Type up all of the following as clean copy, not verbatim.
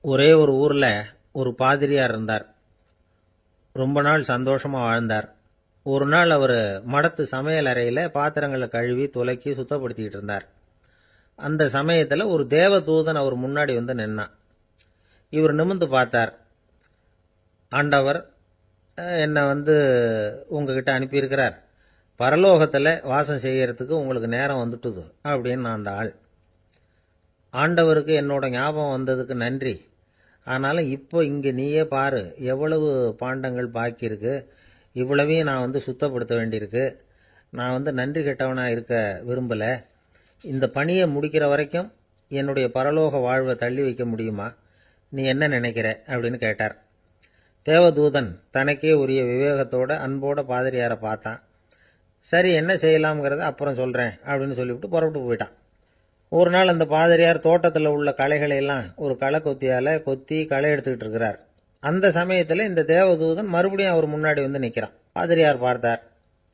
ஒரே ஒரு ஊர்ல ஒரு பாதிரியார் இருந்தார். ரொம்ப நாள் சந்தோஷமா வாழ்ந்தார். ஒரு நாள் அவர் மடத்து சமையல் அறையில பாத்திரங்களை கழுவி துலக்கி சுத்தப்படுத்திக்கிட்டு இருந்தார். அந்த சமயத்துல ஒரு தேவ தூதன் அவர் முன்னாடி வந்து நின்னான். இவர் நிமிர்ந்து பார்த்தார். ஆண்டவர் என்னை உங்ககிட்ட அனுப்பியிருக்கிறார். பரலோகத்துல வாசம் செய்யறதுக்கு உங்களுக்கு நேரம் வந்துட்டுது அப்படின்னு நான் அந்த ஆள். ஆண்டவருக்கு என்னோட ஞாபகம் வந்ததுக்கு நன்றி. ஆனாலும் இப்போ இங்கே நீயே பாரு, எவ்வளவு பாண்டங்கள் பாக்கி இருக்கு. இவ்வளவையும் நான் சுத்தப்படுத்த வேண்டியிருக்கு. நான் நன்றி கெட்டவனா இருக்க விரும்பல. இந்த பணியை முடிக்கிற வரைக்கும் என்னுடைய பரலோக வாழ்வை தள்ளி வைக்க முடியுமா? நீ என்ன நினைக்கிற அப்படின்னு கேட்டார். தேவதூதன் தனக்கே உரிய விவேகத்தோட அன்போட பாதிரியாரை பார்த்தான். சரி, என்ன செய்யலாம்ங்கிறத அப்புறம் சொல்றேன் அப்படின்னு சொல்லிவிட்டு புறப்பட்டு போயிட்டான். ஒரு நாள் அந்த பாதிரியார் தோட்டத்தில் உள்ள களைகளை எல்லாம் ஒரு களை கொத்தியால கொத்தி களை எடுத்துக்கிட்டு இருக்கிறார். அந்த சமயத்தில் இந்த தேவதூதன் மறுபடியும் அவர் முன்னாடி வந்து நிற்கிறான். பாதிரியார் பார்த்தார்.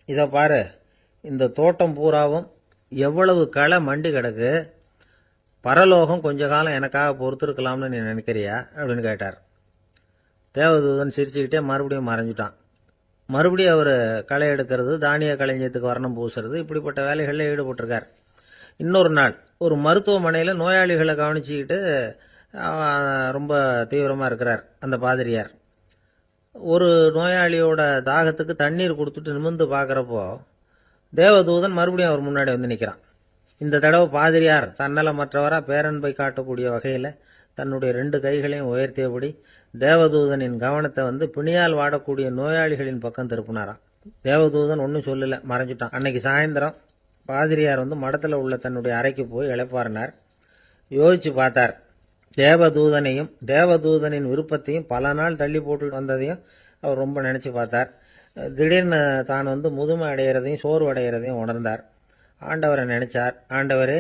இதை பாரு, இந்த தோட்டம் பூராவும் எவ்வளவு களை மண்டி கிடக்கு. பரலோகம் கொஞ்ச காலம் எனக்காக பொறுத்திருக்கலாம்னு நீ நினைக்கிறியா அப்படின்னு கேட்டார். தேவதூதன் சிரிச்சுக்கிட்டே மறுபடியும் மறைஞ்சிட்டான். மறுபடியும் அவர் களை எடுக்கிறது, தானிய களஞ்சியத்துக்கு வர்ணம் பூசுறது, இப்படிப்பட்ட வேலைகளில் ஈடுபட்டிருக்கார். இன்னொரு நாள் ஒரு மருத்துவமனையில் நோயாளிகளை கவனிச்சுக்கிட்டு ரொம்ப தீவிரமாக இருக்கிறார் அந்த பாதிரியார். ஒரு நோயாளியோட தாகத்துக்கு தண்ணீர் கொடுத்துட்டு நிமிர்ந்து பார்க்குறப்போ தேவதூதன் மறுபடியும் அவர் முன்னாடி வந்து நிற்கிறான். இந்த தடவை பாதிரியார் தன்னலமற்றவராக பேரன்பை காட்டக்கூடிய வகையில் தன்னுடைய 2 கைகளையும் உயர்த்தியபடி தேவதூதனின் கவனத்தை பிணியால் வாடக்கூடிய நோயாளிகளின் பக்கம் திருப்பினாராம். தேவதூதன் ஒன்றும் சொல்லல, மறைஞ்சிட்டான். அன்னைக்கு சாயந்தரம் பாதிரியார் மடத்தில் உள்ள தன்னுடைய அறைக்கு போய் இளைப்பாறினார். யோசிச்சு பார்த்தார். தேவதூதனையும் தேவதூதனின் விருப்பத்தையும் பல நாள் தள்ளி போட்டு வந்ததையும் அவர் ரொம்ப நினைச்சு பார்த்தார். திடீர்னு தான் முதுமை அடைகிறதையும் சோர்வு அடைகிறதையும் உணர்ந்தார். ஆண்டவரை நினைச்சார். ஆண்டவரே,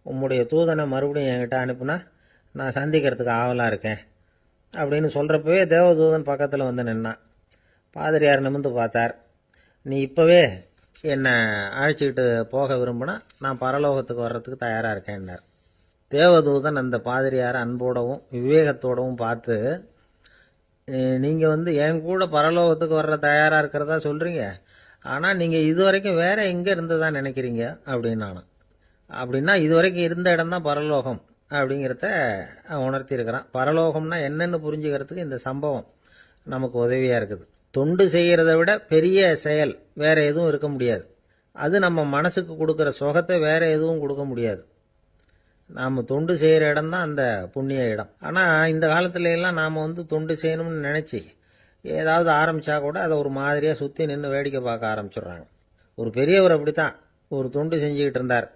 உம்முடைய தூதனை மறுபடியும் என்கிட்ட அனுப்புனா நான் சந்திக்கிறதுக்கு ஆவலா இருக்கேன் அப்படின்னு சொல்றப்பவே தேவதூதன் பக்கத்தில் வந்து நின்னான். பாதிரியார் நிமிர்ந்து பார்த்தார். நீ இப்பவே என்னை அழைச்சிக்கிட்டு போக விரும்பினா நான் பரலோகத்துக்கு வர்றதுக்கு தயாராக இருக்கேன்னார். தேவதூதன் அந்த பாதிரியாரை அன்போடவும் விவேகத்தோடவும் பார்த்து, நீங்கள் என் கூட பரலோகத்துக்கு வர்ற தயாராக இருக்கிறதா சொல்கிறீங்க, ஆனால் நீங்கள் இதுவரைக்கும் வேற எங்கே இருந்ததா நினைக்கிறீங்க அப்படின்னு. அப்படின்னா இதுவரைக்கும் இருந்த இடம் தான் பரலோகம் அப்படிங்கிறத உணர்த்தி இருக்கிறான். பரலோகம்னா என்னன்னு புரிஞ்சுக்கிறதுக்கு இந்த சம்பவம் நமக்கு உதவியாக இருக்குது. தொண்டு செய்கிறத விட பெரிய செயல் வேற எதுவும் இருக்க முடியாது. அது நம்ம மனசுக்கு கொடுக்குற சுகத்தை வேற எதுவும் கொடுக்க முடியாது. நாம் தொண்டு செய்கிற இடம் தான் அந்த புண்ணிய இடம். ஆனால் இந்த காலத்துல எல்லாம் நாம் தொண்டு செய்யணும்னு நினச்சி ஏதாவது ஆரம்பித்தா கூட அதை ஒரு மாதிரியாக சுற்றி நின்று வேடிக்கை பார்க்க ஆரம்பிச்சிடுறாங்க. ஒரு பெரியவர் அப்படித்தான் ஒரு தொண்டு செஞ்சுக்கிட்டு இருந்தார்.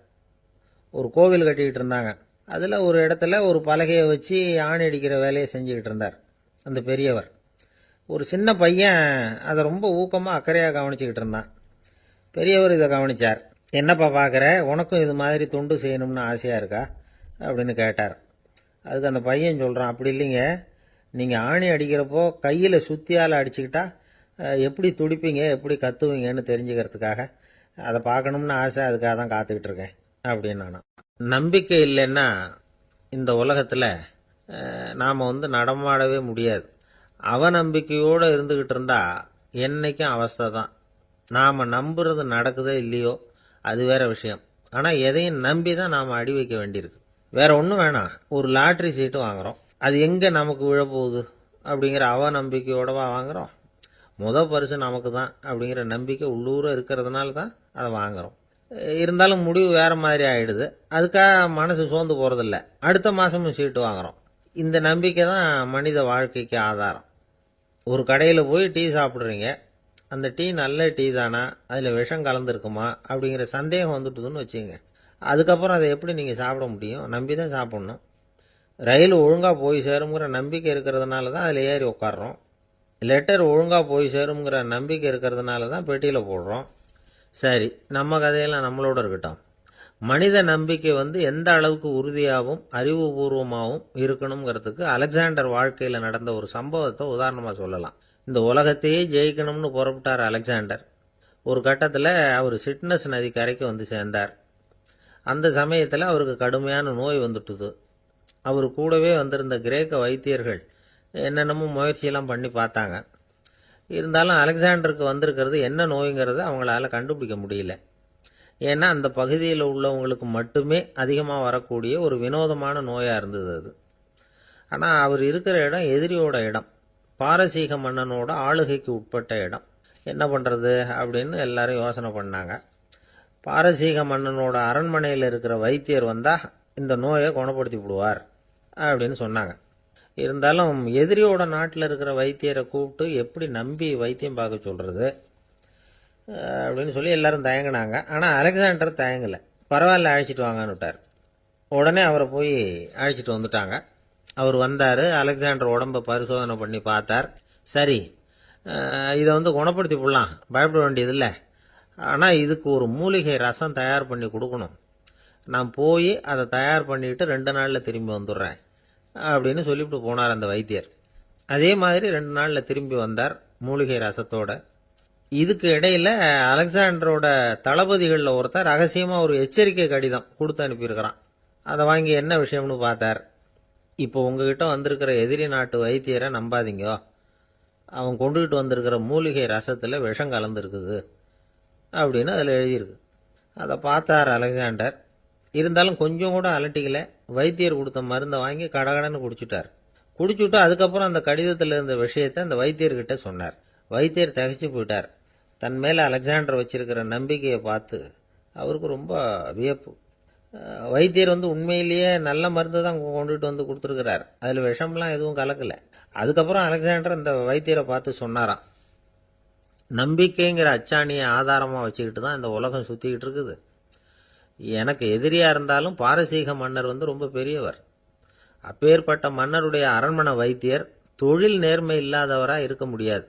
ஒரு கோவில் கட்டிக்கிட்டு இருந்தாங்க. அதில் ஒரு இடத்துல ஒரு பலகையை வச்சு ஆணி அடிக்கிற வேலையை செஞ்சுக்கிட்டு இருந்தார் அந்த பெரியவர். ஒரு சின்ன பையன் அதை ரொம்ப ஊக்கமாக அக்கறையாக கவனிச்சுக்கிட்டு இருந்தான். பெரியவர் இதை கவனிச்சார். என்னப்பா பார்க்குற, உனக்கும் இது மாதிரி தொண்டு செய்யணும்னு ஆசையாக இருக்கா அப்படின்னு கேட்டார். அதுக்கு அந்த பையன் சொல்கிறான், அப்படி இல்லைங்க, நீங்கள் ஆணி அடிக்கிறப்போ கையில் சுத்தியால் அடிச்சுக்கிட்டா எப்படி துடிப்பீங்க, எப்படி கத்துவீங்கன்னு தெரிஞ்சுக்கிறதுக்காக அதை பார்க்கணும்னு ஆசை, அதுக்காக தான் காத்துக்கிட்டு இருக்கேன் அப்படின்னு நான். நம்பிக்கை இல்லைன்னா இந்த உலகத்தில் நாம் நடமாடவே முடியாது. அவநம்பிக்கையோடு இருந்துகிட்டு இருந்தா என்னைக்கும் அவஸ்தை தான். நாம் நம்புறது நடக்குதோ இல்லையோ அது வேற விஷயம். ஆனால் எதையும் நம்பி தான் நாம் அடி வைக்க வேண்டியிருக்கு. வேற ஒன்றும் வேணாம், ஒரு லாட்ரி சீட்டு வாங்குறோம். அது எங்கே நமக்கு விழப்போகுது அப்படிங்கிற அவநம்பிக்கையோடவா வாங்குறோம்? பரிசு நமக்கு தான் அப்படிங்கிற நம்பிக்கை உள்ளூர இருக்கிறதுனால தான் அதை வாங்குறோம். இருந்தாலும் முடிவு வேற மாதிரி ஆயிடுது. அதுக்காக மனசு சோர்ந்து போறதில்ல. அடுத்த மாசமும் சீட்டு வாங்குறோம். இந்த நம்பிக்கை தான் மனித வாழ்க்கைக்கு ஆதாரம். ஒரு கடையில் போய் டீ சாப்பிட்றீங்க. அந்த டீ நல்ல டீ தானா, அதில் விஷம் கலந்துருக்குமா அப்படிங்கிற சந்தேகம் வந்துட்டுதுன்னு வச்சுங்க. அதுக்கப்புறம் அதை எப்படி நீங்கள் சாப்பிட முடியும்? நம்பி தான் சாப்பிட்ணும். ரயில் ஒழுங்காக போய் சேருங்கிற நம்பிக்கை இருக்கிறதுனால தான் அதில் ஏறி உட்காடுறோம். லெட்டர் ஒழுங்காக போய் சேருங்கிற நம்பிக்கை இருக்கிறதுனால தான் பெட்டியில் போடுறோம். சரி, நம்ம கதையெல்லாம் நம்மளோட இருக்கட்டும். மனித நம்பிக்கை எந்த அளவுக்கு உறுதியாகவும் அறிவுபூர்வமாகவும் இருக்கணுங்கிறதுக்கு அலெக்சாண்டர் வாழ்க்கையில் நடந்த ஒரு சம்பவத்தை உதாரணமாக சொல்லலாம். இந்த உலகத்தையே ஜெயிக்கணும்னு புறப்பட்டார் அலெக்சாண்டர். ஒரு கட்டத்தில் அவர் சிட்னஸ் நதி கரைக்கு சேர்ந்தார். அந்த சமயத்தில் அவருக்கு கடுமையான நோய் வந்துட்டுது. அவர் கூடவே வந்திருந்த கிரேக்க வைத்தியர்கள் என்னென்னமோ முயற்சியெல்லாம் பண்ணி பார்த்தாங்க. இருந்தாலும் அலெக்சாண்டருக்கு வந்திருக்கிறது என்ன நோய்ங்கிறத அவங்களால கண்டுபிடிக்க முடியல. ஏன்னா அந்த பகுதியில் உள்ளவங்களுக்கு மட்டுமே அதிகமாக வரக்கூடிய ஒரு வினோதமான நோயாக இருந்தது அது. ஆனால் அவர் இருக்கிற இடம் எதிரியோட இடம், பாரசீக மன்னனோட ஆளுகைக்கு உட்பட்ட இடம். என்ன பண்ணுறது அப்படின்னு எல்லாரும் யோசனை பண்ணாங்க. பாரசீக மன்னனோட அரண்மனையில் இருக்கிற வைத்தியர் வந்தால் இந்த நோயை குணப்படுத்தி விடுவார் அப்படின்னு சொன்னாங்க. இருந்தாலும் எதிரியோட நாட்டில் இருக்கிற வைத்தியரை கூப்பிட்டு எப்படி நம்பி வைத்தியம் பார்க்க சொல்கிறது அப்படின்னு சொல்லி எல்லாரும் தயங்கினாங்க. ஆனால் அலெக்சாண்டர் தயங்கலை. பரவாயில்ல, அழைச்சிட்டு வாங்கன்னு விட்டார். உடனே அவரை போய் அழைச்சிட்டு வந்துட்டாங்க. அவர் வந்தார். அலெக்சாண்டர் உடம்பை பரிசோதனை பண்ணி பார்த்தார். சரி, இதை குணப்படுத்தி போடலாம், பயப்பட வேண்டியதில்லை. ஆனால் இதுக்கு ஒரு மூலிகை ரசம் தயார் பண்ணி கொடுக்கணும். நான் போய் அதை தயார் பண்ணிவிட்டு 2 நாளில் திரும்பி வந்துடுறேன் அப்படின்னு சொல்லிவிட்டு போனார் அந்த வைத்தியர். அதே மாதிரி 2 நாளில் திரும்பி வந்தார் மூலிகை ரசத்தோட. இதுக்கு இடையில் அலெக்சாண்டரோட தளபதிகளில் ஒருத்தர் ரகசியமாக ஒரு எச்சரிக்கை கடிதம் கொடுத்து அனுப்பியிருக்கிறான். அதை வாங்கி என்ன விஷயம்னு பார்த்தார். இப்போ உங்ககிட்ட வந்திருக்கிற எதிரி நாட்டு வைத்தியரை நம்பாதீங்க, அவன் கொண்டுகிட்டு வந்திருக்கிற மூலிகை ரசத்தில் விஷம் கலந்துருக்குது அப்படின்னு அதில் எழுதியிருக்கு. அதை பார்த்தார் அலெக்சாண்டர். இருந்தாலும் கொஞ்சம் கூட அலட்டிக்கல. வைத்தியர் கொடுத்த மருந்தை வாங்கி கடகடன்னு குடிச்சுட்டார். குடிச்சுட்டு அதுக்கப்புறம் அந்த கடிதத்தில் இருந்த விஷயத்தை அந்த வைத்தியர்கிட்ட சொன்னார். வைத்தியர் திகைச்சு போயிட்டார். தன் மேலே அலெக்சாண்டர் வச்சிருக்கிற நம்பிக்கையை பார்த்து அவருக்கு ரொம்ப வியப்பு. வைத்தியர் உண்மையிலேயே நல்ல மருந்து தான் கொண்டுகிட்டு கொடுத்துருக்கிறார், அதில் விஷம்லாம் எதுவும் கலக்கலை. அதுக்கப்புறம் அலெக்சாண்டர் அந்த வைத்தியரை பார்த்து சொன்னாராம், நம்பிக்கைங்கிற அச்சாணியை ஆதாரமாக வச்சுக்கிட்டு தான் இந்த உலகம் சுற்றிக்கிட்டு இருக்குது. எனக்கு எதிரியாக இருந்தாலும் பாரசீக மன்னர் ரொம்ப பெரியவர். அப்பேற்பட்ட மன்னருடைய அரண்மனை வைத்தியர் தொழில் நேர்மை இல்லாதவராக இருக்க முடியாது,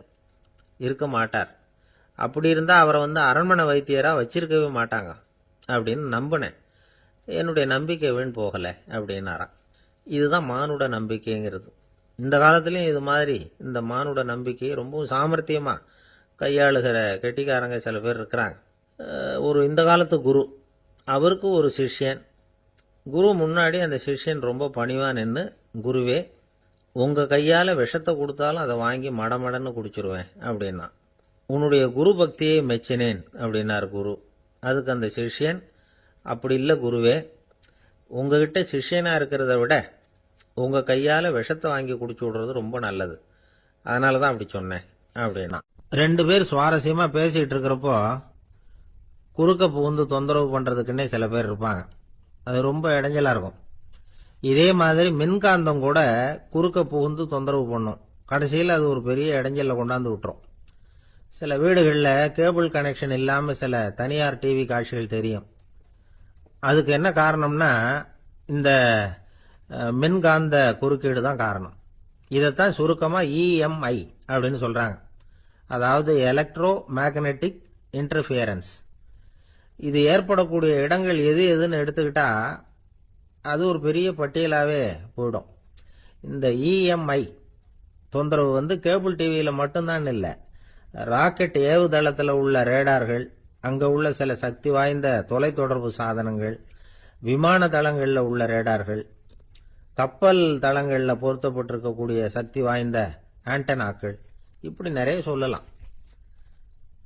இருக்க மாட்டார். அப்படி இருந்தால் அவரை அரண்மனை வைத்தியராக வச்சிருக்கவே மாட்டாங்க அப்படின்னு நம்பினேன். என்னுடைய நம்பிக்கை வீண் போகலை அப்படின்னாராம். இதுதான் மானுட நம்பிக்கைங்கிறது. இந்த காலத்துலேயும் இது மாதிரி இந்த மானுட நம்பிக்கையை ரொம்பவும் சாமர்த்தியமாக கையாளுகிற கெட்டிக்காரங்க சில பேர் இருக்கிறாங்க. ஒரு இந்த காலத்து குரு, அவருக்கு ஒரு சிஷ்யன். குரு முன்னாடி அந்த சிஷ்யன் ரொம்ப பணிவாக நின்று, குருவே உங்கள் கையால் விஷத்தை கொடுத்தாலும் அதை வாங்கி மடமடன்னு குடிச்சிருவேன் அப்படின்னா. உன்னுடைய குரு பக்தியை மெச்சினேன் அப்படின்னார் குரு. அதுக்கு அந்த சிஷ்யன், அப்படி இல்லை குருவே, உங்ககிட்ட சிஷ்யனாக இருக்கிறத விட உங்கள் கையால் விஷத்தை வாங்கி குடிச்சு விடுறது ரொம்ப நல்லது, அதனால தான் அப்படி சொன்னேன் அப்படின்னா. 2 பேர் சுவாரஸ்யமாக பேசிகிட்டு இருக்கிறப்போ குறுக்க புகுந்து தொந்தரவு பண்ணுறதுக்குன்னே சில பேர் இருப்பாங்க. அது ரொம்ப இடைஞ்சலாக இருக்கும். இதே மாதிரி மின்காந்தம் கூட குறுக்க புகுந்து தொந்தரவு பண்ணும். கடைசியில் அது ஒரு பெரிய இடைஞ்சலில் கொண்டாந்து விட்டுரும். சில வீடுகளில் கேபிள் கனெக்ஷன் இல்லாமல் சில தனியார் டிவி காட்சிகள் தெரியும். அதுக்கு என்ன காரணம்னா இந்த மின்காந்த குறுக்கீடு தான் காரணம். இதைத்தான் சுருக்கமாக EMI அப்படின்னு சொல்கிறாங்க. அதாவது எலக்ட்ரோ மேக்னெட்டிக் இன்டர்ஃபியரன்ஸ். இது ஏற்படக்கூடிய இடங்கள் எது எதுன்னு எடுத்துக்கிட்டா அது ஒரு பெரிய பட்டியலாகவே போயிடும். இந்த EMI தொந்தரவு கேபிள் டிவியில் மட்டும்தான் இல்லை, ராக்கெட் ஏவுதளத்தில் உள்ள ரேடார்கள், அங்கே உள்ள சில சக்தி வாய்ந்த தொலைத்தொடர்பு சாதனங்கள், விமான தளங்களில் உள்ள ரேடார்கள், கப்பல் தளங்களில் பொருத்தப்பட்டிருக்கக்கூடிய சக்தி வாய்ந்த ஆண்டனாக்கள், இப்படி நிறைய சொல்லலாம்.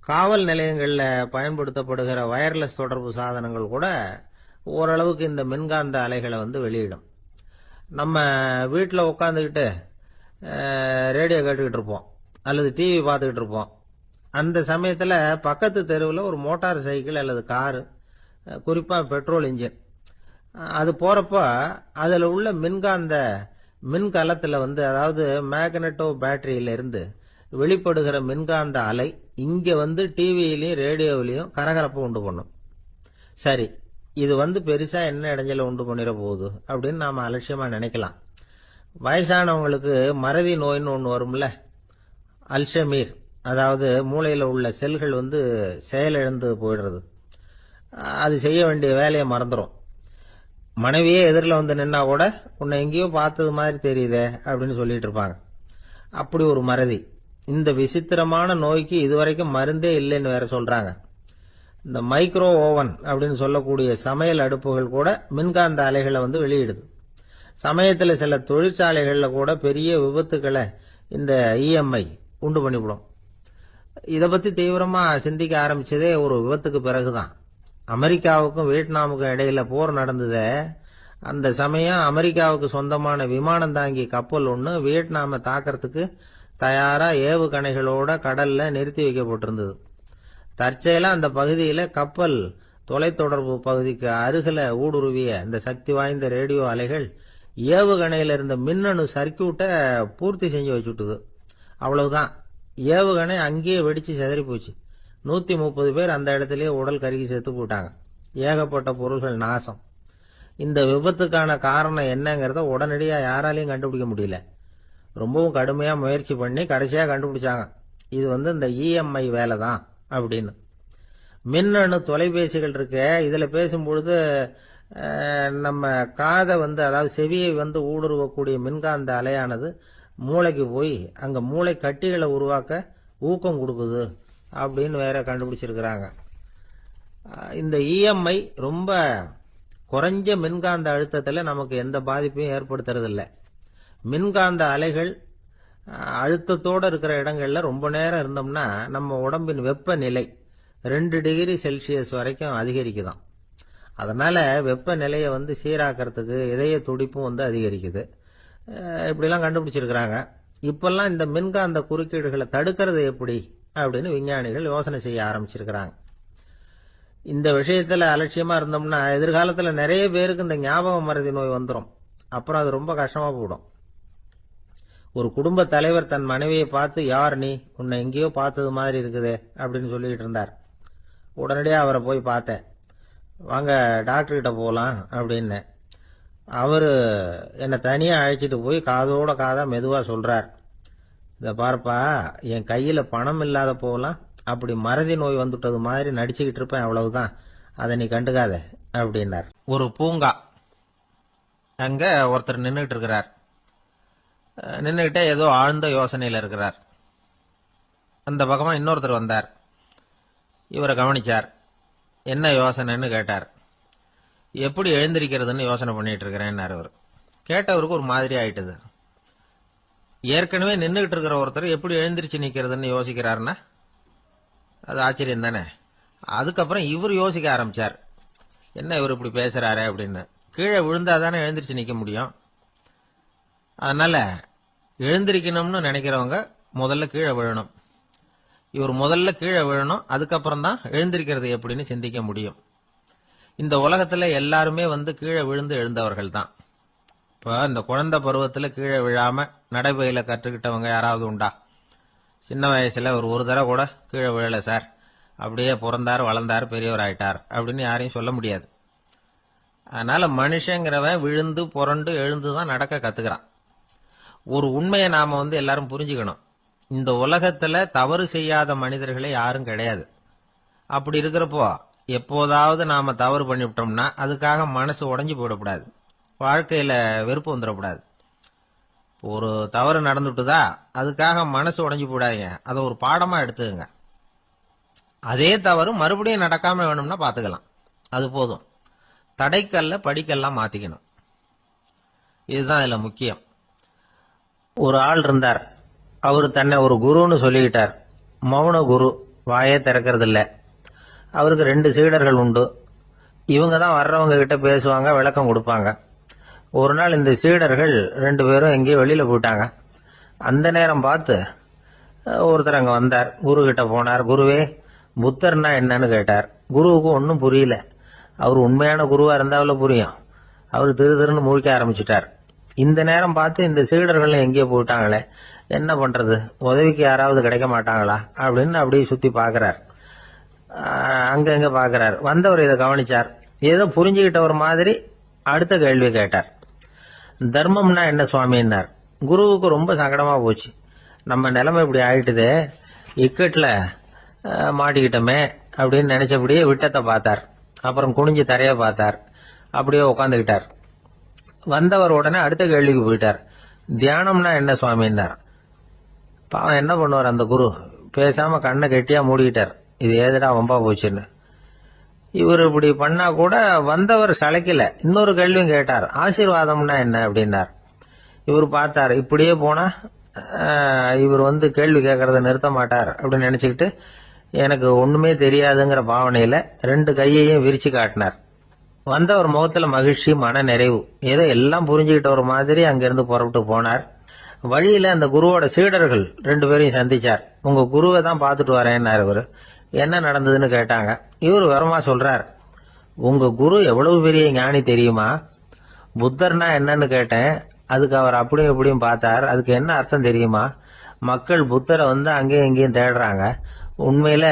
காவல் நிலையங்களில் பயன்படுத்தப்படுகிற வயர்லெஸ் தொடர்பு சாதனங்கள் கூட ஓரளவுக்கு இந்த மின்காந்த அலைகளை வெளியிடும். நம்ம வீட்டில் உட்காந்துக்கிட்டு ரேடியோ கேட்டுக்கிட்டு இருப்போம் அல்லது டிவி பார்த்துக்கிட்டு இருப்போம். அந்த சமயத்தில் பக்கத்து தெருவில் ஒரு மோட்டார் சைக்கிள் அல்லது காரு, குறிப்பாக பெட்ரோல் இன்ஜின், அது போகிறப்ப அதில் உள்ள மின்காந்த மின்கலத்தில் அதாவது மேக்னெட்டோ பேட்டரியிலிருந்து வெளிப்படுகிற மின்காந்த அலை இங்கே டிவியிலையும் ரேடியோவிலையும் கரகரப்பை உண்டு பண்ணும். சரி, இது பெருசாக என்ன இடைஞ்சலை உண்டு பண்ணிட போகுது அப்படின்னு நாம் அலட்சியமாக நினைக்கலாம். வயசானவங்களுக்கு மறதி நோயின்னு ஒன்று வரும்ல, அல்ஷமீர், அதாவது மூளையில் உள்ள செல்கள் செயலிழந்து போயிடுறது. அது செய்ய வேண்டிய வேலையை மறந்துடும். மனைவியே எதிரில் நின்னா கூட உன்னை எங்கேயோ பார்த்தது மாதிரி தெரியுதே அப்படின்னு சொல்லிட்டு இருப்பாங்க. அப்படி ஒரு மறதி. இந்த விசித்திரமான நோய்க்கு இதுவரைக்கும் மருந்தே இல்லைன்னு வேற சொல்றாங்க. இந்த மைக்ரோ ஓவன் அப்படின்னு சொல்லக்கூடிய சமையல் அடுப்புகள் கூட மின்காந்த அலைகளை வெளியிடுது. சமயத்தில் சில தொழிற்சாலைகளில் கூட பெரிய விபத்துக்களை இந்த இஎம்ஐ உண்டு பண்ணிவிடும். இதை பற்றி தீவிரமாக சிந்திக்க ஆரம்பிச்சதே ஒரு விபத்துக்கு பிறகுதான். அமெரிக்காவுக்கும் வியட்நாமுக்கும் இடையில போர் நடந்ததே, அந்த சமயம் அமெரிக்காவுக்கு சொந்தமான விமானம் தாங்கி கப்பல் ஒன்று வியட்நாமை தாக்கிறதுக்கு தயாரா ஏவுகணைகளோட கடல்ல நிறுத்தி வைக்கப்பட்டிருந்தது. தற்செயலா அந்த பகுதியில கப்பல் தொலைத்தொடர்பு பகுதிக்கு அருகில ஊடுருவிய இந்த சக்தி வாய்ந்த ரேடியோ அலைகள் ஏவுகணையில இருந்த மின்னணு சர்க்கியூட்டை பூர்த்தி செஞ்சு வச்சுட்டுது. அவ்வளவுதான், ஏவுகணை அங்கேயே வெடிச்சு செதறி போச்சு. 130 பேர் அந்த இடத்துலயே உடல் கருகி செத்து போட்டாங்க. ஏகப்பட்ட பொருள்கள் நாசம். இந்த விபத்துக்கான காரணம் என்னங்கிறத உடனடியா யாராலையும் கண்டுபிடிக்க முடியல. ரொம்பவும் கடுமையா முயற்சி பண்ணி கடைசியா கண்டுபிடிச்சாங்க, இது இந்த இஎம்ஐ வேலை தான் அப்படின்னு. மின்னணு தொலைபேசிகள் இருக்க, இதுல பேசும்பொழுது நம்ம காதை அதாவது செவியை ஊடுருவக்கூடிய மின்காந்த அலையானது மூளைக்கு போய் அங்க மூளை கட்டிகளை உருவாக்க ஊக்கம் கொடுக்குது அப்படின்னு வேற கண்டுபிடிச்சிருக்கிறாங்க. இந்த இஎம்ஐ ரொம்ப குறைஞ்ச மின்காந்த அழுத்தத்தில் நமக்கு எந்த பாதிப்பையும் ஏற்படுத்துறதில்லை. மின்காந்த அலைகள் அழுத்தத்தோடு இருக்கிற இடங்கள்ல ரொம்ப நேரம் இருந்தோம்னா நம்ம உடம்பின் வெப்பநிலை 2 டிகிரி செல்சியஸ் வரைக்கும் அதிகரிக்குதாம். அதனால வெப்பநிலையை சீராக்கிறதுக்கு இதய துடிப்பும் அதிகரிக்குது. இப்படிலாம் கண்டுபிடிச்சிருக்கிறாங்க. இப்பெல்லாம் இந்த மின்காந்த குறுக்கீடுகளை தடுக்கிறது எப்படி அப்படின்னு விஞ்ஞானிகள் யோசனை செய்ய ஆரம்பிச்சிருக்கிறாங்க. இந்த விஷயத்துல அலட்சியமா இருந்தோம்னா எதிர்காலத்துல நிறைய பேருக்கு இந்த ஞாபக மறதி நோய் வந்துடும். அப்புறம் அது ரொம்ப கஷ்டமா போயிடும். ஒரு குடும்ப தலைவர் தன் மனைவியை பார்த்து, யார் நீ, உன்னை எங்கேயோ பார்த்தது மாதிரி இருக்குதே அப்படின்னு சொல்லிட்டு இருந்தார். உடனடியா அவரை போய் பார்த்தேன். வாங்க டாக்டர்கிட்ட போகலாம் அப்படின்னு. அவரு என்னை தனியா அழைச்சிட்டு போய் காதோட காதா மெதுவா சொல்றார், இத பார்ப்பா, என் கையில பணம் இல்லாத போகலாம், அப்படி மறதி நோய் வந்துட்டது மாதிரி நடிச்சுக்கிட்டு இருப்பேன், அவ்வளவுதான், அதை நீ கண்டுக்காத அப்படின்னார். ஒரு பூங்கா, அங்க ஒருத்தர் நின்றுட்டு இருக்கிறார். நின்றுகிட்டே ஏதோ ஆழ்ந்த யோசனையில இருக்கிறார். அந்த பக்கமா இன்னொருத்தர் வந்தார். இவரை கவனிச்சார். என்ன யோசனைன்னு கேட்டார். எப்படி எழுந்திருக்கிறதுன்னு யோசனை பண்ணிட்டு இருக்கிறேன்னாரு அவர். கேட்டவருக்கு ஒரு மாதிரி ஆயிட்டது. ஏற்கனவே நின்றுகிட்டு இருக்கிற ஒருத்தர் எப்படி எழுந்திருச்சு நிக்கிறதுன்னு யோசிக்கிறாருன்னா அது ஆச்சரியம் தானே. அதுக்கப்புறம் இவர் யோசிக்க ஆரம்பிச்சார், என்ன இவர் இப்படி பேசுறாரு அப்படின்னு. கீழே விழுந்தாதானே எழுந்திருச்சு நிக்க முடியும். அதனால எழுந்திருக்கணும்னு நினைக்கிறவங்க முதல்ல கீழே விழணும். இவர் முதல்ல கீழே விழணும், அதுக்கப்புறம் தான் எழுந்திருக்கிறது எப்படின்னு சிந்திக்க முடியும். இந்த உலகத்துல எல்லாருமே கீழே விழுந்து எழுந்தவர்கள் தான். இப்ப இந்த குழந்தை பருவத்துல கீழே விழாம நடைபயில கற்றுக்கிட்டவங்க யாராவது உண்டா? சின்ன வயசுல ஒரு தடவை கூட கீழே விழல சார், அப்படியே பிறந்தார் வளர்ந்தார் பெரியவர் ஆயிட்டார் அப்படின்னு யாரையும் சொல்ல முடியாது. அதனால மனுஷங்கிறவன் விழுந்து புரண்டு எழுந்துதான் நடக்க கத்துக்கிறான். ஒரு உண்மையை நாம எல்லாரும் புரிஞ்சுக்கணும். இந்த உலகத்துல தவறு செய்யாத மனிதர்களே யாரும் கிடையாது. அப்படி இருக்கிறப்போ எப்போதாவது நாம தவறு பண்ணிவிட்டோம்னா அதுக்காக மனசு உடைஞ்சு போயிடக்கூடாது, வாழ்க்கையில வெறுப்பு வந்துடக்கூடாது. ஒரு தவறு நடந்துட்டுதா அதுக்காக மனசு உடைஞ்சு போடாதீங்க, அதை ஒரு பாடமா எடுத்துக்கங்க. அதே தவறு மறுபடியும் நடக்காம வேணும்னா பாத்துக்கலாம், அது போதும். தடைக்கல்ல படிக்கெல்லாம் மாத்திக்கணும், இதுதான் இதுல முக்கியம். ஒரு ஆள் இருந்தார். அவரு தன்னை ஒரு குருன்னு சொல்லிக்கிட்டார். மௌன குரு, வாயே திறக்கிறது இல்ல. அவருக்கு 2 சீடர்கள் உண்டு. இவங்க தான் வர்றவங்க கிட்ட பேசுவாங்க, விளக்கம் கொடுப்பாங்க. ஒரு நாள் இந்த சீடர்கள் 2 பேரும் எங்கேயோ வெளியில போயிட்டாங்க. அந்த நேரம் பார்த்து ஒருத்தர் அங்க வந்தார். குரு கிட்ட போனார். குருவே, புத்தர்னா என்னன்னு கேட்டார். குருவுக்கு ஒன்னும் புரியல. அவர் உண்மையான குருவா இருந்தாவில் புரியும். அவர் திருன்னு முழிக்க ஆரம்பிச்சுட்டார். இந்த நேரம் பார்த்து இந்த சீடர்கள் எங்கேயோ போயிட்டாங்களே, என்ன பண்றது, உதவிக்கு யாராவது கிடைக்க மாட்டாங்களா அப்படின்னு அப்படியே சுத்தி பாக்குறார். அங்கங்க பாக்குறார். வந்தவர் இதை கவனிச்சார். ஏதோ புரிஞ்சுக்கிட்டவர் மாதிரி அடுத்த கேள்வி கேட்டார். தர்மம்னா என்ன சுவாமின்னார். குருவுக்கு ரொம்ப சங்கடமா போச்சு. நம்ம நிலைமை இப்படி ஆயிட்டுதே, இக்கட்ல மாட்டிக்கிட்டோமே அப்படின்னு நினைச்சபடியே விட்டத்தை பார்த்தார். அப்புறம் குனிஞ்சு தரைய பார்த்தார். அப்படியே உட்காந்துக்கிட்டார். வந்தவர் உடனே அடுத்த கேள்விக்கு போயிட்டார். தியானம்னா என்ன சுவாமின்னார். பாவம் என்ன பண்ணுவார் அந்த குரு, பேசாம கண்ணை கெட்டியா மூடிக்கிட்டார். இது ஏதடா வம்பா போச்சுன்னு. இவர் இப்படி பண்ணா கூட வந்தவர் சளைக்கல. இன்னொரு கேள்வியும் கேட்டார். ஆசீர்வாதம்னா என்ன அப்படின்னார். இவர் பார்த்தார், இப்படியே போனா இவர் கேள்வி கேட்கறத நிறுத்த மாட்டார் அப்படின்னு நினைச்சுக்கிட்டு எனக்கு ஒண்ணுமே தெரியாதுங்கிற பாவனையில 2 கையையும் விரிச்சு காட்டினார். வந்தவர் முகத்துல மகிழ்ச்சி, மன நிறைவு, ஏதோ எல்லாம் புரிஞ்சுக்கிட்ட ஒரு மாதிரி அங்கிருந்து புறப்பட்டு போனார். வழியில அந்த குருவோட சீடர்கள் 2 பேரையும் சந்திச்சார். உங்க குருவை தான் பார்த்துட்டு வரேன்னாரு இவரு. என்ன நடந்ததுன்னு கேட்டாங்க. இவர் விவரமா சொல்றார். உங்க குரு எவ்வளவு பெரிய ஞானி தெரியுமா? புத்தர்னா என்னன்னு கேட்டேன். அதுக்கு அவர் அப்படியும் இப்படியும் பார்த்தார். அதுக்கு என்ன அர்த்தம் தெரியுமா? மக்கள் புத்தரை அங்கேயும் இங்கேயும் தேடுறாங்க. உண்மையில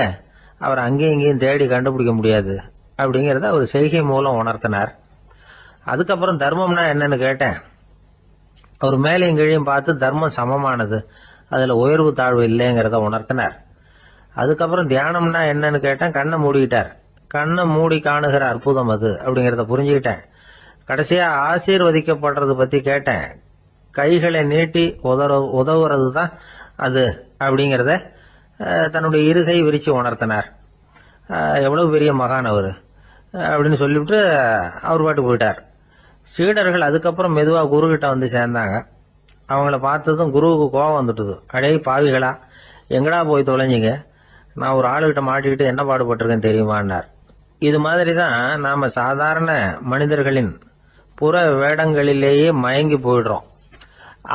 அவர் அங்கேயும் இங்கேயும் தேடி கண்டுபிடிக்க முடியாது அப்படிங்கறத அவர் செய்கை மூலம் உணர்த்தினார். அதுக்கப்புறம் தர்மம்னா என்னன்னு கேட்டேன். அவர் மேலையும் கீழையும் பார்த்து தர்மம் சமமானது, அதுல உயர்வு தாழ்வு இல்லைங்கிறத உணர்த்தினார். அதுக்கப்புறம் தியானம்னா என்னன்னு கேட்டேன். கண்ணை மூடிக்கிட்டார். கண்ணை மூடி காணுகிற அற்புதம் அது அப்படிங்கறத புரிஞ்சுக்கிட்டேன். கடைசியா ஆசீர்வதிக்கப்படுறது பத்தி கேட்டேன். கைகளை நீட்டி உதவுறது தான் அது அப்படிங்கறத தன்னுடைய இருகை விரிச்சு உணர்த்தினார். எவ்வளவு பெரிய மகான் அவரு அப்படின்னு சொல்லிவிட்டு அவர் பாட்டு போயிட்டார். சீடர்கள் அதுக்கப்புறம் மெதுவா குரு கிட்ட சேர்ந்தாங்க. அவங்கள பார்த்ததும் குருவுக்கு கோபம் வந்துட்டுது. அடே பாவிகளா, எங்கடா போய் தொலைஞ்சிங்க? நான் ஒரு ஆளுகிட்ட மாட்டிக்கிட்டு என்ன பாடுபட்டிருக்கேன் தெரியுமான்னார். இது மாதிரி தான் நாம சாதாரண மனிதர்களின் புற வேடங்களிலேயே மயங்கி போயிடுறோம்.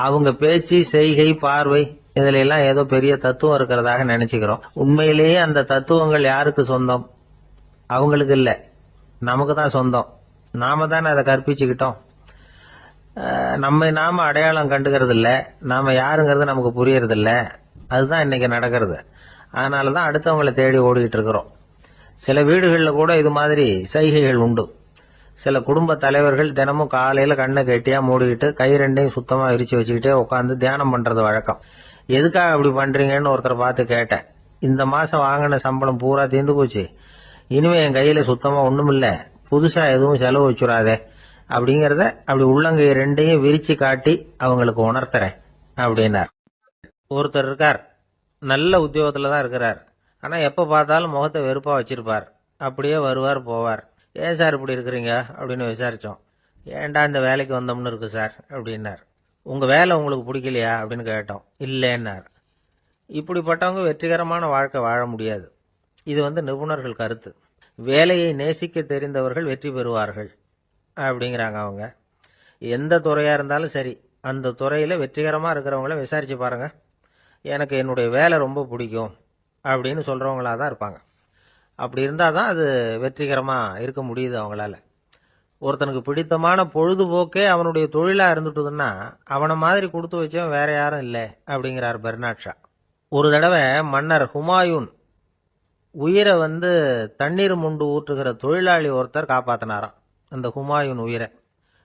அவங்க பேச்சு, செய்கை, பார்வை இதுல எல்லாம் ஏதோ பெரிய தத்துவம் இருக்கிறதாக நினைச்சுக்கிறோம். உண்மையிலேயே அந்த தத்துவங்கள் யாருக்கு சொந்தம்? அவங்களுக்கு இல்ல, நமக்கு தான் சொந்தம். நாம தானே அதை கற்பிச்சுக்கிட்டோம். நம்ம நாம அடையாளம் கண்டுக்கிறது இல்ல, நாம யாருங்கிறது நமக்கு புரியறது இல்ல. அதுதான் இன்னைக்கு நடக்கிறது. அதனாலதான் அடுத்தவங்களை தேடி ஓடிட்டு இருக்கிறோம். சில வீடுகளில் கூட இது மாதிரி சைகைகள் உண்டு. சில குடும்ப தலைவர்கள் தினமும் காலையில கண்ணை கெட்டியா மூடிக்கிட்டு கை 2ஐயும் சுத்தமா விரிச்சு வச்சுக்கிட்டே உட்காந்து தியானம் பண்றது வழக்கம். எதுக்காக அப்படி பண்றீங்கன்னு ஒருத்தரை பார்த்து கேட்டேன். இந்த மாசம் வாங்கின சம்பளம் பூரா தீர்ந்து போச்சு, இனிமே என் கையில சுத்தமா ஒண்ணும் இல்ல, புதுசா எதுவும் செலவு வச்சுடாதே அப்படிங்கறத அப்படி உள்ளங்கை 2ஐயும் விரிச்சு காட்டி அவங்களுக்கு உணர்த்துறேன் அப்படின்னார். ஒருத்தர் இருக்கார், நல்ல உத்தியோகத்துல தான் இருக்கிறார். ஆனா எப்ப பார்த்தாலும் முகத்தை வெறுப்பா வச்சிருப்பார். அப்படியே வருவார் போவார். ஏன் சார் இப்படி இருக்கிறீங்க அப்படின்னு விசாரிச்சோம். ஏன்டா இந்த வேலைக்கு வந்தோம்னு இருக்கு சார் அப்படின்னார். உங்க வேலை உங்களுக்கு பிடிக்கலையா அப்படின்னு கேட்டோம். இல்லைன்னார். இப்படிப்பட்டவங்க வெற்றிகரமான வாழ்க்கை வாழ முடியாது. இது நிபுணர்கள் கருத்து. வேலையை நேசிக்க தெரிந்தவர்கள் வெற்றி பெறுவார்கள் அப்படிங்கிறாங்க அவங்க. எந்த துறையா இருந்தாலும் சரி, அந்த துறையில வெற்றிகரமா இருக்கிறவங்கள விசாரிச்சு பாருங்க. எனக்கு என்னுடைய வேலை ரொம்ப பிடிக்கும் அப்படின்னு சொல்றவங்களா தான் இருப்பாங்க. அப்படி இருந்தாதான் அது வெற்றிகரமா இருக்க முடியுது அவங்களால. ஒருத்தனுக்கு பிடித்தமான பொழுதுபோக்கே அவனுடைய தொழிலா இருந்துட்டுதுன்னா அவனை மாதிரி கொடுத்து வச்சவன் வேற யாரும் இல்லை அப்படிங்கிறார் பெர்னாட் ஷா. ஒரு தடவை மன்னர் ஹுமாயூன் உயிரை தண்ணீர் முண்டு ஊற்றுகிற தொழிலாளி ஒருத்தர் காப்பாத்தினாராம் அந்த ஹுமாயூன் உயிரை.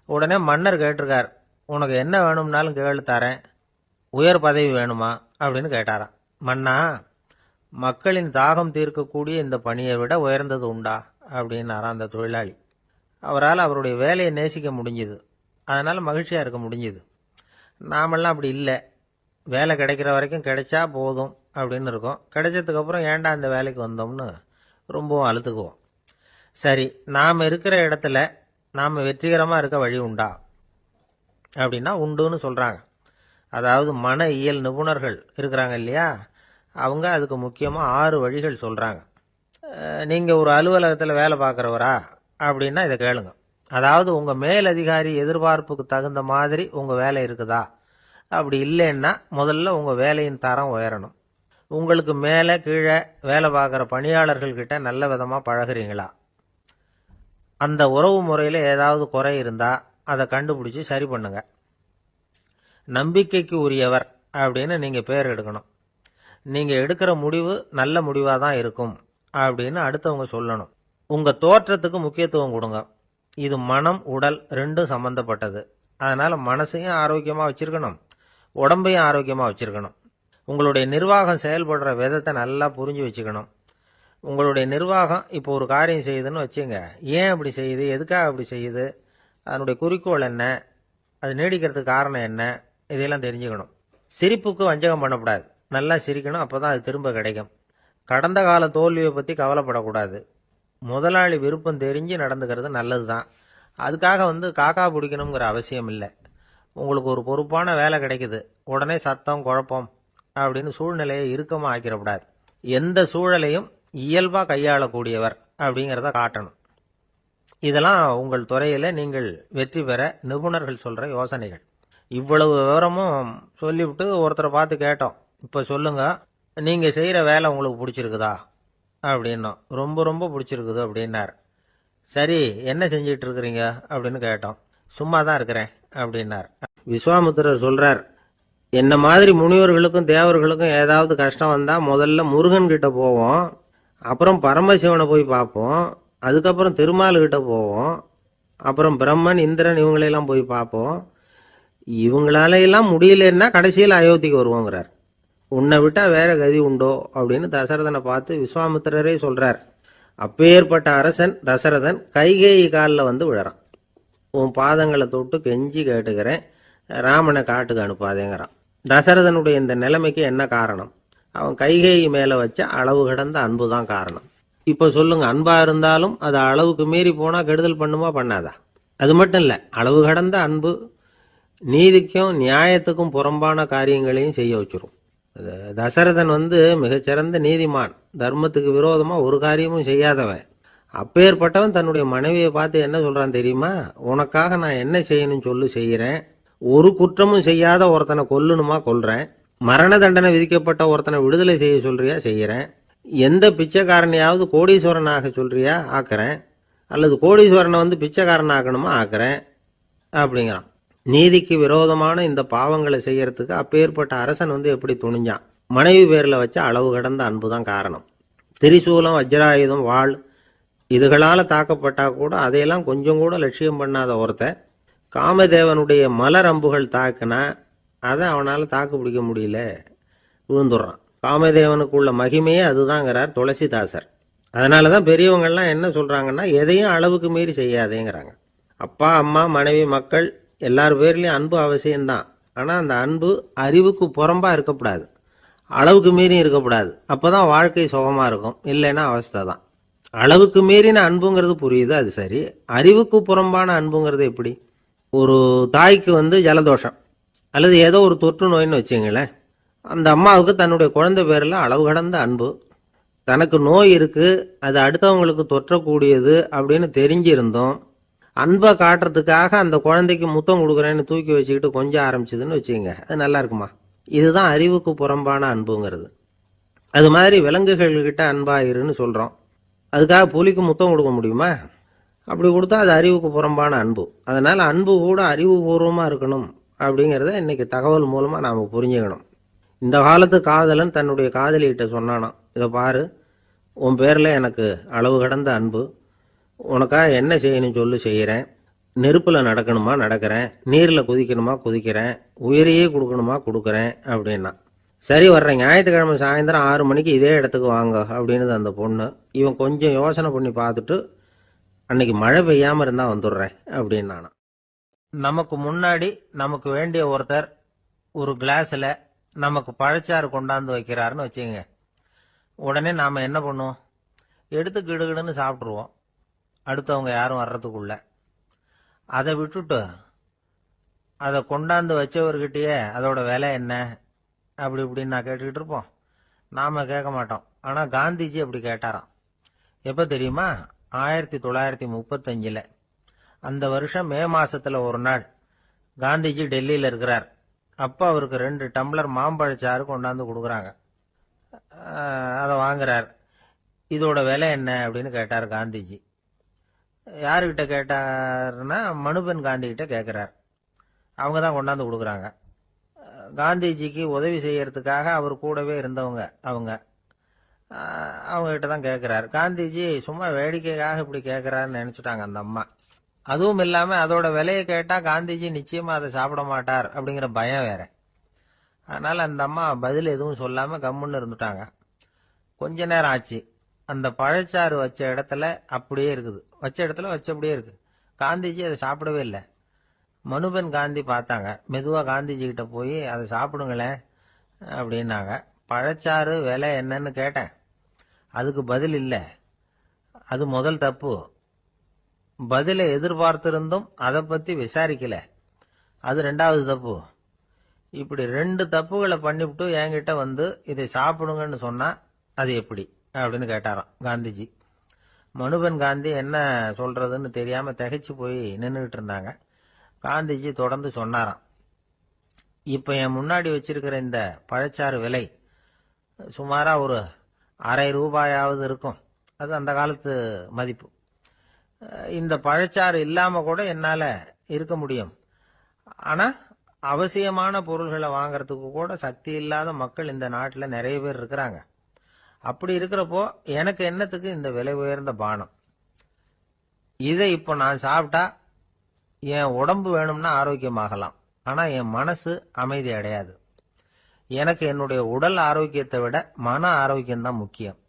உடனே மன்னர் கேட்டிருக்கார், உனக்கு என்ன வேணும்னாலும் கேளு தரேன், உயர் பதவி வேணுமா அப்படின்னு கேட்டாராம். மன்னா, மக்களின் தாகம் தீர்க்கக்கூடிய இந்த பணியை விட உயர்ந்தது உண்டா அப்படின்னாராம் அந்த தொழிலாளி. அவரால் அவருடைய வேலையை நேசிக்க முடிஞ்சுது, அதனால மகிழ்ச்சியா இருக்க முடிஞ்சுது. நாமெல்லாம் அப்படி இல்லை. வேலை கிடைக்கிற வரைக்கும் கிடைச்சா போதும் அப்படின்னு இருக்கோம். கிடைச்சதுக்கு அப்புறம் ஏன்டா இந்த வேலைக்கு வந்தோம்னு ரொம்பவும் அழுத்துக்குவோம். சரி, நாம இருக்கிற இடத்துல நாம வெற்றிகரமா இருக்க வழி உண்டா அப்படின்னா உண்டுன்னு சொல்றாங்க. அதாவது மன இயல் நிபுணர்கள் இருக்கிறாங்க இல்லையா, அவங்க அதுக்கு முக்கியமா 6 வழிகள் சொல்றாங்க. நீங்க ஒரு அலுவலகத்துல வேலை பார்க்கறவரா அப்படின்னா இதை கேளுங்க. அதாவது உங்க மேலதிகாரி எதிர்பார்ப்புக்கு தகுந்த மாதிரி உங்க வேலை இருக்குதா? அப்படி இல்லைன்னா முதல்ல உங்க வேலையின் தரம் உயரணும். உங்களுக்கு மேல கீழே வேலை பார்க்குற பணியாளர்கள் கிட்ட நல்ல விதமா பழகுறீங்களா? அந்த உறவு முறையில ஏதாவது குறை இருந்தா அதை கண்டுபிடிச்சு சரி பண்ணுங்க. நம்பிக்கைக்கு உரியவர் அப்படின்னு நீங்க பேர் எடுக்கணும். நீங்க எடுக்கிற முடிவு நல்ல முடிவா தான் இருக்கும் அப்படின்னு அடுத்தவங்க சொல்லணும். உங்க தோற்றத்துக்கு முக்கியத்துவம் கொடுங்க. இது மனம் உடல் 2ம் சம்பந்தப்பட்டது. அதனால மனசையும் ஆரோக்கியமா வச்சிருக்கணும், உடம்பையும் ஆரோக்கியமா வச்சிருக்கணும். உங்களுடைய நிர்வாகம் செயல்படுற விதத்தை நல்லா புரிஞ்சு வச்சுக்கணும். உங்களுடைய நிர்வாகம் இப்போ ஒரு காரியம் செய்யுதுன்னு வச்சுங்க, ஏன் அப்படி செய்யுது, எதுக்காக அப்படி செய்யுது, அதனுடைய குறிக்கோள் என்ன, அது நீடிக்கிறதுக்கு காரணம் என்ன, இதையெல்லாம் தெரிஞ்சுக்கணும். சிரிப்புக்கு வஞ்சகம் பண்ணக்கூடாது, நல்லா சிரிக்கணும், அப்பதான் அது திரும்ப கிடைக்கும். கடந்த கால தோல்வியை பத்தி கவலைப்படக்கூடாது. முதலாளி விருப்பம் தெரிஞ்சு நடந்துக்கிறது நல்லது தான். அதுக்காக காக்கா பிடிக்கணுங்கிற அவசியம் இல்லை. உங்களுக்கு ஒரு பொறுப்பான வேலை கிடைக்குது, உடனே சத்தம் குழப்பம் அப்படின்னு சூழ்நிலையை இறுக்கமாக ஆக்கிடக்கூடாது. எந்த சூழலையும் இயல்பாக கையாளக்கூடியவர் அப்படிங்கிறத காட்டணும். இதெல்லாம் உங்கள் துறையில் நீங்கள் வெற்றி பெற நிபுணர்கள் சொல்கிற யோசனைகள். இவ்வளவு விவரமும் சொல்லிவிட்டு ஒருத்தரை பார்த்து கேட்டோம், இப்போ சொல்லுங்க, நீங்கள் செய்கிற வேலை உங்களுக்கு பிடிச்சிருக்குதா அப்படின்னோம். ரொம்ப ரொம்ப பிடிச்சிருக்குது அப்படின்னார். சரி, என்ன செஞ்சிட்டு இருக்கிறீங்க அப்படின்னு கேட்டோம். சும்மா தான் இருக்கிறேன் அப்படின்னார். விஸ்வாமித்திரர் சொல்றார், என்ன மாதிரி முனிவர்களுக்கும் தேவர்களுக்கும் ஏதாவது கஷ்டம் வந்தால் முதல்ல முருகன் கிட்ட போவோம், அப்புறம் பரமசிவனை போய் பார்ப்போம், அதுக்கப்புறம் திருமால்கிட்ட போவோம், அப்புறம் பிரம்மன் இந்திரன் இவங்களையெல்லாம் போய் பார்ப்போம். இவங்களாலையெல்லாம் முடியலன்னா கடைசியில் அயோத்திக்கு வருவோங்கிறார். உன்னை விட்டா வேற கதி உண்டோ அப்படின்னு தசரதனை பார்த்து விஸ்வாமித்திரரே சொல்றார். அப்பேற்பட்ட அரசன் தசரதன் கைகேயி காலில் வந்து விழறான். உன் பாதங்களை தொட்டு கெஞ்சி கேட்டுக்கிறேன், ராமனை காட்டுக்கு அனுப்பாதேங்கிறான். தசரதனுடைய இந்த நிலைமைக்கு என்ன காரணம்? அவன் கைகேயி மேலே வச்ச அளவு கடந்த அன்பு தான் காரணம். இப்போ சொல்லுங்க, அன்பா இருந்தாலும் அது அளவுக்கு மீறி போனால் கெடுதல் பண்ணுமா பண்ணாதா? அது மட்டும் இல்லை, அளவு கடந்த அன்பு நீதிக்கும் நியாயத்துக்கும் புறம்பான காரியங்களையும் செய்ய வச்சிரும். தசரதன் மிகச்சிறந்த நீதிமான், தர்மத்துக்கு விரோதமாக ஒரு காரியமும் செய்யாதவன். அப்பேற்பட்டவன் தன்னுடைய மனைவியை பார்த்து என்ன சொல்றான் தெரியுமா? உனக்காக நான் என்ன செய்யணும்னு சொல்லி செய்கிறேன், ஒரு குற்றமும் செய்யாத ஒருத்தனை கொல்லணுமா கொல்றேன், மரண தண்டனை விதிக்கப்பட்ட ஒருத்தனை விடுதலை செய்ய சொல்றியா செய்கிறேன், எந்த பிச்சைக்காரனையாவது கோடீஸ்வரனாக சொல்றியா ஆக்குறேன், அல்லது கோடீஸ்வரனை பிச்சைக்காரன் ஆக்கணுமா ஆக்குறேன் அப்படிங்கிறான். நீதிக்கு விரோதமான இந்த பாவங்களை செய்யறதுக்கு அப்பேற்பட்ட அரசன் எப்படி துணிஞ்சான்? மனைவி பேரில் வச்ச அளவு கடந்த அன்பு தான் காரணம். திரிசூலம், வஜ்ராயுதம், வாள் இதுகளால் தாக்கப்பட்டா கூட அதையெல்லாம் கொஞ்சம் கூட லட்சியம் பண்ணாத ஒருத்தன் காமதேவனுடைய மலர் அம்புகள் தாக்குனா அதை அவனால் தாக்கு பிடிக்க முடியல, விழுந்துடுறான். காமதேவனுக்குள்ள மகிமையே அதுதாங்கிறார் துளசிதாசர். அதனால தான் பெரியவங்கள்லாம் என்ன சொல்கிறாங்கன்னா, எதையும் அளவுக்கு மீறி செய்யாதேங்கிறாங்க. அப்பா, அம்மா, மனைவி, மக்கள் எல்லார் பேர்லேயும் அன்பு அவசியம்தான். ஆனால் அந்த அன்பு அறிவுக்கு புறம்பாக இருக்கக்கூடாது, அளவுக்கு மீறியும் இருக்கக்கூடாது. அப்போ தான் வாழ்க்கை சுகமாக இருக்கும், இல்லைன்னா அவஸ்தை தான். அளவுக்கு மீறின அன்புங்கிறது புரியுது, அது சரி. அறிவுக்கு புறம்பான அன்புங்கிறது எப்படி? ஒரு தாய்க்கு ஜலதோஷம் அல்லது ஏதோ ஒரு தொற்று நோயின்னு வச்சுங்களேன். அந்த அம்மாவுக்கு தன்னுடைய குழந்தை பேரில் அளவு கடந்த அன்பு. தனக்கு நோய் இருக்குது, அது அடுத்தவங்களுக்கு தொற்றக்கூடியது அப்படின்னு தெரிஞ்சிருந்தோம் அன்பை காட்டுறதுக்காக அந்த குழந்தைக்கு முத்தம் கொடுக்குறேன்னு தூக்கி வச்சுக்கிட்டு கொஞ்சம் ஆரம்பிச்சதுன்னு வச்சுக்கோங்க, அது நல்லா இருக்குமா? இதுதான் அறிவுக்கு புறம்பான அன்புங்கிறது. அது மாதிரி விலங்குகள்கிட்ட அன்பாயிருன்னு சொல்கிறோம், அதுக்காக புலிக்கு முத்தம் கொடுக்க முடியுமா? அப்படி கொடுத்தா அது அறிவுக்கு புறம்பான அன்பு. அதனால் அன்பு கூட அறிவுபூர்வமாக இருக்கணும் அப்படிங்கிறத இன்றைக்கி தகவல் மூலமாக நாம் புரிஞ்சுக்கணும். இந்த காலத்து காதலன் தன்னுடைய காதலிகிட்ட சொன்னானாம், இதை பாரு, உன் பேரில் எனக்கு அளவு கடந்த அன்பு, உனக்காக என்ன செய்யணும்னு சொல்லி செய்கிறேன், நெருப்பில் நடக்கணுமா நடக்கிறேன், நீரில் குதிக்கணுமா குதிக்கிறேன், உயிரையே கொடுக்கணுமா கொடுக்குறேன் அப்படின்னா. சரி, வர்றேன் ஞாயிற்றுக்கிழமை சாயந்தரம் 6 மணிக்கு இதே இடத்துக்கு வாங்க அப்படின்னு அந்த பொண்ணு. இவன் கொஞ்சம் யோசனை பண்ணி பார்த்துட்டு, அன்னைக்கு மழை பெய்யாமல் இருந்தால் வந்துடுறேன் அப்படின்னானா. நமக்கு முன்னாடி நமக்கு வேண்டிய ஒருத்தர் ஒரு கிளாஸில் நமக்கு பழச்சாறு கொண்டாந்து வைக்கிறாருன்னு வச்சுங்க. உடனே நாம் என்ன பண்ணுவோம்? எடுத்து கிடுகிடுன்னு சாப்பிட்ருவோம், அடுத்தவங்க யாரும் வர்றதுக்குள்ள. அதை விட்டுட்டு அதை கொண்டாந்து வச்சவர்கிட்டயே அதோட விலை என்ன அப்படி இப்படின்னு நான் கேட்டுக்கிட்டு இருப்போம், நாம் கேட்க மாட்டோம். ஆனால் காந்திஜி அப்படி கேட்டாராம். எப்போ தெரியுமா? 1935. அந்த வருஷம் மே மாசத்துல ஒரு நாள் காந்திஜி டெல்லியில் இருக்கிறார். அப்போ அவருக்கு 2 டம்ளர் மாம்பழச்சாறு கொண்டாந்து கொடுக்குறாங்க. அதை வாங்குறார். இதோட விலை என்ன அப்படின்னு கேட்டார் காந்திஜி. யாருக்கிட்ட கேட்டாருன்னா மனுபென் காந்தி கிட்ட கேட்குறார். அவங்க தான் கொண்டாந்து கொடுக்குறாங்க. காந்திஜிக்கு உதவி செய்யறதுக்காக அவர் கூடவே இருந்தவங்க அவங்ககிட்ட தான் கேட்குறாரு. காந்திஜி சும்மா வேடிக்கைக்காக இப்படி கேட்குறாருன்னு நினச்சிட்டாங்க அந்த அம்மா. அதுவும் இல்லாமல் அதோட விலையை கேட்டால் காந்திஜி நிச்சயமாக அதை சாப்பிட மாட்டார் அப்படிங்கிற பயம் வேற. அதனால் அந்த அம்மா பதில் எதுவும் சொல்லாமல் கம்முன்னு இருந்துட்டாங்க. கொஞ்ச நேரம் ஆச்சு. அந்த பழச்சாறு வச்ச இடத்துல அப்படியே இருக்குது, வச்ச இடத்துல வச்சபடியே இருக்குது. காந்திஜி அதை சாப்பிடவே இல்லை. மனுபென் காந்தி பார்த்தாங்க. மெதுவாக காந்திஜி கிட்ட போய் அதை சாப்பிடுங்களேன் அப்படின்னாங்க. பழச்சாறு விலை என்னன்னு கேட்டேன், அதுக்கு பதில் இல்லை. அது முதல் தப்பு. பதிலை எதிர்பார்த்திருந்தும் அதை பத்தி விசாரிக்கல, அது ரெண்டாவது தப்பு. இப்படி 2 தப்புகளை பண்ணிவிட்டு என்கிட்ட வந்து இதை சாப்பிடுங்கன்னு சொன்னா அது எப்படி அப்படின்னு கேட்டாராம் காந்திஜி. மனுபென் காந்தி என்ன சொல்றதுன்னு தெரியாம திகைச்சு போய் நின்றுகிட்டு இருந்தாங்க. காந்திஜி தொடர்ந்து சொன்னாராம், இப்ப என் முன்னாடி வச்சிருக்கிற இந்த பழச்சாறு விலை சுமாரா ஒரு ₹1/2 இருக்கும். அது அந்த காலத்து மதிப்பு. இந்த பழச்சாறு இல்லாம கூட என்னால இருக்க முடியும். ஆனா அவசியமான பொருள்களை வாங்கறதுக்கு கூட சக்தி இல்லாத மக்கள் இந்த நாட்டில் நிறைய பேர் இருக்கிறாங்க. அப்படி இருக்கிறப்போ எனக்கு என்னத்துக்கு இந்த விலை உயர்ந்த பானம்? இதை இப்போ நான் சாப்பிட்டா என் உடம்பு வேணும்னா ஆரோக்கியமாகலாம், ஆனா என் மனசு அமைதி அடையாது. எனக்கு என்னுடைய உடல் ஆரோக்கியத்தை விட மன ஆரோக்கியம்தான் முக்கியம்.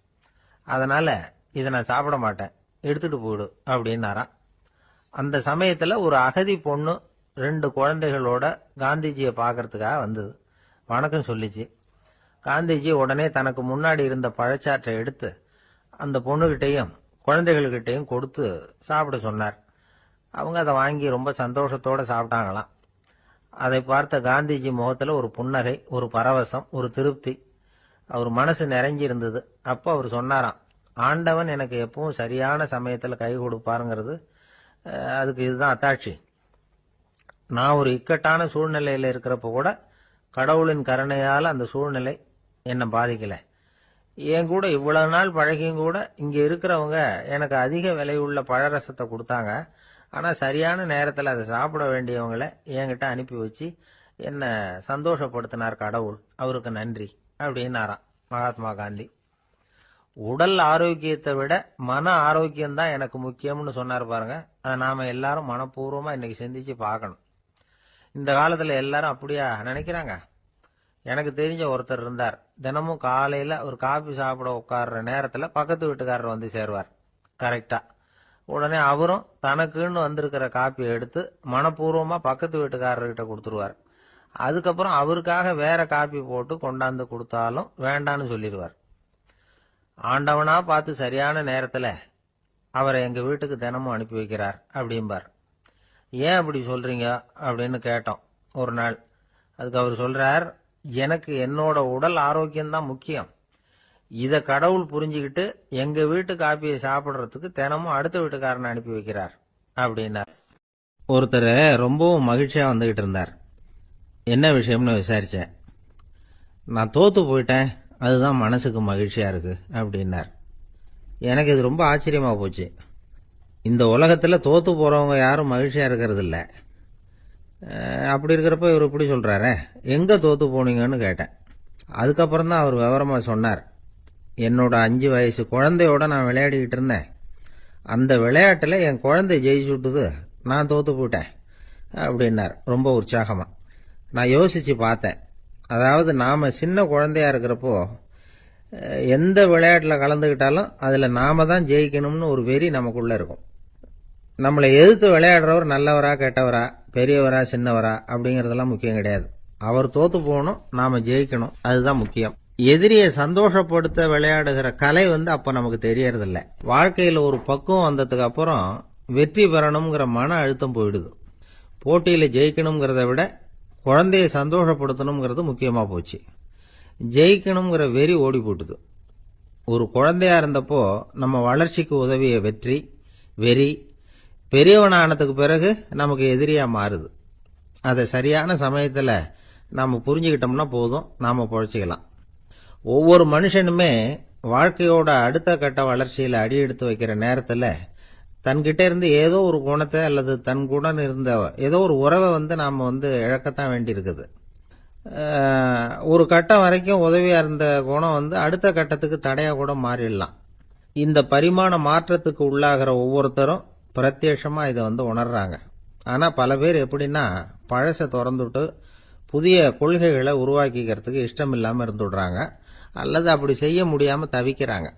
அதனால இதை நான் சாப்பிட மாட்டேன், எடுத்துட்டு போயிடு அப்படின்னாராம். அந்த சமயத்துல ஒரு அகதி பொண்ணு 2 குழந்தைகளோட காந்திஜியை பார்க்கறதுக்காக வந்தது. வணக்கம் சொல்லிச்சு. காந்திஜி உடனே தனக்கு முன்னாடி இருந்த பழச்சாற்றை எடுத்து அந்த பொண்ணுகிட்டையும் குழந்தைகள்கிட்டையும் கொடுத்து சாப்பிட சொன்னார். அவங்க அதை வாங்கி ரொம்ப சந்தோஷத்தோட சாப்பிட்டாங்களாம். அதை பார்த்த காந்திஜி முகத்துல ஒரு புன்னகை, ஒரு பரவசம், ஒரு திருப்தி. அவர் மனசு நிறைஞ்சி இருந்தது. அப்போ அவர் சொன்னாராம், ஆண்டவன் எனக்கு எப்பவும் சரியான சமயத்துல கை கொடுப்பாருங்கிறது அதுக்கு இதுதான் அத்தாட்சி. நான் ஒரு இக்கட்டான சூழ்நிலையில இருக்கிறப்ப கூட கடவுளின் கருணையால அந்த சூழ்நிலை என்னை பாதிக்கல. என் கூட இவ்வளவு நாள் பழகியும் கூட இங்க இருக்கிறவங்க எனக்கு அதிக விலையுள்ள பழரசத்தை கொடுத்தாங்க. ஆனா சரியான நேரத்துல அதை சாப்பிட வேண்டியவங்களை என்கிட்ட அனுப்பி வச்சு என்ன சந்தோஷப்படுத்தினார் கடவுள், அவருக்கு நன்றி அப்படின்னாராம் மகாத்மா காந்தி. உடல் ஆரோக்கியத்தை விட மன ஆரோக்கியம்தான் எனக்கு முக்கியம்னு சொன்னார் பாருங்க. அதை நாம எல்லாரும் மனப்பூர்வமா இன்னைக்கு சிந்திச்சு பார்க்கணும். இந்த காலத்துல எல்லாரும் அப்படியா நினைக்கிறாங்க? எனக்கு தெரிஞ்ச ஒருத்தர் இருந்தார். தினமும் காலையில ஒரு காபி சாப்பிட உட்கார்ற நேரத்துல பக்கத்து வீட்டுக்காரர் வந்து சேருவார் கரெக்டா. உடனே அவரும் தனக்குன்னு வந்திருக்கிற காப்பியை எடுத்து மனப்பூர்வமா பக்கத்து வீட்டுக்காரர்கிட்ட கொடுத்துருவார். அதுக்கப்புறம் அவருக்காக வேற காப்பி போட்டு கொண்டாந்து கொடுத்தாலும் வேண்டான்னு சொல்லிடுவார். ஆண்டவனா பார்த்து சரியான நேரத்துல அவரை எங்க வீட்டுக்கு தினமும் அனுப்பி வைக்கிறார் அப்படிம்பார். ஏன் அப்படி சொல்றீங்க அப்படின்னு கேட்டோம் ஒரு நாள். அதுக்கு அவர் சொல்றார், எனக்கு என்னோட உடல் ஆரோக்கியம்தான் முக்கியம். இத கடவுள் புரிஞ்சுக்கிட்டு எங்க வீட்டு காப்பியை சாப்பிடுறதுக்கு தினமும் அடுத்த வீட்டுக்காரனை அனுப்பி வைக்கிறார் அப்படின்னார். ஒருத்தர் ரொம்பவும் மகிழ்ச்சியா வந்துகிட்டு இருந்தார். என்ன விஷயம்னு விசாரிச்சேன். நான் தோத்து போயிட்டேன், அதுதான் மனசுக்கு மகிழ்ச்சியா இருக்கு அப்படின்னார். எனக்கு இது ரொம்ப ஆச்சரியமா போச்சு. இந்த உலகத்துல தோத்து போறவங்க யாரும் மகிழ்ச்சியா இருக்கிறது இல்ல. அப்படி இருக்கிறப்ப இவர் இப்படி சொல்றாரு, எங்க தோத்து போனீங்கன்னு கேட்டேன். அதுக்கப்புறம் தான் அவர் விவரமா சொன்னார். என்னோட 5 வயசு குழந்தையோட நான் விளையாடிக்கிட்டு இருந்தேன். அந்த விளையாட்டுல என் குழந்தை ஜெயிச்சுட்டுது, நான் தோத்து போயிட்டேன் அப்படின்னார் ரொம்ப உற்சாகமா. நான் யோசிச்சு பார்த்தேன். அதாவது நாம சின்ன குழந்தையா இருக்கிறப்போ எந்த விளையாட்டுல கலந்துகிட்டாலும் அதுல நாம தான் ஜெயிக்கணும்னு ஒரு வெறி நமக்குள்ள இருக்கும். நம்மளை எதிர்த்து விளையாடுறவர் நல்லவரா கெட்டவரா, பெரியவரா சின்னவரா அப்படிங்கறதெல்லாம் முக்கியம் கிடையாது. அவர் தோத்து போகணும், நாம ஜெயிக்கணும், அதுதான் முக்கியம். எதிரியை சந்தோஷப்படுத்த விளையாடுகிற கலை அப்ப நமக்கு தெரியறதில்ல. வாழ்க்கையில ஒரு பக்குவம் வந்ததுக்கு அப்புறம் வெற்றி பெறணுங்கிற மன அழுத்தம் போயிடுது. போட்டியில ஜெயிக்கணுங்கிறத விட குழந்தைய சந்தோஷப்படுத்தணுங்கிறது முக்கியமா போச்சு. ஜெயிக்கணுங்கிற வெறி ஓடி போட்டுது. ஒரு குழந்தையா இருந்தப்போ நம்ம வளர்ச்சிக்கு உதவிய வெறி பெரியவனானதுக்கு பிறகு நமக்கு எதிரியா மாறுது. அதை சரியான சமயத்துல நாம புரிஞ்சுக்கிட்டோம்னா போதும், நாம பொழைச்சிக்கலாம். ஒவ்வொரு மனுஷனுமே வாழ்க்கையோட அடுத்த கட்ட வளர்ச்சியில அடி எடுத்து வைக்கிற நேரத்துல தன்கிட்ட இருந்து ஏதோ ஒரு குணத்தை அல்லது தன் குணம் இருந்த ஏதோ ஒரு உறவை நாம இழக்கத்தான் வேண்டி இருக்குது. ஒரு கட்டம் வரைக்கும் உதவியா இருந்த குணம் அடுத்த கட்டத்துக்கு தடையா கூட மாறிடலாம். இந்த பரிமாண மாற்றத்துக்கு உள்ளாகிற ஒவ்வொருத்தரும் பிரத்யட்சமா இதை உணர்றாங்க. ஆனா பல பேர் எப்படின்னா பழச திறந்துட்டு புதிய கொள்கைகளை உருவாக்கிக்கிறதுக்கு இஷ்டம் இல்லாம இருந்துடுறாங்க, அல்லது அப்படி செய்ய முடியாம தவிக்கிறாங்க.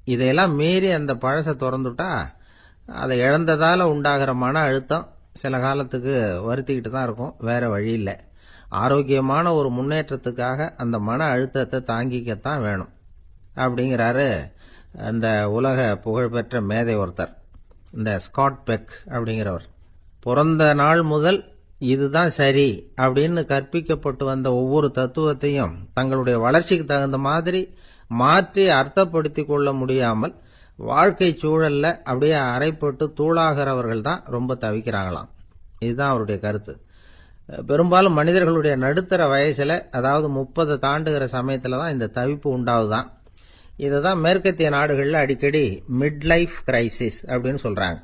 இதையெல்லாம் மீறி அந்த பழச திறந்துட்டா அதை இழந்ததால உண்டாகிற மன அழுத்தம் சில காலத்துக்கு வருத்திக்கிட்டு தான் இருக்கும், வேற வழி இல்லை. ஆரோக்கியமான ஒரு முன்னேற்றத்துக்காக அந்த மன அழுத்தத்தை தாங்கிக்கத்தான் வேணும் அப்படிங்கிறாரு அந்த உலக புகழ்பெற்ற மேதை ஒருத்தர், இந்த ஸ்காட் பெக் அப்படிங்கிறவர். பிறந்த நாள் முதல் இதுதான் சரி அப்படின்னு கற்பிக்கப்பட்டு வந்த ஒவ்வொரு தத்துவத்தையும் தங்களுடைய வளர்ச்சிக்கு தகுந்த மாதிரி மாற்றி அர்த்தப்படுத்திக் கொள்ள முடியாமல் வாழ்க்கை சூழல்ல அப்படியே அரைப்பட்டு தூளாகிறவர்கள் தான் ரொம்ப தவிக்கிறாங்களாம். இதுதான் அவருடைய கருத்து. பெரும்பாலும் மனிதர்களுடைய நடுத்தர வயசுல, அதாவது 30 தாண்டுகிற சமயத்துல தான் இந்த தவிப்பு உண்டாவதுதான். இதை தான் மேற்கத்திய நாடுகளில் அடிக்கடி மிட் லைஃப் கிரைசிஸ் அப்படின்னு சொல்றாங்க.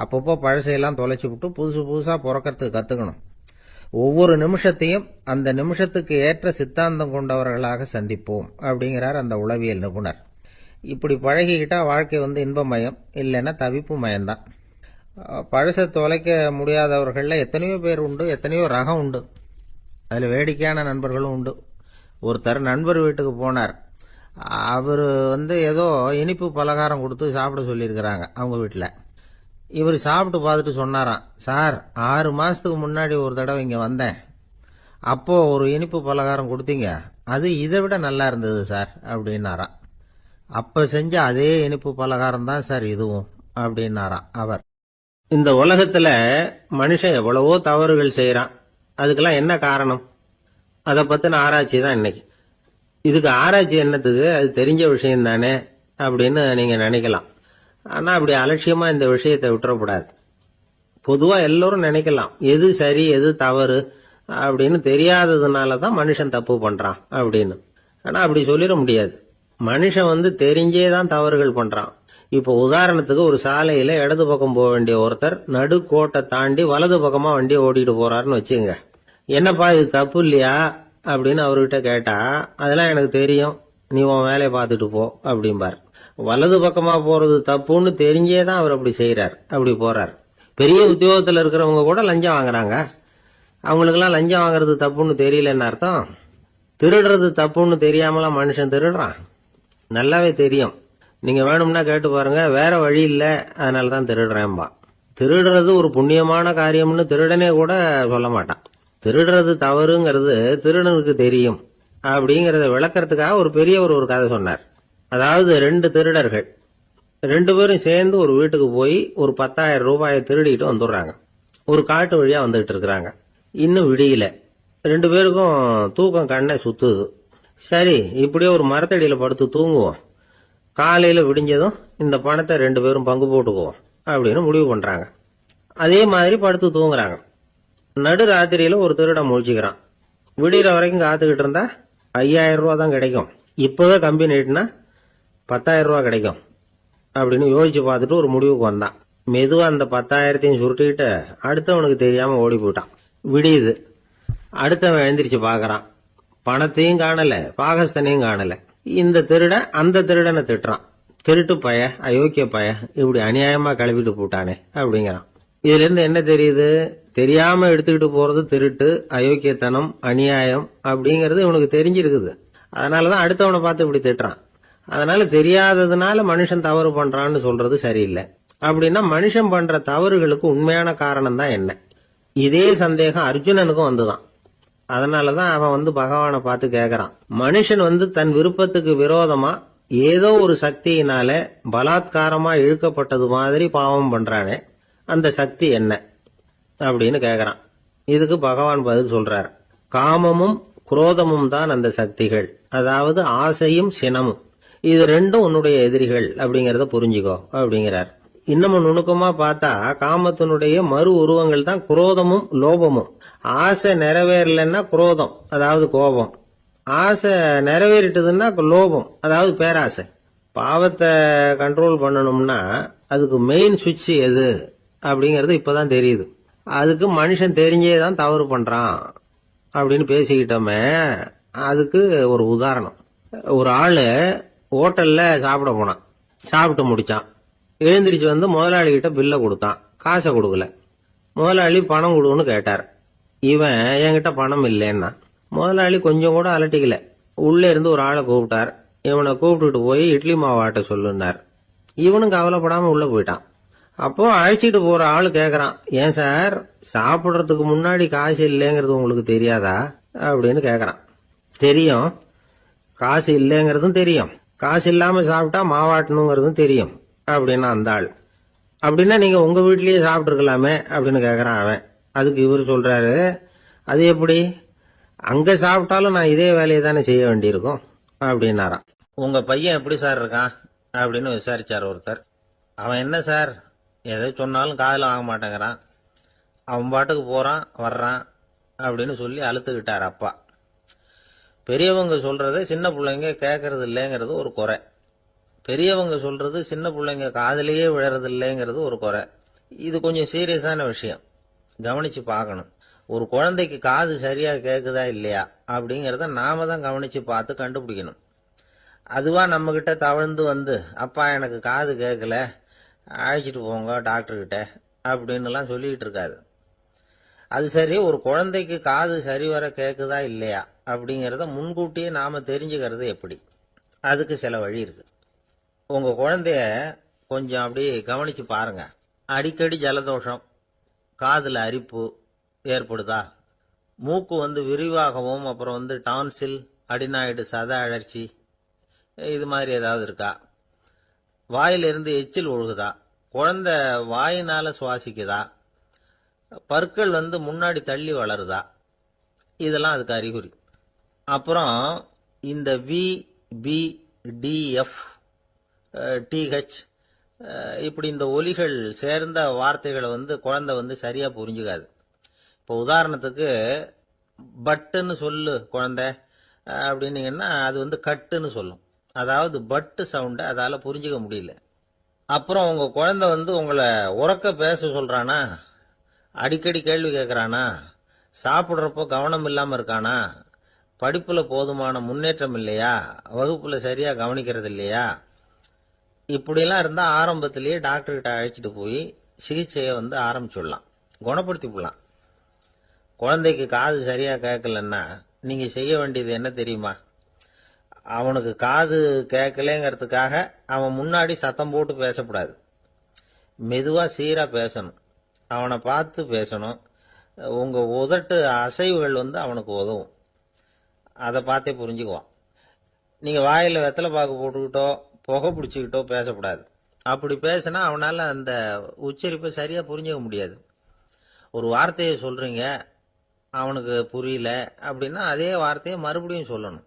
அப்பப்போ பழசையெல்லாம் தொலைச்சி விட்டு புதுசு புதுசா பிறக்கிறதுக்கு கத்துக்கணும். ஒவ்வொரு நிமிஷத்தையும் அந்த நிமிஷத்துக்கு ஏற்ற சித்தாந்தம் கொண்டவர்களாக சந்திப்போம் அப்படிங்கிறார் அந்த உளவியல் நிபுணர். இப்படி பழகிக்கிட்டா வாழ்க்கை இன்பமயம், இல்லைன்னா தவிப்பு மயம்தான். பழசை தொலைக்க முடியாதவர்களில் எத்தனையோ பேர் உண்டு, எத்தனையோ ரகம் உண்டு. அதில் வேடிக்கையான நண்பர்களும் உண்டு. ஒருத்தர் நண்பர் வீட்டுக்கு போனார். அவர் ஏதோ இனிப்பு பலகாரம் கொடுத்து சாப்பிட சொல்லியிருக்கிறாங்க அவங்க வீட்டில். இவர் சாப்பிட்டு பார்த்துட்டு சொன்னாராம், சார் 6 மாசத்துக்கு முன்னாடி ஒரு தடவை இங்கே வந்தேன், அப்போ ஒரு இனிப்பு பலகாரம் கொடுத்தீங்க, அது இதை விட நல்லா இருந்தது சார் அப்படின்னாராம். அப்ப செஞ்ச அதே இனிப்பு பலகாரம் தான் சார் இதுவும் அப்படின்னாராம் அவர். இந்த உலகத்துல மனுஷன் எவ்வளவோ தவறுகள் செய்யறான். அதுக்கெல்லாம் என்ன காரணம்? அதை பத்தின ஆராய்ச்சி தான் இன்னைக்கு. இதுக்கு ஆராய்ச்சி என்னத்துக்கு, அது தெரிஞ்ச விஷயம் தானே அப்படின்னு நீங்க நினைக்கலாம். ஆனா அப்படி அலட்சியமா இந்த விஷயத்தை விட்டுறக்கூடாது. பொதுவா எல்லோரும் நினைக்கலாம், எது சரி எது தவறு அப்படின்னு தெரியாததுனாலதான் மனுஷன் தப்பு பண்றான் அப்படின்னு. ஆனா அப்படி சொல்லிட முடியாது. மனுஷன் தெரிஞ்சே தான் தவறுகள் பண்றான். இப்போ உதாரணத்துக்கு, ஒரு சாலையில இடது பக்கம் போக வேண்டிய ஒருத்தர் நடுக்கோட்டை தாண்டி வலது பக்கமா வண்டியை ஓட்டிட்டு போறாருன்னு வச்சுங்க. என்னப்பா இது தப்பு இல்லையா அப்படின்னு அவர்கிட்ட கேட்டா, அதெல்லாம் எனக்கு தெரியும், நீ உன் வேலையை பார்த்துட்டு போ அப்படிம்பார். வலது பக்கமா போறது தப்புன்னு தெரிஞ்சே தான் அவர் அப்படி செய்யறார், அப்படி போறார். பெரிய உத்தியோகத்தில் இருக்கிறவங்க கூட லஞ்சம் வாங்குறாங்க. அவங்களுக்கெல்லாம் லஞ்சம் வாங்குறது தப்புன்னு தெரியலன்னு அர்த்தம். திருடுறது தப்புன்னு தெரியாமலாம் மனுஷன் திருடுறான். நல்லாவே தெரியும். நீங்க வேணும்னா கேட்டு பாருங்க, வேற வழி இல்லை அதனால தான் திருடுறேன்பா. திருடுறது ஒரு புண்ணியமான காரியம்னு திருடனே கூட சொல்ல மாட்டான். திருடுறது தவறுங்கிறது திருடனுக்கு தெரியும் அப்படிங்கறத விளக்கறதுக்காக ஒரு பெரியவர் ஒரு கதை சொன்னார். அதாவது 2 திருடர்கள் 2 பேரும் சேர்ந்து ஒரு வீட்டுக்கு போய் ஒரு 10,000 ரூபாயை திருடிட்டு வந்துடுறாங்க. ஒரு காட்டு வழியா வந்துகிட்டு இருக்கிறாங்க. இன்னும் விடியல. 2 பேருக்கும் தூக்கம் கண்ணை சுத்துது. சரி, இப்படியே ஒரு மரத்தடியில படுத்து தூங்குவோம், காலையில விடிஞ்சதும் இந்த பணத்தை 2 பேரும் பங்கு போட்டுக்குவோம் அப்படின்னு முடிவு பண்றாங்க. அதே மாதிரி படுத்து தூங்குறாங்க. நடு ராத்திரியில ஒரு திருடன் முழிச்சுக்கிறான். விடிகிற வரைக்கும் காத்துக்கிட்டு இருந்தா 5,000 ரூபா தான் கிடைக்கும், இப்பவே கம்பி நீட்டினா 10,000 ரூபா கிடைக்கும் அப்படின்னு யோசிச்சு பார்த்துட்டு ஒரு முடிவுக்கு வந்தான். மெதுவா அந்த 10,000 சுருட்டிக்கிட்டு அடுத்தவனுக்கு தெரியாம ஓடி போயிட்டான். விடியுது. அடுத்தவன் எழுந்திரிச்சு பாக்குறான். பணத்தையும் காணல, பாகஸ்தனையும் காணல. இந்த திருடன் அந்த திருடனை திட்டுறான், திருட்டு பய, அயோக்கிய பய, இப்படி அநியாயமா கிளப்பிட்டு போட்டானே அப்படிங்கிறான். இதுல இருந்து என்ன தெரியுது? தெரியாம எடுத்துக்கிட்டு போறது திருட்டு, அயோக்கியத்தனம், அநியாயம் அப்படிங்கறது இவனுக்கு தெரிஞ்சிருக்குது. அதனாலதான் அடுத்தவனை பார்த்து இப்படி திட்டுறான். அதனால தெரியாததுனால மனுஷன் தவறு பண்றான்னு சொல்றது சரியில்லை. அப்படின்னா மனுஷன் பண்ற தவறுகளுக்கு உண்மையான காரணம் தான் என்ன? இதே சந்தேகம் அர்ஜுனனுக்கும் வந்துதான். அதனாலதான் அவன் பகவானை பார்த்து கேக்குறான், மனுஷன் தன் விருப்பத்துக்கு விரோதமா ஏதோ ஒரு சக்தியினால பலாத்காரமா இழுக்கப்பட்டது மாதிரி பாவம் பண்றானே, அந்த சக்தி என்ன அப்படின்னு கேக்குறான். இதுக்கு பகவான் பதில் சொல்றார், காமமும் குரோதமும் தான் அந்த சக்திகள், அதாவது ஆசையும் சினமும். இது 2ம் உன்னுடைய எதிரிகள் அப்படிங்கறத புரிஞ்சுக்கோ அப்படிங்கிறார். இன்னமும் நுணுக்கமா பார்த்தா காமத்தினுடைய மறு உருவங்கள் தான் குரோதமும் லோபமும். ஆசை நிறைவேறலன்னா குரோதம், அதாவது கோபம். ஆசை நிறைவேறிட்டதுன்னா லோபம், அதாவது பேராசை. பாவத்தை கண்ட்ரோல் பண்ணணும்னா அதுக்கு மெயின் சுவிட்ச் எது அப்படிங்கறது இப்பதான் தெரியுது. அதுக்கு மனுஷன் தெரிஞ்சே தான் தவறு பண்றான் அப்படின்னு பேசிக்கிட்டோமே. அதுக்கு ஒரு உதாரணம். ஒரு ஆளு ஹோட்டல்ல சாப்பிட போனான். சாப்பிட்டு முடிச்சான். எழுந்திரிச்சு முதலாளி கிட்ட பில்ல கொடுத்தான். காசை கொடுக்கல. முதலாளி பணம் கொடுன்னு கேட்டார். இவன் என்கிட்ட பணம் இல்லைன்னா. முதலாளி கொஞ்சம் கூட அலட்டிக்கல. உள்ள இருந்து ஒரு ஆளை கூப்பிட்டார். இவனை கூப்பிட்டுட்டு போய் இட்லி மாவு ஆட்ட சொல்லுனார். இவனும் கவலைப்படாம உள்ள போயிட்டான். அப்போ அழைச்சிட்டு போற ஆளு கேக்குறான், ஏன் சார் சாப்பிடுறதுக்கு முன்னாடி காசு இல்லைங்கிறது உங்களுக்கு தெரியாதா அப்படின்னு கேக்குறான். தெரியும், காசு இல்லைங்கிறதும் தெரியும். காசு இல்லாமல் சாப்பிட்டா மாவாட்டணுங்கிறதும் தெரியும் அப்படின்னா அந்த ஆள். அப்படின்னா நீங்கள் உங்கள் வீட்லேயே சாப்பிட்ருக்கலாமே அப்படின்னு கேட்குறான் அவன். அதுக்கு இவர் சொல்கிறாரு, அது எப்படி, அங்கே சாப்பிட்டாலும் நான் இதே வேலையை தானே செய்ய வேண்டியிருக்கும் அப்படின்னாராம். உங்கள் பையன் எப்படி சார் இருக்கான் அப்படின்னு விசாரிச்சார் ஒருத்தர். அவன் என்ன சார், எதை சொன்னாலும் காதில் வாங்க மாட்டேங்கிறான், அவன் பாட்டுக்கு போகிறான் வர்றான் அப்படின்னு சொல்லி அழுத்துக்கிட்டார் அப்பா. பெரியவங்க சொல்கிறத சின்ன பிள்ளைங்க கேட்கறது இல்லைங்கிறது ஒரு குறை. பெரியவங்க சொல்கிறது சின்ன பிள்ளைங்க காதிலேயே விழறது இல்லைங்கிறது ஒரு குறை. இது கொஞ்சம் சீரியஸான விஷயம், கவனித்து பார்க்கணும். ஒரு குழந்தைக்கு காது சரியாக கேட்குதா இல்லையா அப்படிங்கிறத நாம தான் கவனித்து பார்த்து கண்டுபிடிக்கணும். அதுவாக நம்மக்கிட்ட தவழ்ந்து வந்து, அப்பா எனக்கு காது கேட்கல, அழைச்சிட்டு போங்க டாக்டர்கிட்ட அப்படின்னுலாம் சொல்லிக்கிட்டு இருக்காது. அது சரி, ஒரு குழந்தைக்கு காது சரிவர கேட்குதா இல்லையா அப்படிங்கிறத முன்கூட்டியே நாம் தெரிஞ்சுக்கிறது எப்படி? அதுக்கு சில வழி இருக்கு. உங்கள் குழந்தைய கொஞ்சம் அப்படி கவனித்து பாருங்க. அடிக்கடி ஜலதோஷம், காதில் அரிப்பு ஏற்படுதா, மூக்கு விரிவாகவும், அப்புறம் டான்சில், அடினாய்டு சத அழற்சி, இது மாதிரி ஏதாவது இருக்கா, வாயிலிருந்து எச்சில் ஒழுகுதா, குழந்தை வாயினால சுவாசிக்குதா, பற்கள் முன்னாடி தள்ளி வளருதா, இதெல்லாம் அதுக்கு அறிகுறி. அப்புறம் இந்த V, P, T, F, D H இப்படி இந்த ஒலிகள் சேர்ந்த வார்த்தைகளை குழந்தை சரியா புரிஞ்சுக்காது. இப்போ உதாரணத்துக்கு பட்டுன்னு சொல்லு குழந்தை அப்படின்னீங்கன்னா அது கட்டுன்னு சொல்லும். அதாவது பட்டு சவுண்டை அதால புரிஞ்சுக்க முடியல. அப்புறம் உங்க குழந்தை உங்களை உறக்க பேச சொல்றானா, அடிக்கடி கேள்வி கேட்கறானா, சாப்பிட்றப்போ கவனம் இல்லாம இருக்கானா, படிப்புல போதுமான முன்னேற்றம் இல்லையா, வகுப்புல சரியா கவனிக்கிறது இல்லையா, இப்படிலாம் இருந்தா ஆரம்பத்திலேயே டாக்டர்கிட்ட அழைச்சிட்டு போய் சிகிச்சையை ஆரம்பிச்சுடலாம், குணப்படுத்தி போடலாம். குழந்தைக்கு காது சரியா கேட்கலன்னா நீங்க செய்ய வேண்டியது என்ன தெரியுமா? அவனுக்கு காது கேட்கலங்கிறதுக்காக அவன் முன்னாடி சத்தம் போட்டு பேசக்கூடாது. மெதுவா சீரா பேசணும், அவனை பார்த்து பேசணும். உங்க உதட்டு அசைவுகள் அவனுக்கு உதவும், அதை பார்த்தே புரிஞ்சுக்குவான். நீங்க வாயில வெத்தலை பாக்கு போட்டுக்கிட்டோ புகை பிடிச்சிக்கிட்டோ பேசக்கூடாது. அப்படி பேசினா அவனால அந்த உச்சரிப்பை சரியா புரிஞ்சுக்க முடியாது. ஒரு வார்த்தையை சொல்றீங்க, அவனுக்கு புரியல அப்படின்னா அதே வார்த்தையை மறுபடியும் சொல்லணும்.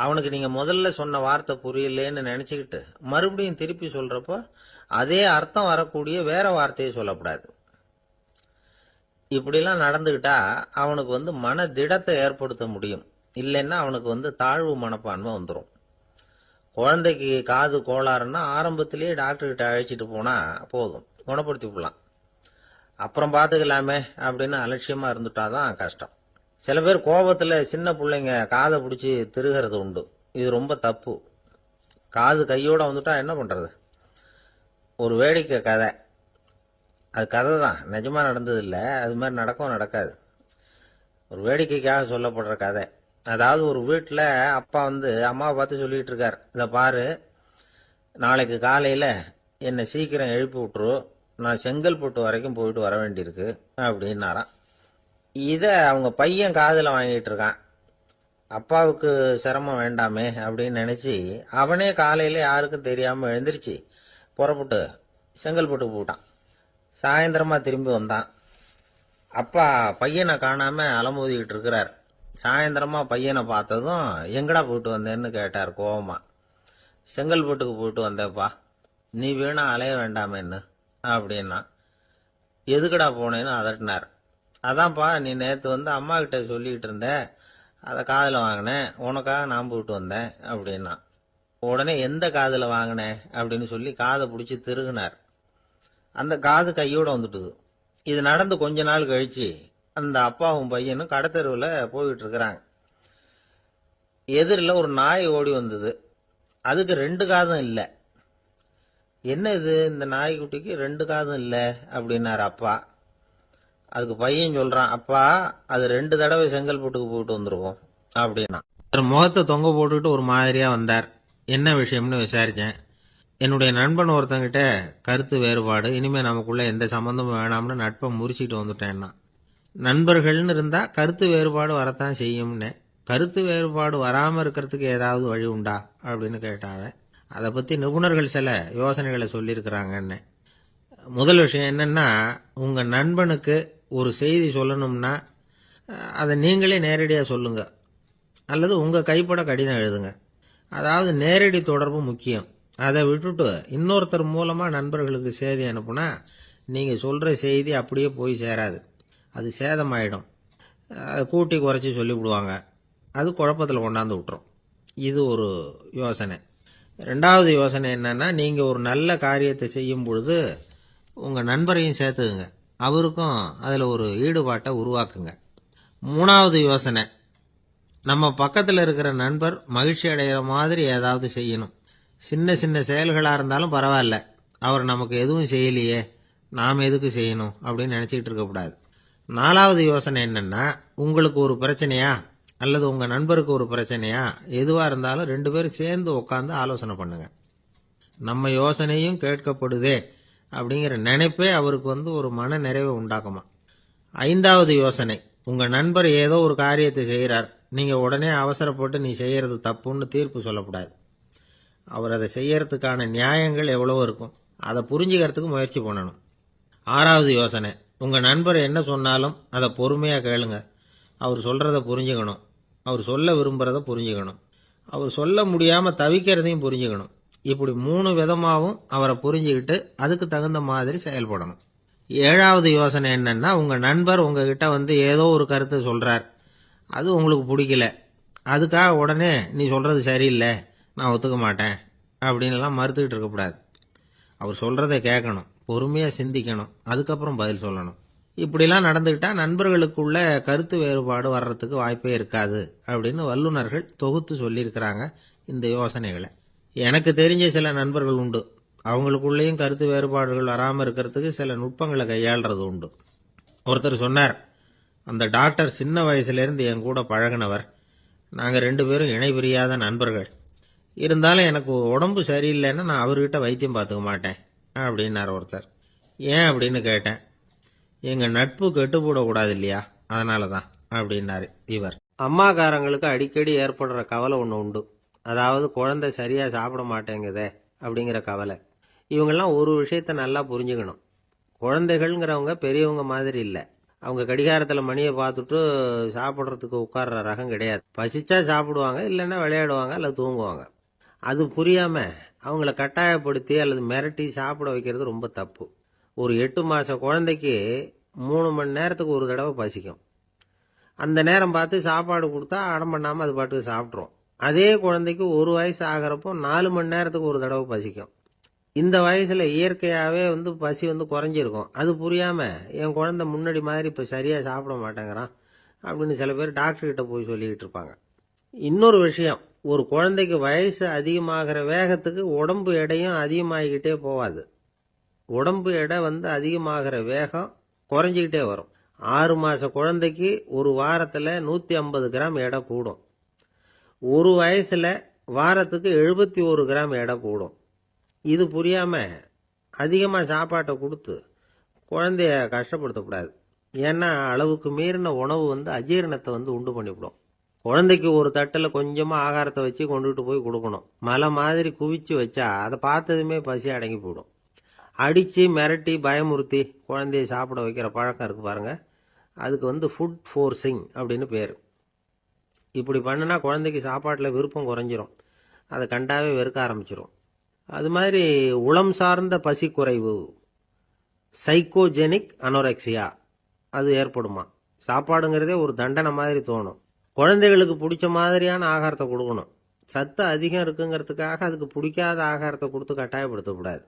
அவனுக்கு நீங்க முதல்ல சொன்ன வார்த்தை புரியலன்னு நினைச்சுக்கிட்டு மறுபடியும் திருப்பி சொல்றப்போ அதே அர்த்தம் வரக்கூடிய வேற வார்த்தையை சொல்லக்கூடாது. இப்படிலாம் நடந்துகிட்டா அவனுக்கு மன திடத்தை ஏற்படுத்த முடியும். இல்லைன்னா அவனுக்கு தாழ்வு மனப்பான்மை வந்துடும். குழந்தைக்கு காது கோளாறுன்னா ஆரம்பத்திலேயே டாக்டர்கிட்ட அழைச்சிட்டு போனா போதும், குணப்படுத்தி விடலாம். அப்புறம் பார்த்துக்கலாமே அப்படின்னு அலட்சியமா இருந்துட்டாதான் கஷ்டம். சில பேர் கோபத்துல சின்ன பிள்ளைங்க காதை பிடிச்சி திருகிறது உண்டு. இது ரொம்ப தப்பு. காது கையோட வந்துட்டா என்ன பண்றது? ஒரு வேடிக்கை கதை, அது கதை தான், நிஜமா நடந்தது இல்லை, அது மாதிரி நடக்கவும் நடக்காது. ஒரு வேடிக்கைக்காக சொல்லப்படுற கதை. அதாவது ஒரு வீட்டில் அப்பா அம்மாவை பார்த்து சொல்லிட்டு இருக்கார், இதை பாரு, நாளைக்கு காலையில என்னை சீக்கிரம் எழுப்பி விட்டுரு, நான் செங்கல்பட்டு வரைக்கும் போயிட்டு வர வேண்டியிருக்கு அப்படின்னாராம். இதை அவங்க பையன் காதில் வாங்கிட்டு இருக்கான். அப்பாவுக்கு சிரமம் வேண்டாமே அப்படின்னு நினைச்சு அவனே காலையில யாருக்கும் தெரியாம எழுந்திருச்சு புறப்பட்டு செங்கல்பட்டுக்கு போட்டான். சாயந்தரமா திரும்பி வந்தான். அப்பா பையனை காணாம அலமோதிக்கிட்டு இருக்கிறார். சாயந்தரமா பையனை பார்த்ததும் எங்கடா போயிட்டு வந்தேன்னு கேட்டார் கோவமா. செங்கல்பட்டுக்கு போயிட்டு வந்தேப்பா, நீ வீணா அலைய வேண்டாமேன்னு அப்படின்னா. எதுக்கடா போனேன்னு அதட்டினார். அதான்ப்பா, நீ நேற்று அம்மா கிட்ட சொல்லிக்கிட்டு இருந்த, அதை காதில் வாங்கினேன், உனக்காக நான் போயிட்டு வந்தேன் அப்படின்னா. உடனே எந்த காதில் வாங்கினேன் அப்படின்னு சொல்லி காதை பிடிச்சி திருகினார். அந்த காது கையோட வந்துட்டுது. இது நடந்து கொஞ்ச நாள் கழிச்சு அந்த அப்பாவும் பையனும் கடத்தெருவில் போயிட்டு இருக்கிறாங்க. எதிரில் ஒரு நாய் ஓடி வந்தது. அதுக்கு 2 காதும் இல்லை. என்ன இது, இந்த நாய்க்குட்டிக்கு 2 காதும் இல்லை அப்படின்னாரு அப்பா. அதுக்கு பையன் சொல்றான், அப்பா அது 2 தடவை செங்கல்பட்டுக்கு போயிட்டு வந்துருவோம் அப்படின்னா. முகத்தை தொங்க போட்டுக்கிட்டு ஒரு மாதிரியா வந்தார். என்ன விஷயம்னு விசாரிச்சேன். என்னுடைய நண்பன் ஒருத்தங்கிட்ட கருத்து வேறுபாடு, இனிமே நமக்குள்ள எந்த சம்பந்தமும் வேணாம்னு நட்பை முறிச்சிட்டு வந்துட்டேன்னா. நண்பர்கள்னு இருந்தா கருத்து வேறுபாடு வரத்தான் செய்யும்னு. கருத்து வேறுபாடு வராமல் இருக்கிறதுக்கு ஏதாவது வழி உண்டா அப்படின்னு கேட்டாங்க. அதை பற்றி நிபுணர்கள் சில யோசனைகளை சொல்லியிருக்கிறாங்கன்னு. முதல் விஷயம் என்னென்னா, உங்கள் நண்பனுக்கு ஒரு செய்தி சொல்லணும்னா அதை நீங்களே நேரடியாக சொல்லுங்க, அல்லது உங்கள் கைப்பட கடிதம் எழுதுங்க. அதாவது நேரடி தொடர்பு முக்கியம். அதை விட்டுட்டு இன்னொருத்தர் மூலமாக நண்பர்களுக்கு செய்தி அனுப்புனா நீங்கள் சொல்கிற செய்தி அப்படியே போய் சேராது, அது சேதமாயிடும். அதை கூட்டி குறைச்சி சொல்லிவிடுவாங்க, அது குழப்பத்தில் கொண்டாந்து விட்டுரும். இது ஒரு யோசனை. ரெண்டாவது யோசனை என்னன்னா, நீங்கள் ஒரு நல்ல காரியத்தை செய்யும் பொழுது உங்கள் நண்பரையும் சேர்த்துக்குங்க, அவருக்கும் அதில் ஒரு ஈடுபாட்டை உருவாக்குங்க. மூணாவது யோசனை, நம்ம பக்கத்தில் இருக்கிற நண்பர் மகிழ்ச்சி அடைகிற மாதிரி ஏதாவது செய்யணும். சின்ன சின்ன செயல்களாக இருந்தாலும் பரவாயில்ல, அவர் நமக்கு எதுவும் செய்யலையே, நாம் எதுக்கு செய்யணும் அப்படின்னு நினச்சிக்கிட்டு இருக்கக்கூடாது. நாலாவது யோசனை என்னென்னா, உங்களுக்கு ஒரு பிரச்சனையா அல்லது உங்கள் நண்பருக்கு ஒரு பிரச்சனையா, எதுவாக இருந்தாலும் 2 பேரும் சேர்ந்து உட்காந்து ஆலோசனை பண்ணுங்க. நம்ம யோசனையும் கேட்கப்படுதே அப்படிங்கிற நினைப்பே அவருக்கு ஒரு மன நிறைவை உண்டாக்குமா. 5வது யோசனை, உங்கள் நண்பர் ஏதோ ஒரு காரியத்தை செய்கிறார், நீங்கள் உடனே அவசரப்பட்டு நீ செய்கிறது தப்புன்னு தீர்ப்பு சொல்லக்கூடாது. அவர் அதை செய்யறதுக்கான நியாயங்கள் எவ்வளவோ இருக்கும், அதை புரிஞ்சுக்கிறதுக்கு முயற்சி பண்ணணும். 6வது யோசனை, உங்கள் நண்பர் என்ன சொன்னாலும் அதை பொறுமையாக கேளுங்க. அவர் சொல்கிறத புரிஞ்சுக்கணும், அவர் சொல்ல விரும்புகிறத புரிஞ்சுக்கணும், அவர் சொல்ல முடியாமல் தவிக்கிறதையும் புரிஞ்சுக்கணும். இப்படி 3 விதமாகவும் அவரை புரிஞ்சுக்கிட்டு அதுக்கு தகுந்த மாதிரி செயல்படணும். 7வது யோசனை என்னன்னா, உங்கள் நண்பர் உங்ககிட்ட ஏதோ ஒரு கருத்தை சொல்கிறார், அது உங்களுக்கு பிடிக்கல, அதுக்காக உடனே நீ சொல்கிறது சரியில்லை, நான் ஒத்துக்க மாட்டேன் அப்படின்லாம் மறுத்துக்கிட்டு இருக்கக்கூடாது. அவர் சொல்கிறத கேட்கணும், பொறுமையாக சிந்திக்கணும், அதுக்கப்புறம் பதில் சொல்லணும். இப்படிலாம் நடந்துக்கிட்டால் நண்பர்களுக்குள்ள கருத்து வேறுபாடு வர்றதுக்கு வாய்ப்பே இருக்காது அப்படின்னு வல்லுநர்கள் தொகுத்து சொல்லியிருக்கிறாங்க இந்த யோசனைகளை. எனக்கு தெரிஞ்ச சில நண்பர்கள் உண்டு, அவங்களுக்குள்ளேயும் கருத்து வேறுபாடுகள் வராமல் இருக்கிறதுக்கு சில நுட்பங்களை கையாளுறது உண்டு. ஒருத்தர் சொன்னார், அந்த டாக்டர் சின்ன வயசுலேருந்து என் கூட பழகினவர், நாங்கள் 2 பேரும் இணை பிரியாத நண்பர்கள். இருந்தாலும் எனக்கு உடம்பு சரியில்லைன்னா நான் அவர்கிட்ட வைத்தியம் பார்த்துக்க மாட்டேன் அப்படின்னார் ஒருத்தர். ஏன் அப்படின்னு கேட்டேன். எங்கள் நட்பு கெட்டுப்போடக்கூடாது இல்லையா, அதனால தான் அப்படின்னாரு இவர். அம்மாக்காரங்களுக்கு அடிக்கடி ஏற்படுற கவலை ஒன்று உண்டு, அதாவது குழந்தை சரியாக சாப்பிட மாட்டேங்குதே அப்படிங்கிற கவலை. இவங்கெல்லாம் ஒரு விஷயத்தை நல்லா புரிஞ்சுக்கணும். குழந்தைகள்ங்கிறவங்க பெரியவங்க மாதிரி இல்லை. அவங்க கடிகாரத்தில் மணியை பார்த்துட்டு சாப்பிட்றதுக்கு உட்கார்ற ரகம் கிடையாது. பசிச்சா சாப்பிடுவாங்க, இல்லைன்னா விளையாடுவாங்க அல்லது தூங்குவாங்க. அது புரியாமல் அவங்கள கட்டாயப்படுத்தி அல்லது மிரட்டி சாப்பிட வைக்கிறது ரொம்ப தப்பு. ஒரு 8 மாத குழந்தைக்கு 3 மணி நேரத்துக்கு ஒரு தடவை பசிக்கும். அந்த நேரம் பார்த்து சாப்பாடு கொடுத்தா அடம் பண்ணாமல் அது பாட்டுக்கு சாப்பிட்றோம். அதே குழந்தைக்கு 1 வயசு ஆகிறப்போ 4 மணி நேரத்துக்கு ஒரு தடவை பசிக்கும். இந்த வயசில் இயற்கையாகவே பசி குறைஞ்சிருக்கும். அது புரியாமல் என் குழந்தை முன்னாடி மாதிரி இப்போ சரியாக சாப்பிட மாட்டேங்கிறான் அப்படின்னு சில பேர் டாக்டர்கிட்ட போய் சொல்லிக்கிட்டு இருப்பாங்க. இன்னொரு விஷயம், ஒரு குழந்தைக்கு வயசு அதிகமாகிற வேகத்துக்கு உடம்பு எடையும் அதிகமாகிக்கிட்டே போகாது. உடம்பு எடை அதிகமாகிற வேகம் குறைஞ்சிக்கிட்டே வரும். 6 மாத குழந்தைக்கு ஒரு வாரத்தில் 150 கிராம் எடை கூடும். ஒரு வயசில் வாரத்துக்கு 71 கிராம் எடை கூடும். இது புரியாமல் அதிகமாக சாப்பாட்டை கொடுத்து குழந்தைய கஷ்டப்படுத்தக்கூடாது. ஏன்னா அளவுக்கு மீறின உணவு அஜீரணத்தை உண்டு பண்ணிவிடும். குழந்தைக்கு ஒரு தட்டில் கொஞ்சமாக ஆகாரத்தை வச்சு கொண்டுகிட்டு போய் கொடுக்கணும். மலை மாதிரி குவிச்சு வச்சா அதை பார்த்ததுமே பசி அடங்கி போயிடும். அடித்து மிரட்டி பயமுறுத்தி குழந்தைய சாப்பிட வைக்கிற பழக்கம் இருக்குது பாருங்க, அதுக்கு ஃபுட் ஃபோர்ஸிங் அப்படின்னு பேர். இப்படி பண்ணினா குழந்தைக்கு சாப்பாட்டில் விருப்பம் குறைஞ்சிரும், அதை கண்டாவே வெறுக்க ஆரம்பிச்சிடும். அது மாதிரி உளம் சார்ந்த பசி குறைவு, சைக்கோஜெனிக் அனோரெக்சியா, அது ஏற்படுமா. சாப்பாடுங்கிறதே ஒரு தண்டனை மாதிரி தோணும். குழந்தைகளுக்கு பிடிச்ச மாதிரியான ஆகாரத்தை கொடுக்கணும். சத்து அதிகம் இருக்குங்கிறதுக்காக அதுக்கு பிடிக்காத ஆகாரத்தை கொடுத்து கட்டாயப்படுத்தக்கூடாது.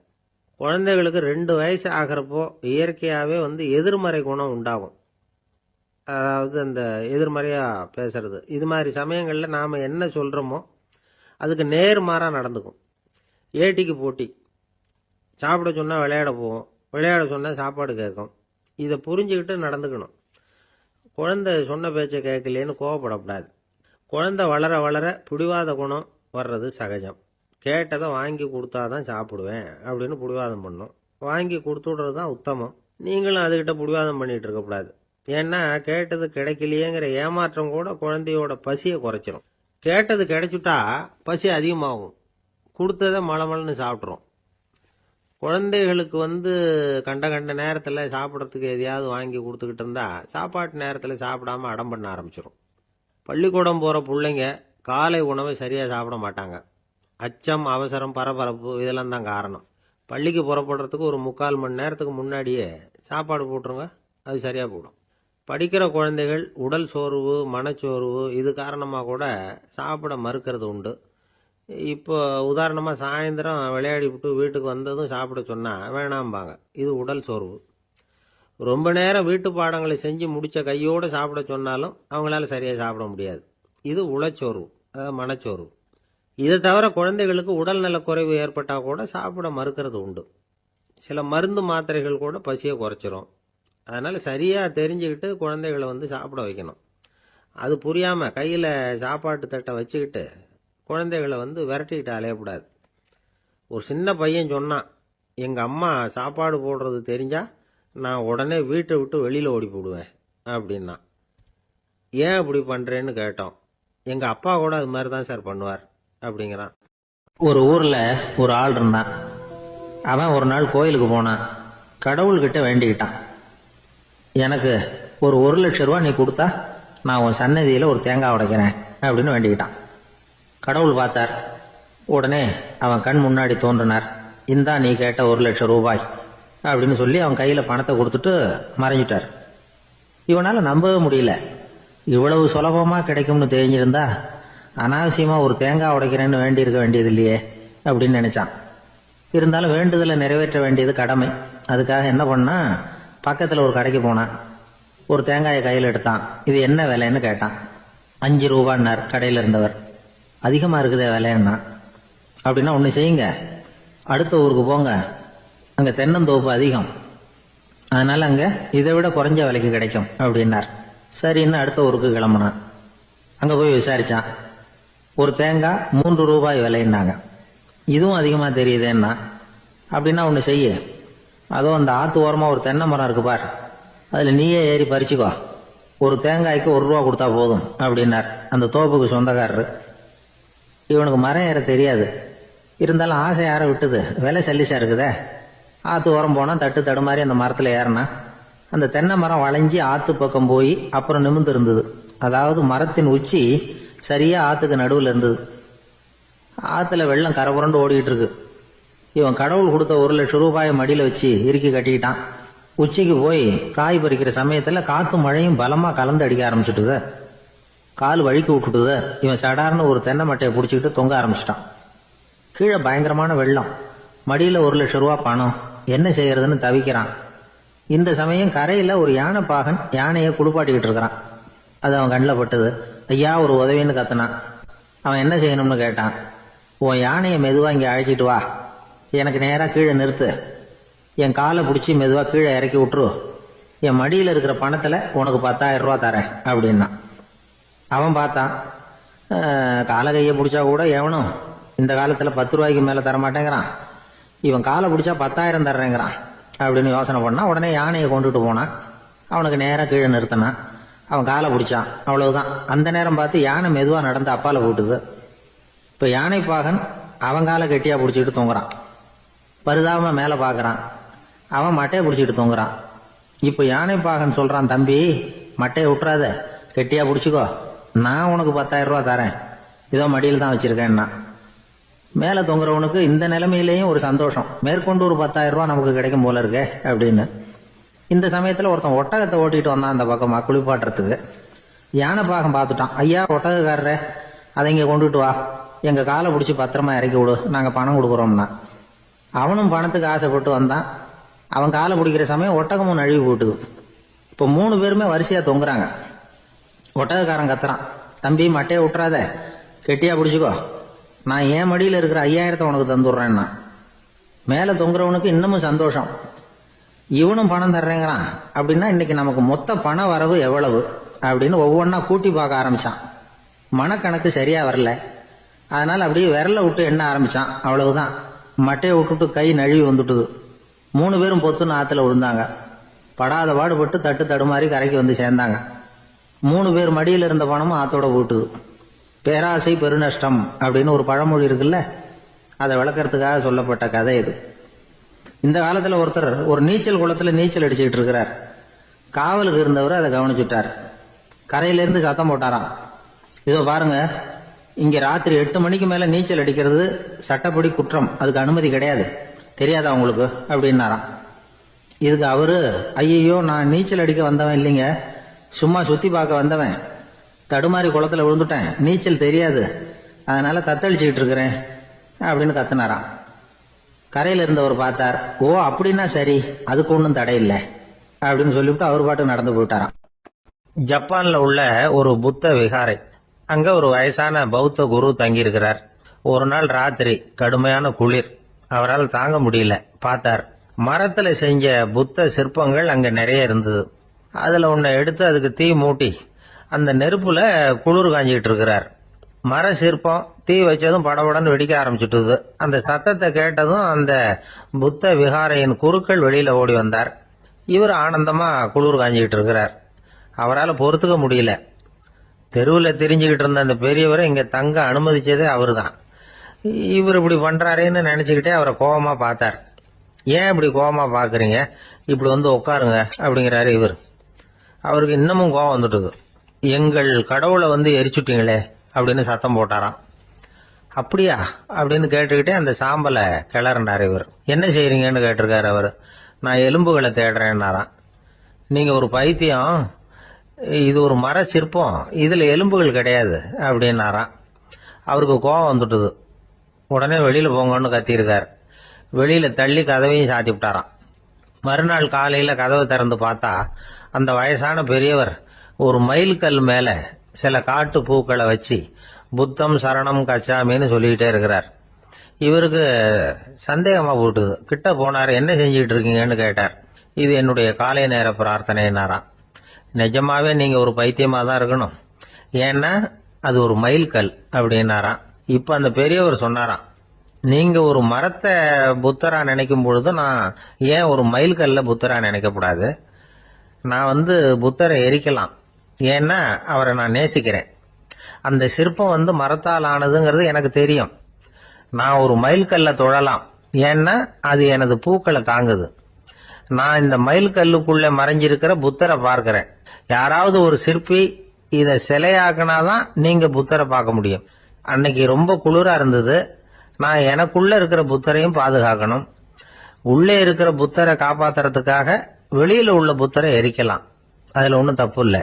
குழந்தைகளுக்கு 2 வயசு ஆகிறப்போ இயற்கையாகவே எதிர்மறை குணம் உண்டாகும். அதாவது அந்த எதிர்மறையாக பேசுறது. இது மாதிரி சமயங்களில் நாம் என்ன சொல்கிறோமோ அதுக்கு நேர்மாறாக நடந்துக்கும். ஏட்டிக்கு போட்டி, சாப்பிட சொன்னால் விளையாட போவோம், விளையாட சொன்னால் சாப்பாடு கேட்கும். இதை புரிஞ்சுக்கிட்டு நடந்துக்கணும். குழந்தை சொன்ன பேச்சை கேட்கலேன்னு கோவப்படக்கூடாது. குழந்தை வளர வளர பிடிவாத குணம் வர்றது சகஜம். கேட்டதை வாங்கி கொடுத்தா தான் சாப்பிடுவேன் அப்படின்னு பிடிவாதம் பண்ணும். வாங்கி கொடுத்து விடுறது தான் உத்தமம். நீங்களும் அதுக்கிட்ட பிடிவாதம் பண்ணிகிட்டு இருக்கக்கூடாது. ஏன்னா கேட்டது கிடைக்கலையேங்கிற ஏமாற்றம் கூட குழந்தையோட பசியை குறைச்சிரும். கேட்டது கிடைச்சுட்டா பசி அதிகமாகும், கொடுத்ததை மலமலன்னு சாப்பிட்றோம். குழந்தைகளுக்கு கண்ட கண்ட நேரத்தில் சாப்பிட்றதுக்கு எதையாவது வாங்கி கொடுத்துக்கிட்டு இருந்தா சாப்பாட்டு நேரத்தில் சாப்பிடாம அடம் பண்ண ஆரம்பிச்சிடும். பள்ளிக்கூடம் போகிற பிள்ளைங்க காலை உணவை சரியாக சாப்பிட மாட்டாங்க. அச்சம், அவசரம், பரபரப்பு இதெல்லாம் தான் காரணம். பள்ளிக்கு புறப்படுறதுக்கு ஒரு 3/4 மணி நேரத்துக்கு முன்னாடியே சாப்பாடு போட்டுருங்க, அது சரியாக போடும். படிக்கிற குழந்தைகள் உடல் சோர்வு, மனச்சோர்வு இது காரணமாக கூட சாப்பிட மறுக்கிறது உண்டு. இப்போ உதாரணமாக சாயந்தரம் விளையாடி விட்டு வீட்டுக்கு வந்ததும் சாப்பிட சொன்னால் வேணாம்பாங்க. இது உடல் சோர்வு. ரொம்ப நேரம் வீட்டு பாடங்களை செஞ்சு முடித்த கையோடு சாப்பிட சொன்னாலும் அவங்களால சரியாக சாப்பிட முடியாது. இது உளச்சோர்வு, அதாவது மனச்சோர்வு. இதை தவிர குழந்தைகளுக்கு உடல் நலக்குறைவு ஏற்பட்டால் கூட சாப்பிட மறுக்கிறது உண்டு. சில மருந்து மாத்திரைகள் கூட பசியை குறைச்சிரும். அதனால் சரியாக தெரிஞ்சுக்கிட்டு குழந்தைகளை சாப்பிட வைக்கணும். அது புரியாமல் கையில் சாப்பாட்டு தட்டை வச்சுக்கிட்டு குழந்தைகளை விரட்டிக்கிட்டு அலையக்கூடாது. ஒரு சின்ன பையன் சொன்னான், எங்கள் அம்மா சாப்பாடு போடுறது தெரிஞ்சால் நான் உடனே வீட்டை விட்டு வெளியில் ஓடி போடுவேன் அப்படின்னா. ஏன் அப்படி பண்ணுறேன்னு கேட்டோம். எங்கள் அப்பா கூட அது மாதிரி தான் சார் பண்ணுவார் அப்படிங்கிறான். ஒரு ஊரில் ஒரு ஆள் இருந்தான். அவன் ஒரு நாள் கோயிலுக்கு போனான். கடவுள்கிட்ட வேண்டிக்கிட்டான், எனக்கு ஒரு 1,00,000 ரூபா நீ கொடுத்தா நான் உன் சன்னதியில் ஒரு தேங்காய் உடைக்கிறேன் அப்படின்னு வேண்டிக்கிட்டான். கடவுள் பார்த்தார். உடனே அவன் கண் முன்னாடி தோன்றினார். இந்தா நீ கேட்ட 1,00,000 ரூபாய் அப்படின்னு சொல்லி அவன் கையில் பணத்தை கொடுத்துட்டு மறைஞ்சிட்டார். இவனால் நம்பவே முடியல. இவ்வளவு சுலபமாக கிடைக்கும்னு தெரிஞ்சிருந்தா அனாவசியமாக ஒரு தேங்காய் உடைக்கிறேன்னு வேண்டியிருக்க வேண்டியது இல்லையே அப்படின்னு நினைச்சான். இருந்தாலும் வேண்டுதலை நிறைவேற்ற வேண்டியது கடமை. அதுக்காக என்ன பண்ணா, பக்கத்தில் ஒரு கடைக்கு போனான். ஒரு தேங்காயை கையில் எடுத்தான். இது என்ன விலைன்னு கேட்டான். 5 ரூபான்னார் கடையில் இருந்தவர். அதிகமாக இருக்குதே விலைன்னா. அப்படின்னா ஒன்று செய்யுங்க, அடுத்த ஊருக்கு போங்க, அங்கே தென்னந்தோப்பு அதிகம், அதனால் அங்கே இதை விட குறைஞ்ச விலைக்கு கிடைக்கும் அப்படின்னார். சரின்னு அடுத்த ஊருக்கு கிளம்புனான். அங்கே போய் விசாரித்தான். ஒரு தேங்காய் 3 ரூபாய் விலைன்னாங்க. இதுவும் அதிகமாக தெரியுதேன்னா. அப்படின்னா ஒன்று செய்ய, அதோ அந்த ஆற்று ஓரமாக ஒரு தென்னை மரம் இருக்கு பார், அதில் நீயே ஏறி பறிச்சுக்கோ, ஒரு தேங்காய்க்கு 1 ரூபா கொடுத்தா போதும் அப்படின்னார் அந்த தோப்புக்கு சொந்தக்காரரு. இவனுக்கு மரம் ஏற தெரியாது, இருந்தாலும் ஆசை யாரை விட்டுது, விலை சல்லிசா இருக்குதே. ஆற்று ஓரம் போனால் தட்டு தடுமாறி அந்த மரத்தில் ஏறினா அந்த தென்னை மரம் வளைஞ்சி ஆற்று பக்கம் போய் அப்புறம் நிமிர்ந்து இருந்தது. அதாவது மரத்தின் உச்சி சரியாக ஆற்றுக்கு நடுவில் இருந்தது. ஆற்றுல வெள்ளம் கரபுரண்டு ஓடிக்கிட்டு இருக்கு. இவன் கடவுள் கொடுத்த 1,00,000 ரூபாயை மடியில் வச்சு இறுக்கி கட்டிக்கிட்டான். உச்சிக்கு போய் காய் பறிக்கிற சமயத்தில் காற்று மழையும் பலமாக கலந்து அடிக்க ஆரம்பிச்சுட்டுது. கால் வழுக்கி விட்டுட்டுது. இவன் சடார்னு ஒரு தென்னை மட்டையை பிடிச்சிக்கிட்டு தொங்க ஆரம்பிச்சிட்டான். கீழே பயங்கரமான வெள்ளம், மடியில் 1,00,000 ரூபா பணம், என்ன செய்யறதுன்னு தவிக்கிறான். இந்த சமயம் கரையில் ஒரு யானை பாகன் யானையை குளிப்பாட்டிக்கிட்டு இருக்கிறான். அது அவன் கண்ணில் பட்டது. ஐயா ஒரு உதவின்னு கத்துனான். அவன் என்ன செய்யணும்னு கேட்டான். உன் யானையை மெதுவாக இங்கே அழைச்சிட்டு வா, எனக்கு நேராக கீழே நிறுத்து, என் காலை பிடிச்சி மெதுவாக கீழே இறக்கி விட்டுரு, என் மடியில் இருக்கிற பணத்தில் உனக்கு 10,000 ரூபா தரேன் அப்படின்னா. அவன் பார்த்தான், காலை கையை பிடிச்சா கூட எவனும் இந்த காலத்தில் 10 ரூபாய்க்கு மேலே தரமாட்டேங்கிறான், இவன் காலை பிடிச்சா 10,000 தர்றேங்கிறான் அப்படின்னு யோசனை பண்ணான். உடனே யானையை கொண்டுட்டு போனான். அவனுக்கு நேராக கீழே நிறுத்தினான். அவன் காலை பிடிச்சான். அவ்வளவுதான். அந்த நேரம் பார்த்து யானை மெதுவாக நடந்து அப்பால போட்டுது. இப்போ யானை பாகன் அவன் காலை கெட்டியாக பிடிச்சிக்கிட்டு தொங்குறான். பரிதாபமாக மேலே பார்க்குறான். அவன் மட்டையை பிடிச்சிக்கிட்டு தொங்குறான். இப்போ யானை பாகன் சொல்கிறான், தம்பி மட்டையை விட்டுறாத, கெட்டியாக பிடிச்சிக்கோ, நான் உனக்கு 10,000 ரூபா தரேன், இதோ மடியில் தான் வச்சுருக்கேன்னா. மேலே தொங்குறவனுக்கு இந்த நிலைமையிலேயும் ஒரு சந்தோஷம், மேற்கொண்டு ஒரு 10,000 ரூபா நமக்கு கிடைக்கும் போல இருக்கே அப்படின்னு. இந்த சமயத்தில் ஒருத்தன் ஒட்டகத்தை ஓட்டிகிட்டு வந்தான் அந்த பக்கமாக குளிப்பாட்டுறதுக்கு. யானை பாகம் பார்த்துட்டான். ஐயா ஒட்டகக்காரரே, அதை இங்கே கொண்டுட்டு வா, எங்கள் காலை பிடிச்சி பத்திரமா இறக்கி விடு, நாங்கள் பணம் கொடுக்குறோம்னா. அவனும் பணத்துக்கு ஆசைப்பட்டு வந்தான். அவன் காலை பிடிக்கிற சமயம் ஒட்டகமும் நழுவி போட்டுது. இப்போ 3 பேருமே வரிசையாக தொங்குறாங்க. ஒட்டகக்காரன் கத்துறான், தம்பி மட்டையை விட்டுறாத, கெட்டியாக பிடிச்சிக்கோ, நான் என் மடியில் இருக்கிற 5,000 உனக்கு தந்துடுறேன்னா. மேலே தொங்குறவனுக்கு இன்னமும் சந்தோஷம், இவனும் பணம் தர்றேங்கிறான், அப்படின்னா இன்னைக்கு நமக்கு மொத்த பண வரவு எவ்வளவு அப்படின்னு ஒவ்வொன்றா கூட்டி பார்க்க ஆரம்பிச்சான். மனக்கணக்கு சரியா வரல, அதனால அப்படியே விரல விட்டு எண்ண ஆரம்பிச்சான். அவ்வளவுதான், மட்டையை விட்டுட்டு கை நழுவி வந்துட்டுது. 3 பேரும் பொத்துன்னு ஆத்துல விழுந்தாங்க. படாத பாடுபட்டு தட்டு தடுமாறி கரைக்கு வந்து சேர்ந்தாங்க. 3 பேர் மடியில் இருந்த பணமும் ஆத்தோட போட்டுது. பேராசை பெருநஷ்டம் அப்படின்னு ஒரு பழமொழி இருக்குல்ல, அதை விளக்கறதுக்காக சொல்லப்பட்ட கதை இது. இந்த காலத்துல ஒருத்தர் ஒரு நீச்சல் குளத்துல நீச்சல் அடிச்சுக்கிட்டு இருக்கிறார். காவலுக்கு இருந்தவர் அதை கவனிச்சுட்டார். கரையிலிருந்து சத்தம் போட்டாராம், இதோ பாருங்க, இங்க ராத்திரி 8 மணிக்கு மேல நீச்சல் அடிக்கிறது சட்டப்படி குற்றம், அதுக்கு அனுமதி கிடையாது, தெரியாதா உங்களுக்கு அப்படின்னாராம். இதுக்கு அவரு, ஐயோ நான் நீச்சல் அடிக்க வந்தவன் இல்லைங்க, சும்மா சுத்தி பார்க்க வந்தவன், தடுமாறி குளத்துல விழுந்துட்டேன், நீச்சல் தெரியாது, அதனால தத்தளிச்சுக்கிட்டு இருக்கிறேன் அப்படின்னு கத்துனாராம். கரையில இருந்தவர் பார்த்தார், ஓ அப்படின்னா சரி, அதுக்கு ஒன்றும் தடை இல்லை அப்படின்னு சொல்லிவிட்டு அவர் பாட்டு நடந்து போயிட்டாராம். ஜப்பான்ல உள்ள ஒரு புத்த விகாரை, அங்க ஒரு வயசான பௌத்த குரு தங்கியிருக்கிறார். ஒரு நாள் ராத்திரி கடுமையான குளிர், அவரால் தாங்க முடியல. பார்த்தார், மரத்துல செஞ்ச புத்த சிற்பங்கள் அங்க நிறைய இருந்தது. அதுல ஒன்ன எடுத்து அதுக்கு தீ மூட்டி அந்த நெருப்புல குளிர் காஞ்சிட்டு இருக்கிறார். மர சிற்பம் தீ வச்சதும் படபடன்னு வெடிக்க ஆரம்பிச்சுட்டுது. அந்த சத்தத்தை கேட்டதும் அந்த புத்த விகாரையின் குருக்கள் வெளியில ஓடி வந்தார். இவர் ஆனந்தமா குளிர் காஞ்சிக்கிட்டு இருக்கிறார். அவரால் பொறுத்துக்க முடியல. தெருவில் தெரிஞ்சுக்கிட்டு இருந்த அந்த பெரியவரை இங்க தங்க அனுமதிச்சதே அவரு தான். இவர் இப்படி பண்றாருன்னு நினைச்சுக்கிட்டே அவரை கோபமா பார்த்தார். ஏன் இப்படி கோபமா பாக்குறீங்க, இப்படி வந்து உட்காருங்க அப்படிங்கிறாரு இவர். அவருக்கு இன்னமும் கோபம் வந்துட்டுது. எங்கள் கடவுளை வந்து எரிச்சுட்டீங்களே அப்படின்னு சத்தம் போட்டாராம். அப்படியா அப்படின்னு கேட்டுக்கிட்டே அந்த சாம்பலை கிளறினார் இவர். என்ன செய்யறீங்கன்னு கேட்டிருக்காரு அவர். நான் எலும்புகளை தேடுறேன்னாராம். நீங்க ஒரு பைத்தியம், இது ஒரு மர சிற்பம், இதுல எலும்புகள் கிடையாது அப்படின்னாராம். அவருக்கு கோபம் வந்துட்டுது. உடனே வெளியில போங்கன்னு கத்தியிருக்காரு. வெளியில தள்ளி கதவையும் சாத்தி விட்டாராம். மறுநாள் காலையில கதவை திறந்து பார்த்தா அந்த வயசான பெரியவர் ஒரு மைல்கல் மேல சில காட்டு பூக்களை வச்சு புத்தம் சரணம் கச்சாமின்னு சொல்லிக்கிட்டே இருக்கிறார். இவருக்கு சந்தேகமா போட்டுது. கிட்ட போனார். என்ன செஞ்சுக்கிட்டு இருக்கீங்கன்னு கேட்டார். இது என்னுடைய காலை நேர பிரார்த்தனைனாராம். நிஜமாவே நீங்க ஒரு பைத்தியமா தான் இருக்கணும், ஏன்னா அது ஒரு மைல்கல் அப்படின்னாராம். இப்ப அந்த பெரியவர் சொன்னாராம், நீங்க ஒரு மரத்தை புத்தரா நினைக்கும் பொழுது நான் ஏன் ஒரு மைல்கல்ல புத்தரா நினைக்கக்கூடாது? நான் வந்து புத்தரை எரிக்கலாம், ஏன்னா அவரை நான் நேசிக்கிறேன். அந்த சிற்பம் வந்து மரத்தால் ஆனதுங்கிறது எனக்கு தெரியும். நான் ஒரு மைல்கல்ல தொழலாம், ஏன்னா அது எனது பூக்களை தாங்குது. நான் இந்த மைல்கல்லுக்குள்ள மறைஞ்சிருக்கிற புத்தரை பார்க்கிறேன். யாராவது ஒரு சிற்பி இதை சிலையாக்கினாதான் நீங்க புத்தரை பார்க்க முடியும். அன்னைக்கு ரொம்ப குளிரா இருந்தது. நான் எனக்குள்ள இருக்கிற புத்தரையும் பாதுகாக்கணும். உள்ளே இருக்கிற புத்தரை காப்பாத்துறதுக்காக வெளியில உள்ள புத்தரை எரிக்கலாம், அதுல ஒன்றும் தப்பு இல்லை.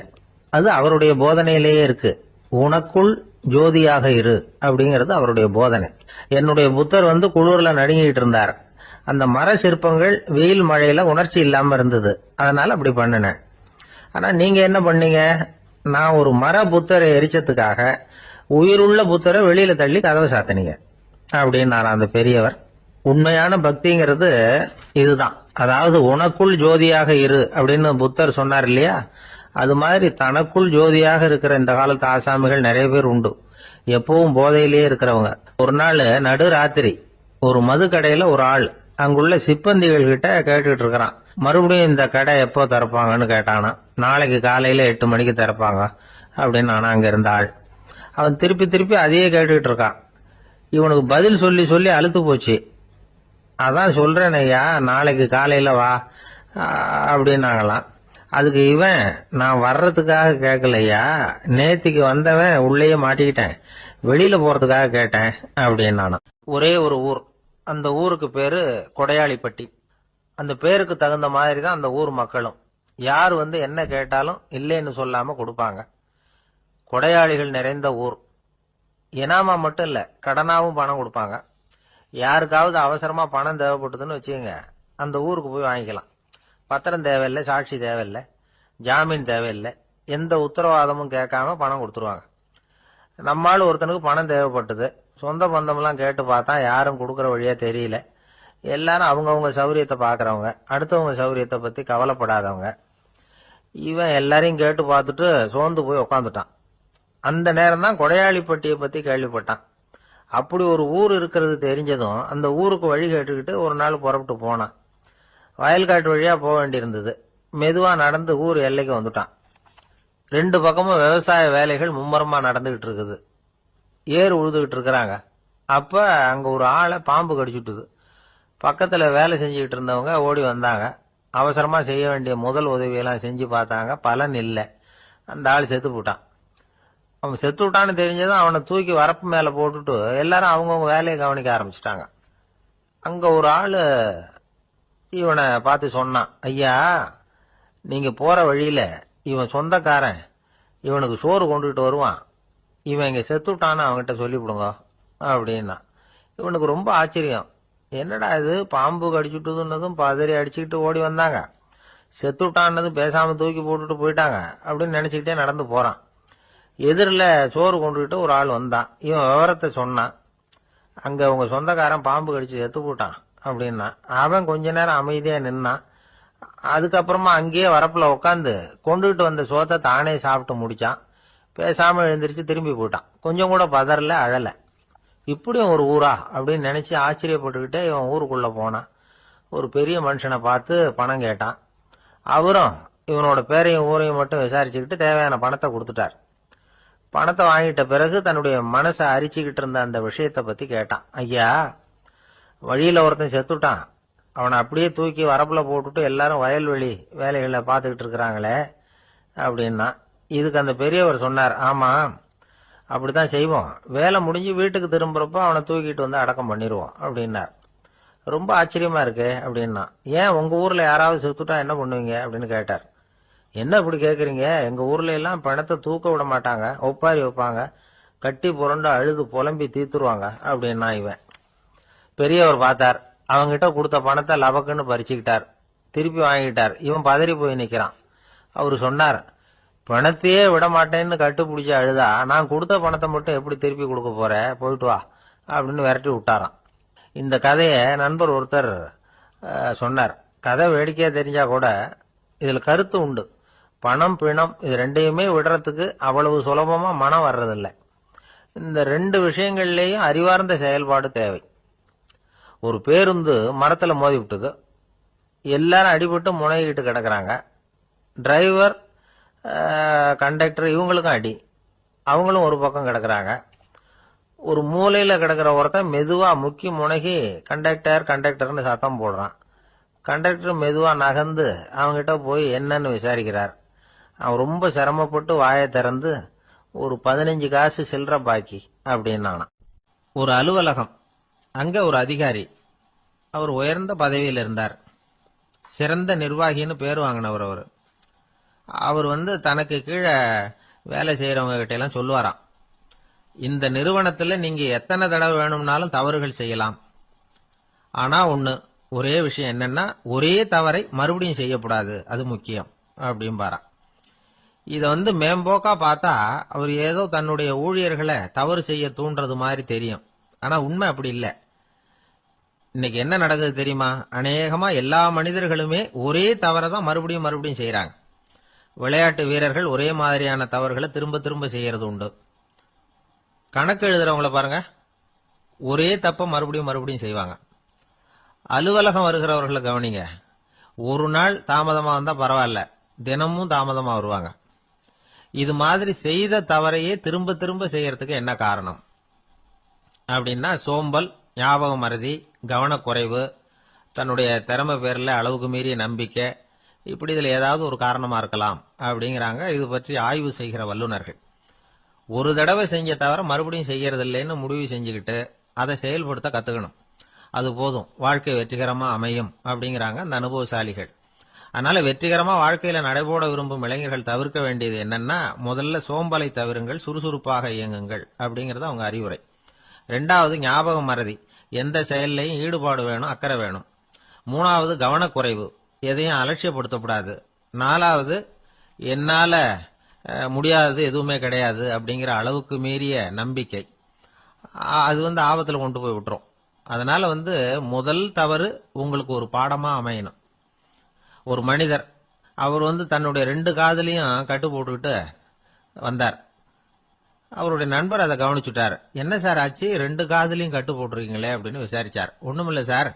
அது அவருடைய போதனையிலேயே இருக்கு. உனக்குள் ஜோதியாக இரு அப்படிங்கிறது அவருடைய போதனை. என்னுடைய புத்தர் வந்து குளிர்ல நடுங்கிட்டு இருந்தார். அந்த மர சிற்பங்கள் வெயில் மழையில உணர்ச்சி இல்லாம இருந்தது, அதனால அப்படி பண்ணினேன். ஆனா நீங்க என்ன பண்ணீங்க? நான் ஒரு மர புத்தரை எரிச்சதுக்காக உயிருள்ள புத்தரை வெளியில தள்ளி கதவை சாத்தினீங்க அப்படின்னாரா அந்த பெரியவர். உண்மையான பக்திங்கிறது இதுதான். அதாவது உனக்குள் ஜோதியாக இரு அப்படின்னு புத்தர் சொன்னார் இல்லையா, அது மாதிரி தனக்குள் ஜோதியாக இருக்கிற இந்த காலத்து ஆசாமிகள் நிறைய பேர் உண்டு. எப்பவும் போதையிலேயே இருக்கிறவங்க. ஒரு நாள் நடு ராத்திரி ஒரு மது கடையில ஒரு ஆள் அங்குள்ள சிப்பந்திகள் கிட்ட கேட்டுட்டு இருக்கிறான். மறுபடியும் இந்த கடை எப்போ திறப்பாங்கன்னு கேட்டானா. நாளைக்கு காலையில 8 மணிக்கு திறப்பாங்க அப்படின்னு நானா அங்க இருந்த ஆள். அவன் திருப்பி திருப்பி அதையே கேட்டுக்கிட்டு இருக்கான். இவனுக்கு பதில் சொல்லி சொல்லி அழுத்து போச்சு. அதான் சொல்றேன் ஐயா, நாளைக்கு காலையில வா அப்படின்னாங்களாம். அதுக்கு இவன், நான் வர்றதுக்காக கேட்கலையா, நேத்திக்கு வந்தவன் உள்ளேயே மாட்டிக்கிட்டேன், வெளியில போறதுக்காக கேட்டேன் அப்படின்னானா. ஒரே ஒரு ஊர், அந்த ஊருக்கு பேரு கொடையாளிப்பட்டி. அந்த பேருக்கு தகுந்த மாதிரி தான் அந்த ஊர் மக்களும். யார் வந்து என்ன கேட்டாலும் இல்லைன்னு சொல்லாம கொடுப்பாங்க. கொடையாளிகள் நிறைந்த ஊர். இனாமா மட்டும் இல்ல, கடனாவும் பணம் கொடுப்பாங்க. யாருக்காவது அவசரமா பணம் தேவைப்பட்டதுன்னு வச்சுக்கோங்க, அந்த ஊருக்கு போய் வாங்கிக்கலாம். பத்திரம் தேவையில்லை, சாட்சி தேவையில்லை, ஜாமீன் தேவையில்லை, எந்த உத்தரவாதமும் கேட்காம பணம் கொடுத்துருவாங்க. நம்மால் ஒருத்தனுக்கு பணம் தேவைப்பட்டது. சொந்த பந்தம்லாம் கேட்டு பார்த்தா யாரும் கொடுக்கற வழியா தெரியல. எல்லாரும் அவங்கவுங்க சௌரியத்தை பாக்குறவங்க, அடுத்தவங்க சௌரியத்தை பத்தி கவலைப்படாதவங்க. இவன் எல்லாரையும் கேட்டு பார்த்துட்டு சோர்ந்து போய் உக்காந்துட்டான். அந்த நேரம் தான் கொடையாளிப்பட்டியை பத்தி கேள்விப்பட்டான். அப்படி ஒரு ஊர் இருக்கிறது தெரிஞ்சதும் அந்த ஊருக்கு வழி கேட்டுக்கிட்டு ஒரு நாள் புறப்பட்டு போனான். வயல்காட்டு வழியா போக வேண்டியிருந்தது. மெதுவா நடந்து ஊர் எல்லைக்கு வந்துட்டான். 2 பக்கமும் விவசாய வேலைகள் மும்முரமா நடந்துகிட்டு இருக்குது. ஏறு உழுதுகிட்டு இருக்கிறாங்க. அப்ப அங்க ஒரு ஆளை பாம்பு கடிச்சுட்டுது. பக்கத்துல வேலை செஞ்சுக்கிட்டு இருந்தவங்க ஓடி வந்தாங்க. அவசரமா செய்ய வேண்டிய முதல் உதவியெல்லாம் செஞ்சு பார்த்தாங்க. பலன் இல்லை. அந்த ஆள் செத்து போட்டான். அவன் செத்து விட்டான்னு தெரிஞ்சதும் அவனை தூக்கி வரப்பு மேல போட்டுட்டு எல்லாரும் அவங்கவுங்க வேலையை கவனிக்க ஆரம்பிச்சிட்டாங்க. அங்க ஒரு ஆளு இவனை பார்த்து சொன்னான், ஐயா, நீங்க போற வழியில இவன் சொந்தக்காரன் இவனுக்கு சோறு கொண்டுகிட்டு வருவான். இவன் இங்க செத்துட்டான்னு அவன்கிட்ட சொல்லிவிடுங்க அப்படின்னா. இவனுக்கு ரொம்ப ஆச்சரியம். என்னடா இது, பாம்பு கடிச்சுட்டுதுன்னதும் பதறி அடிச்சுக்கிட்டு ஓடி வந்தாங்க, செத்துட்டான்னதும் பேசாம தூக்கி போட்டுட்டு போயிட்டாங்க அப்படின்னு நினைச்சுக்கிட்டே நடந்து போறான். எதிரில் சோறு கொண்டுகிட்டு ஒரு ஆள் வந்தான். இவன் விவரத்தை சொன்னான். அங்க உங்க சொந்தக்காரன் பாம்பு கடிச்சு செத்து போட்டான் அப்படின்னா. அவன் கொஞ்ச நேரம் அமைதியா நின்னான். அதுக்கப்புறமா அங்கேயே வரப்புல உட்காந்து கொண்டுகிட்டு வந்த சோத்தை தானே சாப்பிட்டு முடிச்சான். பேசாம எழுந்திரிச்சு திரும்பி போயிட்டான். கொஞ்சம் கூட பதறல, அழல. இப்படியும் ஒரு ஊரா அப்படின்னு நினைச்சு ஆச்சரியப்பட்டுக்கிட்டே இவன் ஊருக்குள்ள போனான். ஒரு பெரிய மனுஷனை பார்த்து பணம் கேட்டான். அவரும் இவனோட பேரையும் ஊரையும் மட்டும் விசாரிச்சுக்கிட்டு தேவையான பணத்தை கொடுத்துட்டார். பணத்தை வாங்கிட்ட பிறகு தன்னுடைய மனசை அரிச்சுக்கிட்டு இருந்த அந்த விஷயத்தை பத்தி கேட்டான். ஐயா, வழியில ஒருத்தன் செத்துட்டான், அவனை அப்படியே தூக்கி வரப்புல போட்டுட்டு எல்லாரும் வயல்வெளி வேலைகளை பார்த்துக்கிட்டு இருக்கிறாங்களே அப்படின்னா. இதுக்கு அந்த பெரியவர் சொன்னார், ஆமா, அப்படித்தான் செய்வோம். வேலை முடிஞ்சு வீட்டுக்கு திரும்புறப்ப அவனை தூக்கிட்டு வந்து அடக்கம் பண்ணிடுவோம் அப்படின்னார். ரொம்ப ஆச்சரியமா இருக்கு அப்படின்னா. ஏன் உங்க ஊர்ல யாராவது செத்துட்டா என்ன பண்ணுவீங்க அப்படின்னு கேட்டார். என்ன இப்படி கேக்குறீங்க, எங்க ஊர்ல எல்லாம் பணத்தை தூக்க விட மாட்டாங்க, ஒப்பாரி வைப்பாங்க, கட்டி புரண்டு அழுது புலம்பி தீத்துருவாங்க அப்படின்னா. இவன் பெரியவர் பார்த்தார். அவங்கிட்ட கொடுத்த பணத்தை லபக்குன்னு பறிச்சுக்கிட்டார். திருப்பி வாங்கிட்டார். இவன் பதறி போய் நிக்கிறான். அவரு சொன்னார், பணத்தையே விட மாட்டேன்னு கட்டுப்பிடிச்சு அழுதா நான் கொடுத்த பணத்தை மட்டும் எப்படி திருப்பி கொடுக்க போற, போயிட்டு வா அப்படின்னு விரட்டி விட்டாராம். இந்த கதையை நண்பர் ஒருத்தர் சொன்னார். கதை வேடிக்கையா தெரிஞ்சா கூட இதுல கருத்து உண்டு. பணம் பிணம் இது ரெண்டையுமே விடுறதுக்கு அவ்வளவு சுலபமா மனம் வர்றதில்லை. இந்த 2 விஷயங்கள்லயும் அறிவார்ந்த செயல்பாடு தேவை. ஒரு பேருந்து மரத்துல மோதி விட்டது. எல்லாரும் அடிபட்டு முனைகிட்டு கிடக்குறாங்க. டிரைவர், கண்டக்டர் இவங்களுக்கும் அடி. அவங்களும் ஒரு பக்கம் கிடக்குறாங்க. ஒரு மூலையில கிடக்கிற ஒருத்தன் மெதுவா முக்கி முனகி கண்டக்டர்னு சத்தம் போடுறான். கண்டக்டர் மெதுவா நகர்ந்து அவங்கிட்ட போய் என்னன்னு விசாரிக்கிறார். அவன் ரொம்ப சிரமப்பட்டு வாயை திறந்து ஒரு 15 காசு சில்லற பாக்கி அப்படின்னானா. ஒரு அலுவலகம். அங்க ஒரு அதிகாரி. அவர் உயர்ந்த பதவியில் இருந்தார். சிறந்த நிர்வாகின்னு பேர் வாங்கினவர். அவர் தனக்கு கீழே வேலை செய்யறவங்க கிட்ட எல்லாம் சொல்லுவாராம், இந்த நிறுவனத்துல நீங்க எத்தனை தடவை வேணும்னாலும் தவறுகள் செய்யலாம், ஆனா ஒரே விஷயம் என்னன்னா, ஒரே தவறை மறுபடியும் செய்யக்கூடாது, அது முக்கியம் அப்படின்பாராம். இத மேம்போக்கா பார்த்தா அவர் ஏதோ தன்னுடைய ஊழியர்களை தவறு செய்ய தூண்டுறது மாதிரி தெரியும். ஆனா உண்மை அப்படி இல்லை. இன்னைக்கு என்ன நடக்குது தெரியுமா? அநேகமா எல்லா மனிதர்களுமே ஒரே தவறை தான் மறுபடியும் செய்யறாங்க. விளையாட்டு வீரர்கள் ஒரே மாதிரியான தவறுகளை திரும்ப திரும்ப செய்யறது உண்டு. கணக்கு எழுதுறவங்களை பாருங்க, ஒரே தப்ப மறுபடியும் செய்வாங்க. அலுவலகம் வருகிறவர்களை கவனிங்க, ஒரு நாள் தாமதமா வந்தா பரவாயில்ல, தினமும் தாமதமா வருவாங்க. இது மாதிரி செய்த தவறையே திரும்ப திரும்ப செய்யறதுக்கு என்ன காரணம் அப்படின்னா, சோம்பல், ஞாபக மறதி, கவனக்குறைவு, தன்னுடைய திறமை பேர்ல அளவுக்கு மீறிய நம்பிக்கை, இப்படி இதுல ஏதாவது ஒரு காரணமா இருக்கலாம் அப்படிங்கிறாங்க இது பற்றி ஆய்வு செய்கிற வல்லுநர்கள். ஒரு தடவை செஞ்ச தவிர மறுபடியும் செய்யறது இல்லைன்னு முடிவு செஞ்சுக்கிட்டு அதை செயல்படுத்த கத்துக்கணும். அது போதும், வாழ்க்கை வெற்றிகரமா அமையும் அப்படிங்கிறாங்க அந்த அனுபவசாலிகள். அதனால வெற்றிகரமா வாழ்க்கையில நடைபோட விரும்பும் இளைஞர்கள் தவிர்க்க வேண்டியது என்னன்னா, முதல்ல சோம்பலை தவிருங்கள், சுறுசுறுப்பாக இயங்குங்கள் அப்படிங்கறது அவங்க அறிவுரை. 2வது ஞாபக மறதி, எந்த செயல்லையும் ஈடுபாடு வேணும், அக்கறை வேணும். 3வது கவனக்குறைவு, எதையும் அலட்சியப்படுத்தக்கூடாது. 4வது என்னால முடியாதது எதுவுமே கிடையாது அப்படிங்கிற அளவுக்கு மீறிய நம்பிக்கை. அது ஆபத்துல கொண்டு போய் விட்டுரும். அதனால முதல் தவறு உங்களுக்கு ஒரு பாடமா அமையணும். ஒரு மனிதர், அவர் தன்னுடைய 2 காதலையும் கட்டு போட்டுக்கிட்டு வந்தார். அவருடைய நண்பர் அதை கவனிச்சுட்டார். என்ன சார் ஆச்சு, 2 காதலையும் கட்டு போட்டிருக்கீங்களே அப்படின்னு விசாரிச்சார். ஒண்ணுமில்ல சார்,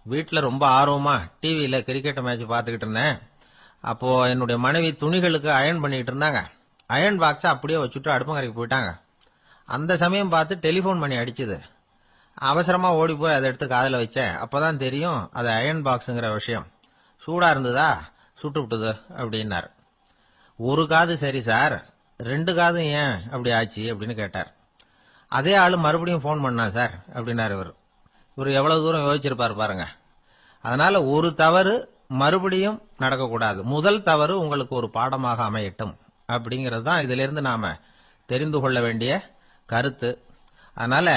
வீட்டுல ரொம்ப ஆர்வமா டிவியில கிரிக்கெட் மேட்ச் பார்த்துக்கிட்டு இருந்தேன். அப்போ என்னுடைய மனைவி துணிகளுக்கு அயர்ன் பண்ணிட்டு இருந்தாங்க. அயர்ன் பாக்ஸை அப்படியே வச்சுட்டு அடுப்பங்கரைக்கு போயிட்டாங்க. அந்த சமயம் பார்த்து டெலிஃபோன் பண்ணி அடிச்சுது. அவசரமா ஓடி போய் அதை எடுத்து காதில் வச்சேன். அப்பதான் தெரியும் அது அயர்ன் பாக்ஸுங்கிற விஷயம். சூடா இருந்ததா, சுட்டு விட்டுது அப்படின்னார். ஒரு காது சரி சார், 2 காதும் ஏன் அப்படி ஆச்சு அப்படின்னு கேட்டார். அதே ஆளு மறுபடியும் போன் பண்ணா சார் அப்படின்னாரு இவர். எவ்வளவு தூரம் யோசிச்சிருப்பார் பாருங்க. அதனால ஒரு தவறு மறுபடியும் நடக்கக்கூடாது. முதல் தவறு உங்களுக்கு ஒரு பாடமாக அமையட்டும் அப்படிங்கிறது தான் இதுல இருந்து நாம தெரிந்து கொள்ள வேண்டிய கருத்து. அதனால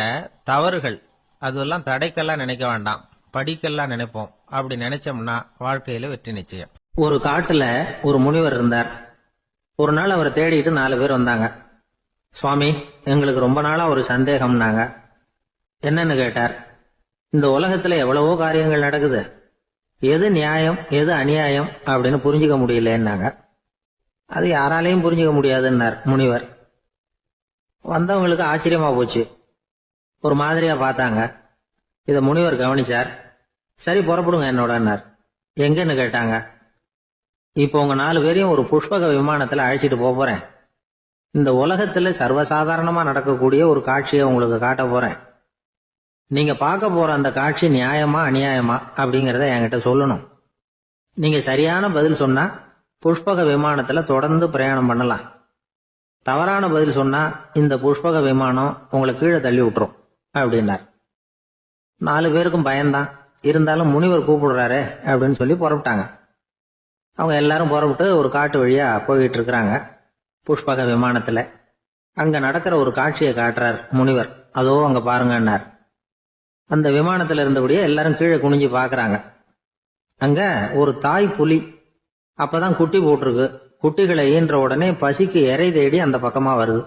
தவறுகள் அதெல்லாம் தடைக்கெல்லாம் நினைக்க வேண்டாம், படிக்கெல்லாம் நினைப்போம். அப்படி நினைச்சோம்னா வாழ்க்கையில வெற்றி நிச்சயம். ஒரு காட்டுல ஒரு முனிவர் இருந்தார். ஒரு நாள் அவரை தேடிட்டு 4 பேர் வந்தாங்க. சுவாமி, எங்களுக்கு ரொம்ப நாளா ஒரு சந்தேகம்னாங்க. என்னன்னு கேட்டார். இந்த உலகத்துல எவ்வளவோ காரியங்கள் நடக்குது, எது நியாயம் எது அநியாயம் அப்படின்னு புரிஞ்சுக்க முடியலன்னாங்க. அது யாராலையும் புரிஞ்சுக்க முடியாதுன்னார் முனிவர். வந்தவங்களுக்கு ஆச்சரியமா போச்சு, ஒரு மாதிரியா பார்த்தாங்க. இத முனிவர் கவனிச்சார். சரி புறப்படுங்க என்னோடன்னார். எங்கன்னு கேட்டாங்க. இப்போ உங்க 4 பேரையும் ஒரு புஷ்பக விமானத்துல அழைச்சிட்டு போறேன். இந்த உலகத்துல சர்வசாதாரணமா நடக்கக்கூடிய ஒரு காட்சியை உங்களுக்கு காட்ட போறேன். நீங்க பார்க்க போற அந்த காட்சி நியாயமா அநியாயமா அப்படிங்கறத என்கிட்ட சொல்லணும். நீங்க சரியான பதில் சொன்னா புஷ்பக விமானத்துல தொடர்ந்து பிரயாணம் பண்ணலாம். தவறான பதில் சொன்னா இந்த புஷ்பக விமானம் உங்களை கீழே தள்ளி விட்டுரும் அப்படின்னார். 4 பேருக்கும் பயம்தான். இருந்தாலும் முனிவர் கூப்பிடுறாரு அப்படின்னு சொல்லி புறப்பட்டாங்க. அவங்க எல்லாரும் புறப்பட்டு ஒரு காட்டு வழியா போயிட்டு இருக்கிறாங்க புஷ்பக விமானத்துல. அங்க நடக்கிற ஒரு காட்சியை காட்டுறார் முனிவர். அதோ அங்க பாருங்கன்னார். அந்த விமானத்துல இருந்தபடியே எல்லாரும் கீழே குனிஞ்சு பாக்குறாங்க. அங்க ஒரு தாய் புலி அப்பதான் குட்டி போட்டிருக்கு. குட்டிகளை ஈன்ற உடனே பசிக்கு இறை தேடி அந்த பக்கமா வருது.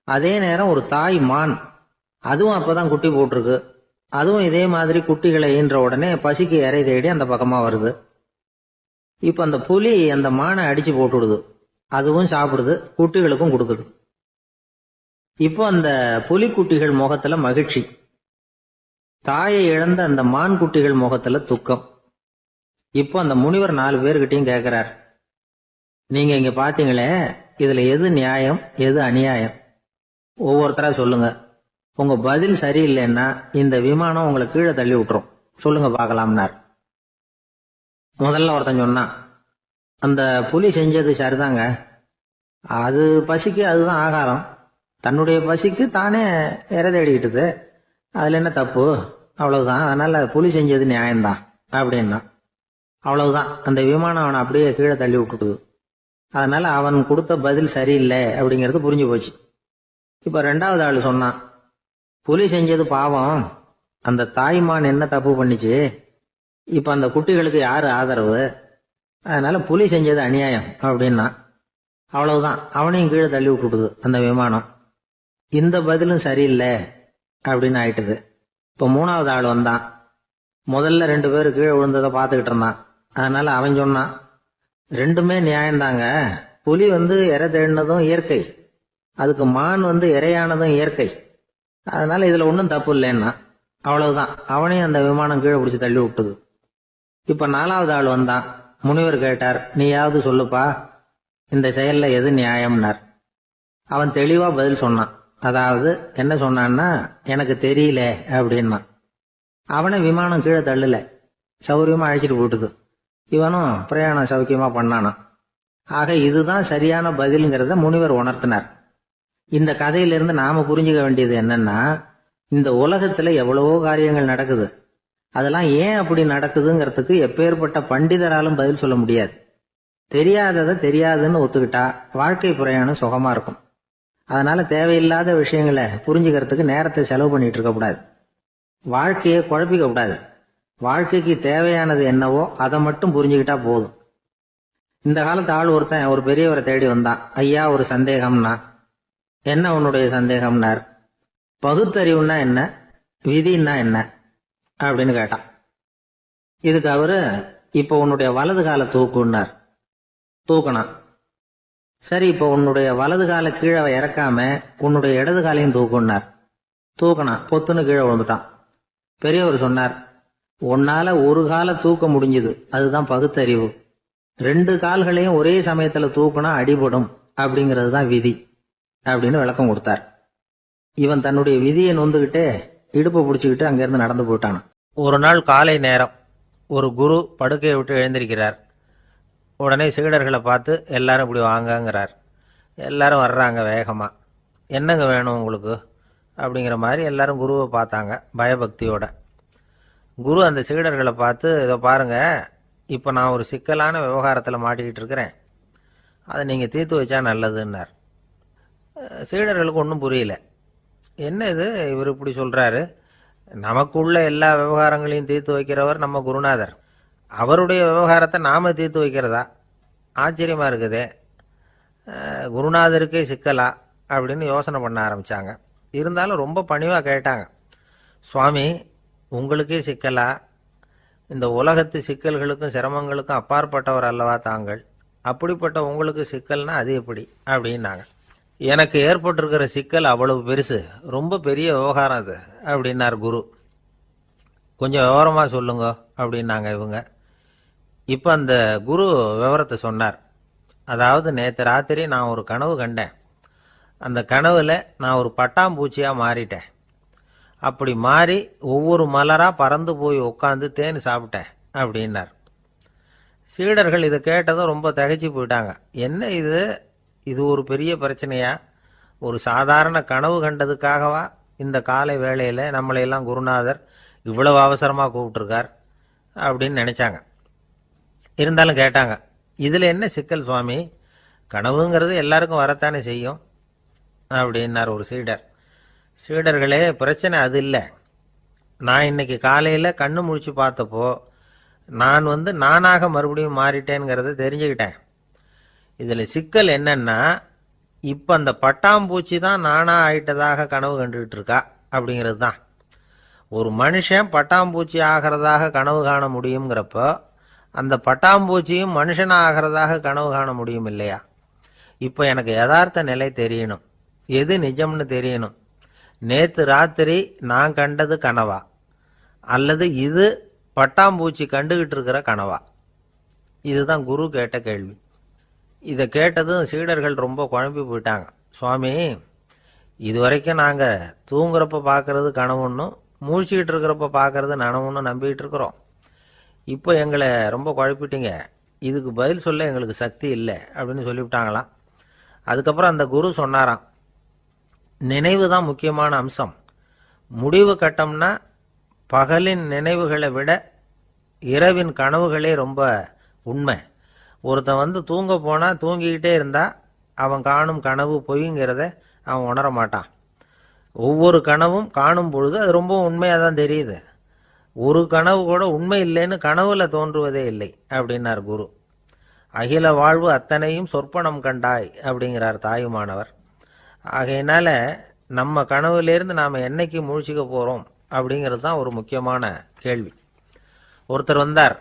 அதே நேரம் ஒரு தாய் மான், அதுவும் அப்பதான் குட்டி போட்டிருக்கு. அதுவும் இதே மாதிரி குட்டிகளை ஈன்ற உடனே பசிக்கு இறை தேடி அந்த பக்கமா வருது. இப்ப அந்த புலி அந்த மானை அடிச்சு போட்டுடுது. அதுவும் சாப்பிடுது, குட்டிகளுக்கும் கொடுக்குது. இப்போ அந்த புலி குட்டிகள் முகத்துல மகிழ்ச்சி, தாயை இழந்த அந்த மான் குட்டிகள் முகத்துல துக்கம். இப்போ அந்த முனிவர் 4 பேர்கிட்டையும் கேட்கிறார், நீங்க இங்க பாத்தீங்களே, இதுல எது நியாயம் எது அநியாயம்? ஒவ்வொருத்தரா சொல்லுங்க. உங்க பதில் சரியில்லைன்னா இந்த விமானம் உங்களை கீழே தள்ளி விட்டுரும். சொல்லுங்க பார்க்கலாம்னார். முதல்ல ஒருத்தன் சொன்னான், அந்த புலி செஞ்சது சரிதாங்க. அது பசிக்கு அதுதான் ஆகாரம். தன்னுடைய பசிக்கு தானே இறை தேடிக்கிட்டது. அதுல என்ன தப்பு? அவ்வளவுதான். அதனால புலி செஞ்சது நியாயம்தான் அப்படின்னா. அவ்வளவுதான், அந்த விமானம் அவனை அப்படியே கீழே தள்ளி விட்டுட்டுது. அதனால அவன் கொடுத்த பதில் சரியில்லை அப்படிங்கிறது புரிஞ்சு போச்சு. இப்ப 2வது ஆள் சொன்னான், புலி செஞ்சது பாவம், அந்த தாய்மான் என்ன தப்பு பண்ணிச்சு? இப்ப அந்த குட்டிகளுக்கு யாரு ஆதரவு? அதனால புலி செஞ்சது அநியாயம் அப்படின்னா. அவ்வளவுதான், அவனையும் கீழே தள்ளி விட்டுடுது அந்த விமானம். இந்த பதிலும் சரியில்லை அப்படின்னு ஆயிட்டுது. இப்ப 3வது ஆள் வந்தான். முதல்ல 2 பேர் கீழே விழுந்ததை பார்த்துக்கிட்டு இருந்தான். அதனால அவன் சொன்னான், ரெண்டுமே நியாயம்தாங்க. புலி இறை தேடினதும் இயற்கை, அதுக்கு மான் இறையானதும் இயற்கை. அதனால இதுல ஒன்றும் தப்பு இல்லைன்னா. அவ்வளவுதான், அவனையும் அந்த விமானம் கீழே பிடிச்சி தள்ளி விட்டுது. இப்ப 4வது ஆள் வந்தான். முனிவர் கேட்டார், நீயாவது சொல்லுப்பா, இந்த செயல்ல எது நியாயம்னார். அவன் தெளிவா பதில் சொன்னான். அதாவது என்ன சொன்னான்னா, எனக்கு தெரியல அப்படின்னா. அவனை விமானம் கீழே தள்ளல, சௌரியமா அழைச்சிட்டு போட்டுது. இவனும் பிரயாணம் சௌக்கியமா பண்ணானா. ஆக இதுதான் சரியான பதிலுங்கிறத முனிவர் உணர்த்தினார். இந்த கதையிலிருந்து நாம புரிஞ்சுக்க வேண்டியது என்னன்னா, இந்த உலகத்துல எவ்வளவோ காரியங்கள் நடக்குது. அதெல்லாம் ஏன் அப்படி நடக்குதுங்கிறதுக்கு எப்பேற்பட்ட பண்டிதராலும் பதில் சொல்ல முடியாது. தெரியாததை தெரியாதுன்னு ஒத்துக்கிட்டா வாழ்க்கை பிரயாணம் சுகமா இருக்கும். அதனால தேவையில்லாத விஷயங்களை புரிஞ்சுக்கிறதுக்கு நேரத்தை செலவு பண்ணிட்டு இருக்க கூடாது. வாழ்க்கையை குழப்பிக்க கூடாது. வாழ்க்கைக்கு தேவையானது என்னவோ அதை மட்டும் புரிஞ்சுக்கிட்டா போதும். இந்த காலத்து ஆள் ஒருத்தன் ஒரு பெரியவரை தேடி வந்தான். ஐயா, ஒரு சந்தேகம்னா. என்ன உன்னுடைய சந்தேகம்னார். பகுத்தறிவுன்னா என்ன, விதின்னா என்ன அப்படின்னு கேட்டான். இதுக்கு அவரு, இப்போ உன்னுடைய வலது கால தூக்குன்னார். தூக்கினான். சரி, இப்போ உன்னுடைய வலது கால கீழே இறக்காம உன்னுடைய இடது காலையும் தூக்குன்னார். தூக்கினான். பொத்துன்னு கீழே விழுந்துட்டான். பெரியவர் சொன்னார், உன்னால ஒரு கால தூக்க முடிஞ்சது, அதுதான் பகுத்தறிவு. 2 கால்களையும் ஒரே சமயத்துல தூக்குனா அடிபடும் அப்படிங்கிறது தான் விதி அப்படின்னு விளக்கம் கொடுத்தார். இவன் தன்னுடைய விதியை நொந்துகிட்டே இடுப்பை பிடிச்சிக்கிட்டு அங்கிருந்து நடந்து போயிட்டான். ஒரு நாள் காலை நேரம் ஒரு குரு படுக்கையை விட்டு எழுந்திருக்கிறார். உடனே சீடர்களை பார்த்து எல்லாரும் இப்படி வாங்கங்கிறார். எல்லாரும் வர்றாங்க வேகமாக. என்னங்க வேணும் உங்களுக்கு அப்படிங்கிற மாதிரி எல்லாரும் குருவை பார்த்தாங்க பயபக்தியோட. குரு அந்த சீடர்களை பார்த்து, இதை பாருங்க, இப்போ நான் ஒரு சிக்கலான விவகாரத்தில் மாட்டிக்கிட்டு இருக்கிறேன், அதை நீங்கள் தீர்த்து வச்சா நல்லதுன்னார். சீடர்களுக்கு ஒன்றும் புரியல. என்ன இது இவர் இப்படி சொல்கிறாரு, நமக்குள்ள எல்லா விவகாரங்களையும் தீர்த்து வைக்கிறவர் நம்ம குருநாதர், அவருடைய விவகாரத்தை நாம் தீர்த்து வைக்கிறதா, ஆச்சரியமாக இருக்குதே, குருநாதருக்கே சிக்கலா அப்படின்னு யோசனை பண்ண ஆரம்பித்தாங்க. இருந்தாலும் ரொம்ப பணிவாக கேட்டாங்க, சுவாமி உங்களுக்கே சிக்கலா, இந்த உலகத்து சிக்கல்களுக்கும் சிரமங்களுக்கும் அப்பாற்பட்டவர் அல்லவா தாங்கள், அப்படிப்பட்ட உங்களுக்கு சிக்கல்னா அது எப்படி அப்படின்னாங்க. எனக்கு ஏற்பட்டிருக்கிற சிக்கல் அவ்வளவு பெருசு, ரொம்ப பெரிய விவகாரம் அது அப்படின்னார் குரு. கொஞ்சம் விவரமாக சொல்லுங்க அப்படின்னாங்க இவங்க. இப்போ அந்த குரு விவரத்தை சொன்னார். அதாவது நேற்று ராத்திரி நான் ஒரு கனவு கண்டேன். அந்த கனவுல நான் ஒரு பட்டாம்பூச்சியாக மாறிட்டேன். அப்படி மாறி ஒவ்வொரு மலராக பறந்து போய் உட்காந்து தேன் சாப்பிட்டேன் அப்படின்னார். சீடர்கள் இதை கேட்டதும் ரொம்ப திகைச்சு போயிட்டாங்க. என்ன இது, இது ஒரு பெரிய பிரச்சனையா, ஒரு சாதாரண கனவு கண்டதுக்காகவா இந்த காலை வேளையில் நம்மளையெல்லாம் குருநாதர் இவ்வளவு அவசரமாக கூப்பிட்டுருக்கார் அப்படின்னு நினச்சாங்க. இருந்தாலும் கேட்டாங்க, இதில் என்ன சிக்கல் சுவாமி, கனவுங்கிறது எல்லாருக்கும் வரத்தானே செய்யும் அப்படின்னார் ஒரு சீடர். சீடர்களே, பிரச்சனை அது இல்லை. நான் இன்னைக்கு காலையில் கண்ணு முழிச்சு பார்த்தப்போ நான் நானாக மறுபடியும் மாறிட்டேங்கிறத தெரிஞ்சுக்கிட்டேன். இதில் சிக்கல் என்னன்னா, இப்போ அந்த பட்டாம்பூச்சி தான் நானாக ஆயிட்டதாக கனவு கண்டுகிட்டு இருக்கா அப்படிங்கிறது தான். ஒரு மனுஷன் பட்டாம்பூச்சி ஆகிறதாக கனவு காண முடியுங்கிறப்போ அந்த பட்டாம்பூச்சியும் மனுஷனாக ஆகிறதாக கனவு காண முடியும் இல்லையா? இப்போ எனக்கு யதார்த்த நிலை தெரியணும், எது நிஜம்னு தெரியணும். நேற்று ராத்திரி நான் கண்டது கனவா, அல்லது இது பட்டாம்பூச்சி கண்டுகிட்டு இருக்கிற கனவா? இதுதான் குரு கேட்ட கேள்வி. இதை கேட்டதும் சீடர்கள் ரொம்ப குழம்பி போயிட்டாங்க. சுவாமி, இது வரைக்கும் நாங்கள் தூங்குறப்ப பார்க்கறது கனவுன்னும் மூழ்கிக்கிட்டு இருக்கிறப்ப பார்க்கறது நனவுன்னு நம்பிக்கிட்டு இருக்கிறோம். இப்போ எங்களை ரொம்ப குழப்பிட்டீங்க, இதுக்கு பதில் சொல்ல எங்களுக்கு சக்தி இல்லை அப்படின்னு சொல்லிவிட்டாங்களாம். அதுக்கப்புறம் அந்த குரு சொன்னாராம், நினைவு தான் முக்கியமான அம்சம். முடிவு கட்டம்னா பகலின் நினைவுகளை விட இரவின் கனவுகளே ரொம்ப உண்மை. ஒருத்தன் தூங்க போனால் தூங்கிக்கிட்டே இருந்தால் அவன் காணும் கனவு பொய்ங்கிறத அவன் உணர மாட்டான். ஒவ்வொரு கனவும் காணும் பொழுது அது ரொம்ப உண்மையாக தான் தெரியுது. ஒரு கனவு கூட உண்மை இல்லைன்னு கனவுல தோன்றுவதே இல்லை அப்படின்னார் குரு. அகில வாழ்வு அத்தனையும் சொற்பனம் கண்டாய் அப்படிங்கிறார் தாயுமானவர். ஆகையினால நம்ம கனவுலேருந்து நாம் என்னைக்கு முழிச்சிக்க போகிறோம் அப்படிங்கிறது தான் ஒரு முக்கியமான கேள்வி. ஒருத்தர் வந்தார்,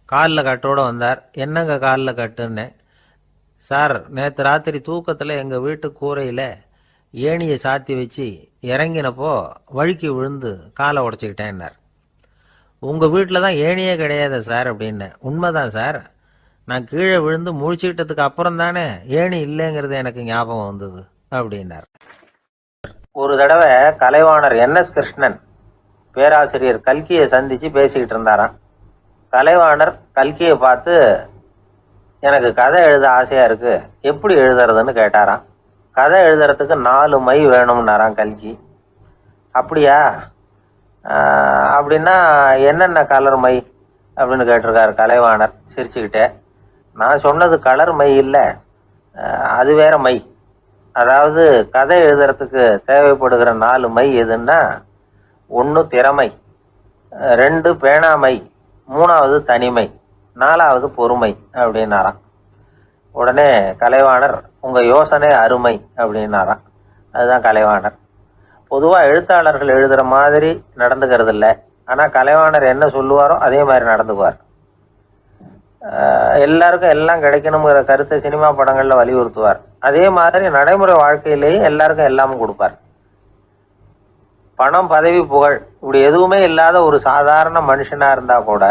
காலில் கட்டோடு வந்தார். என்னங்க காலில் கட்டுன்னு? சார், நேற்று ராத்திரி தூக்கத்தில் எங்கள் வீட்டு கூரையில் ஏணியை சாத்தி வச்சு இறங்கினப்போ வழுக்கி விழுந்து காலை உடச்சிக்கிட்டேன்னார். உங்கள் வீட்டில் தான் ஏணியே கிடையாது சார் அப்படின்னு. உண்மைதான் சார், நான் கீழே விழுந்து முழிச்சுக்கிட்டதுக்கு அப்புறம் தானே ஏணி இல்லைங்கிறது எனக்கு ஞாபகம் வந்தது அப்படின்னார். ஒரு தடவை கலைவாணர் NS கிருஷ்ணன் பேராசிரியர் கல்கியை சந்தித்து பேசிக்கிட்டு இருந்தாராம். கலைவாணர் கல்கியை பார்த்து, எனக்கு கதை எழுத ஆசையாக இருக்குது, எப்படி எழுதுறதுன்னு கேட்டாராம். கதை எழுதுறதுக்கு 4 மை வேணும்னாராம் கல்கி. அப்படியா, அப்படின்னா என்னென்ன கலர் மை அப்படின்னு கேட்டிருக்காரு கலைவாணர் சிரிச்சுக்கிட்டே. நான் சொன்னது கலர் மை இல்லை, அது வேற மை. அதாவது கதை எழுதுறதுக்கு தேவைப்படுகிற 4 மை எதுன்னா, 1 திறமை, 2 பேணாமை, 3வது தனிமை, 4வது பொறுமை அப்படின்னாராம். உடனே கலைவாணர், உங்கள் யோசனை அருமை அப்படின்னாராம். அதுதான் கலைவாணர். பொதுவாக எழுத்தாளர்கள் எழுதுகிற மாதிரி நடந்துக்கிறது இல்லை. ஆனால் கலைவாணர் என்ன சொல்லுவாரோ அதே மாதிரி நடந்துக்குவார். எல்லாருக்கும் எல்லாம் கிடைக்கணுங்கிற கருத்தை சினிமா படங்களில் வலியுறுத்துவார். அதே மாதிரி நடைமுறை வாழ்க்கையிலேயும் எல்லாருக்கும் எல்லாமும் கொடுப்பார். பணம், பதவி, புகழ் இப்படி எதுவுமே இல்லாத ஒரு சாதாரண மனுஷனாக இருந்தால் கூட